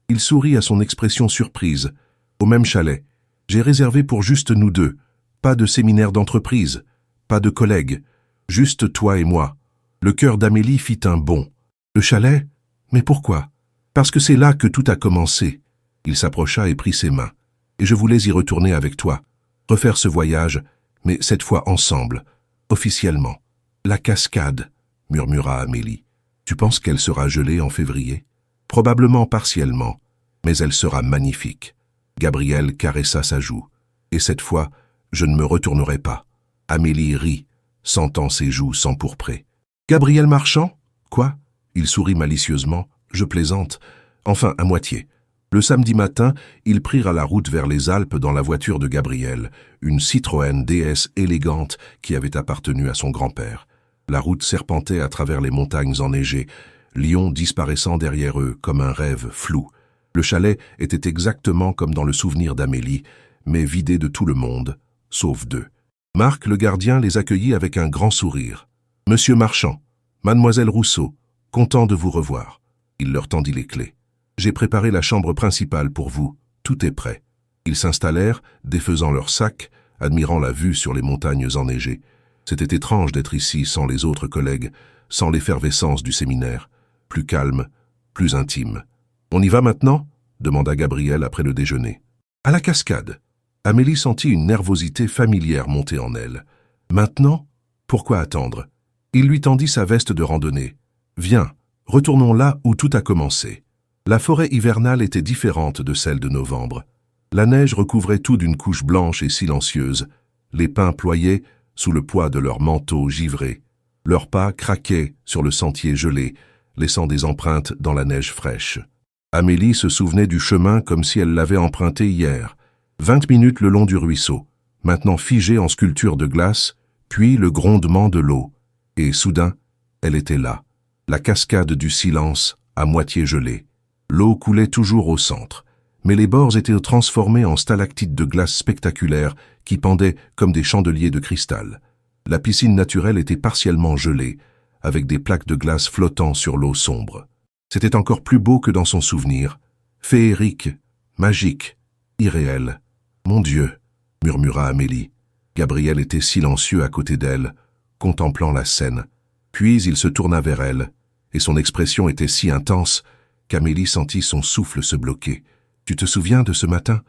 Il sourit à son expression surprise. « Au même chalet. J'ai réservé pour juste nous deux. Pas de séminaire d'entreprise, pas de collègues. Juste toi et moi. » Le cœur d'Amélie fit un bond. « Le chalet ? Mais pourquoi ? » « Parce que c'est là que tout a commencé. » Il s'approcha et prit ses mains. « Et je voulais y retourner avec toi. Refaire ce voyage, mais cette fois ensemble, officiellement. »« La cascade, » murmura Amélie. « Tu penses qu'elle sera gelée en février ? » ?»« Probablement partiellement, mais elle sera magnifique. » Gabriel caressa sa joue. « Et cette fois, je ne me retournerai pas. » Amélie rit, sentant ses joues s'empourprer. « Gabriel Marchand ? Quoi ?» Il sourit malicieusement. « Je plaisante. Enfin, à moitié. » Le samedi matin, ils prirent la route vers les Alpes dans la voiture de Gabriel, une Citroën DS élégante qui avait appartenu à son grand-père. La route serpentait à travers les montagnes enneigées, Lyon disparaissant derrière eux comme un rêve flou. Le chalet était exactement comme dans le souvenir d'Amélie, mais vidé de tout le monde, sauf d'eux. Marc, le gardien, les accueillit avec un grand sourire. « Monsieur Marchand, Mademoiselle Rousseau, content de vous revoir. » Il leur tendit les clés. « J'ai préparé la chambre principale pour vous, tout est prêt. » Ils s'installèrent, défaisant leurs sacs, admirant la vue sur les montagnes enneigées. C'était étrange d'être ici sans les autres collègues, sans l'effervescence du séminaire. Plus calme, plus intime. « On y va maintenant ?» demanda Gabriel après le déjeuner. « À la cascade. » Amélie sentit une nervosité familière monter en elle. « Maintenant ? Pourquoi attendre ?» Il lui tendit sa veste de randonnée. « Viens, retournons là où tout a commencé. » La forêt hivernale était différente de celle de novembre. La neige recouvrait tout d'une couche blanche et silencieuse. Les pins ployaient sous le poids de leurs manteaux givrés. Leurs pas craquaient sur le sentier gelé, laissant des empreintes dans la neige fraîche. Amélie se souvenait du chemin comme si elle l'avait emprunté hier. 20 minutes le long du ruisseau, maintenant figé en sculpture de glace, puis le grondement de l'eau. Et soudain, elle était là, la cascade du silence, à moitié gelée. L'eau coulait toujours au centre, mais les bords étaient transformés en stalactites de glace spectaculaires qui pendaient comme des chandeliers de cristal. La piscine naturelle était partiellement gelée, avec des plaques de glace flottant sur l'eau sombre. C'était encore plus beau que dans son souvenir, féerique, magique, irréel. « Mon Dieu !» murmura Amélie. Gabriel était silencieux à côté d'elle, contemplant la scène. Puis il se tourna vers elle, et son expression était si intense qu'Amélie sentit son souffle se bloquer. « Tu te souviens de ce matin ?»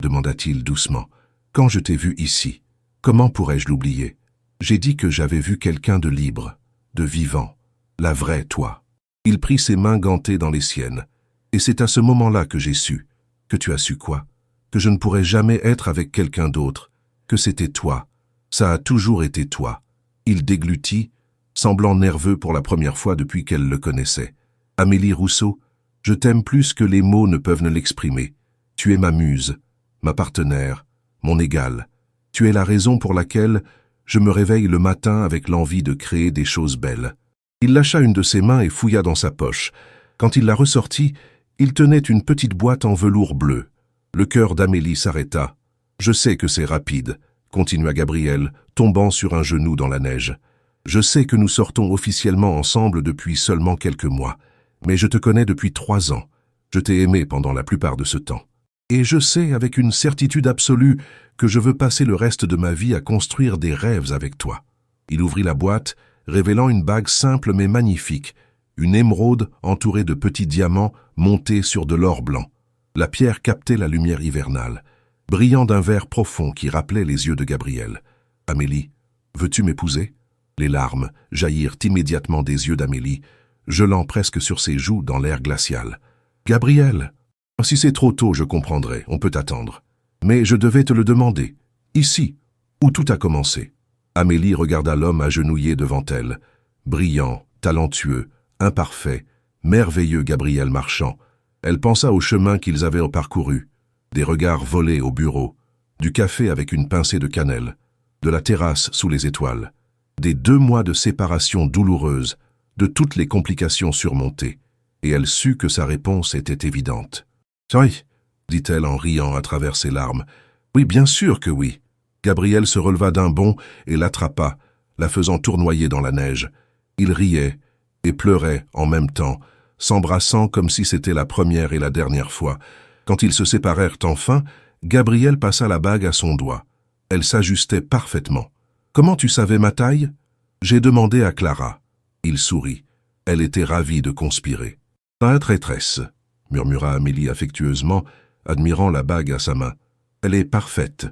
demanda-t-il doucement. « Quand je t'ai vu ici, comment pourrais-je l'oublier ? J'ai dit que j'avais vu quelqu'un de libre, de vivant, la vraie toi. » Il prit ses mains gantées dans les siennes. « Et c'est à ce moment-là que j'ai su. » « Que tu as su quoi ? Que je ne pourrais jamais être avec quelqu'un d'autre. Que c'était toi. Ça a toujours été toi. » Il déglutit, semblant nerveux pour la première fois depuis qu'elle le connaissait. « Amélie Rousseau, je t'aime plus que les mots ne peuvent ne l'exprimer. Tu es ma muse, ma partenaire, mon égale. Tu es la raison pour laquelle je me réveille le matin avec l'envie de créer des choses belles. » Il lâcha une de ses mains et fouilla dans sa poche. Quand il la ressortit, il tenait une petite boîte en velours bleu. Le cœur d'Amélie s'arrêta. « Je sais que c'est rapide, » continua Gabriel, tombant sur un genou dans la neige. « Je sais que nous sortons officiellement ensemble depuis seulement quelques mois. Mais je te connais depuis 3 ans. Je t'ai aimé pendant la plupart de ce temps. Et je sais avec une certitude absolue que je veux passer le reste de ma vie à construire des rêves avec toi. » Il ouvrit la boîte, révélant une bague simple mais magnifique, une émeraude entourée de petits diamants montés sur de l'or blanc. La pierre captait la lumière hivernale, brillant d'un vert profond qui rappelait les yeux de Gabriel. « Amélie, veux-tu m'épouser ?» Les larmes jaillirent immédiatement des yeux d'Amélie, gelant presque sur ses joues dans l'air glacial. « Gabriel, si c'est trop tôt, je comprendrai, on peut attendre. Mais je devais te le demander, ici, où tout a commencé. » Amélie regarda l'homme agenouillé devant elle, brillant, talentueux, imparfait, merveilleux Gabriel Marchand. Elle pensa au chemin qu'ils avaient parcouru, des regards volés au bureau, du café avec une pincée de cannelle, de la terrasse sous les étoiles, des 2 mois de séparation douloureuse, de toutes les complications surmontées, et elle sut que sa réponse était évidente. « Oui, » dit-elle en riant à travers ses larmes. « Oui, bien sûr que oui. » Gabriel se releva d'un bond et l'attrapa, la faisant tournoyer dans la neige. Il riait et pleurait en même temps, s'embrassant comme si c'était la première et la dernière fois. Quand ils se séparèrent enfin, Gabriel passa la bague à son doigt. Elle s'ajustait parfaitement. « Comment tu savais ma taille ?» « J'ai demandé à Clara. » Il sourit. Elle était ravie de conspirer. « Ta traîtresse, » murmura Amélie affectueusement, admirant la bague à sa main. « Elle est parfaite,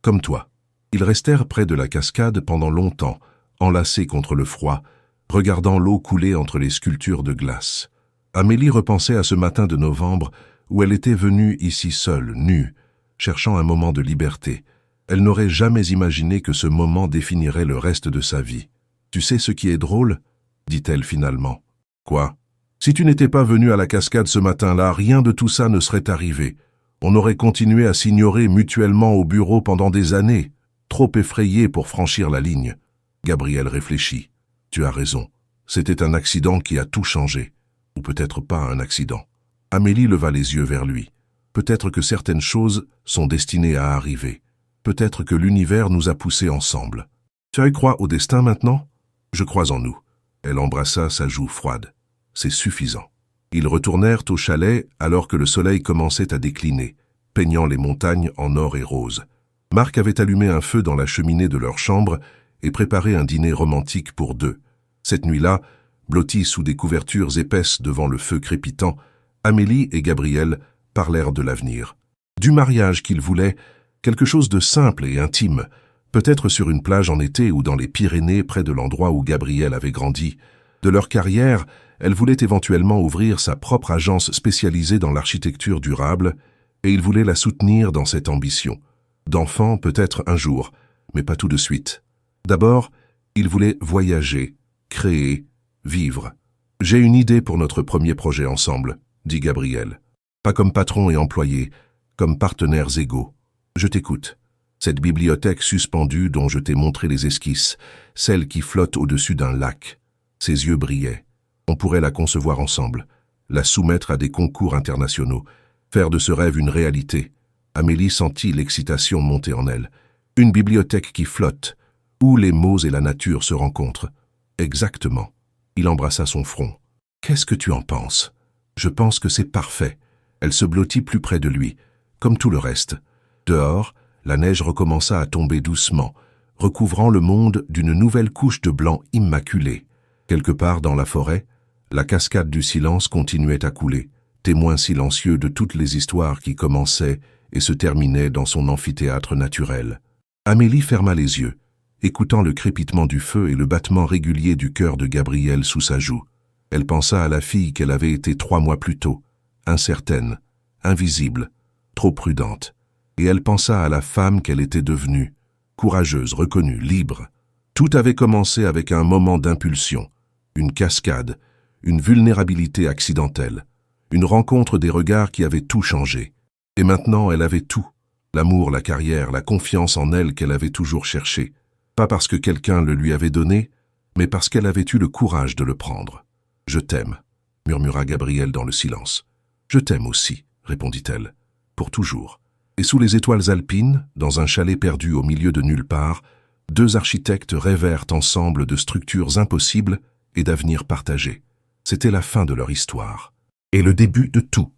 comme toi. » Ils restèrent près de la cascade pendant longtemps, enlacés contre le froid, regardant l'eau couler entre les sculptures de glace. Amélie repensait à ce matin de novembre où elle était venue ici seule, nue, cherchant un moment de liberté. Elle n'aurait jamais imaginé que ce moment définirait le reste de sa vie. « Tu sais ce qui est drôle ?» dit-elle finalement. « Quoi ? Si tu n'étais pas venu à la cascade ce matin-là, rien de tout ça ne serait arrivé. On aurait continué à s'ignorer mutuellement au bureau pendant des années, trop effrayés pour franchir la ligne. » Gabriel réfléchit. « Tu as raison. C'était un accident qui a tout changé. Ou peut-être pas un accident. » Amélie leva les yeux vers lui. « Peut-être que certaines choses sont destinées à arriver. Peut-être que l'univers nous a poussés ensemble. Tu y crois au destin maintenant ? Je crois en nous. » Elle embrassa sa joue froide. « C'est suffisant. » Ils retournèrent au chalet alors que le soleil commençait à décliner, peignant les montagnes en or et rose. Marc avait allumé un feu dans la cheminée de leur chambre et préparé un dîner romantique pour 2. Cette nuit-là, blottis sous des couvertures épaisses devant le feu crépitant, Amélie et Gabriel parlèrent de l'avenir. Du mariage qu'ils voulaient, quelque chose de simple et intime, peut-être sur une plage en été ou dans les Pyrénées près de l'endroit où Gabriel avait grandi. De leur carrière, elle voulait éventuellement ouvrir sa propre agence spécialisée dans l'architecture durable et il voulait la soutenir dans cette ambition. D'enfants peut-être un jour, mais pas tout de suite. D'abord, il voulait voyager, créer, vivre. « J'ai une idée pour notre premier projet ensemble, » dit Gabriel. « Pas comme patron et employé, comme partenaires égaux. Je t'écoute. Cette bibliothèque suspendue dont je t'ai montré les esquisses, celle qui flotte au-dessus d'un lac. » Ses yeux brillaient. On pourrait la concevoir ensemble, la soumettre à des concours internationaux, faire de ce rêve une réalité. Amélie sentit l'excitation monter en elle. Une bibliothèque qui flotte, où les mots et la nature se rencontrent. Exactement. Il embrassa son front. « Qu'est-ce que tu en penses ? » « Je pense que c'est parfait. » Elle se blottit plus près de lui, comme tout le reste. Dehors, la neige recommença à tomber doucement, recouvrant le monde d'une nouvelle couche de blanc immaculé. Quelque part dans la forêt, la cascade du silence continuait à couler, témoin silencieux de toutes les histoires qui commençaient et se terminaient dans son amphithéâtre naturel. Amélie ferma les yeux, écoutant le crépitement du feu et le battement régulier du cœur de Gabriel sous sa joue. Elle pensa à la fille qu'elle avait été 3 mois plus tôt, incertaine, invisible, trop prudente. Et elle pensa à la femme qu'elle était devenue, courageuse, reconnue, libre. Tout avait commencé avec un moment d'impulsion, une cascade, une vulnérabilité accidentelle, une rencontre des regards qui avait tout changé. Et maintenant, elle avait tout, l'amour, la carrière, la confiance en elle qu'elle avait toujours cherchée. Pas parce que quelqu'un le lui avait donné, mais parce qu'elle avait eu le courage de le prendre. « Je t'aime », murmura Gabriel dans le silence. « Je t'aime aussi », répondit-elle, « pour toujours. » Et sous les étoiles alpines, dans un chalet perdu au milieu de nulle part, 2 architectes rêvèrent ensemble de structures impossibles et d'avenirs partagés. C'était la fin de leur histoire. Et le début de tout.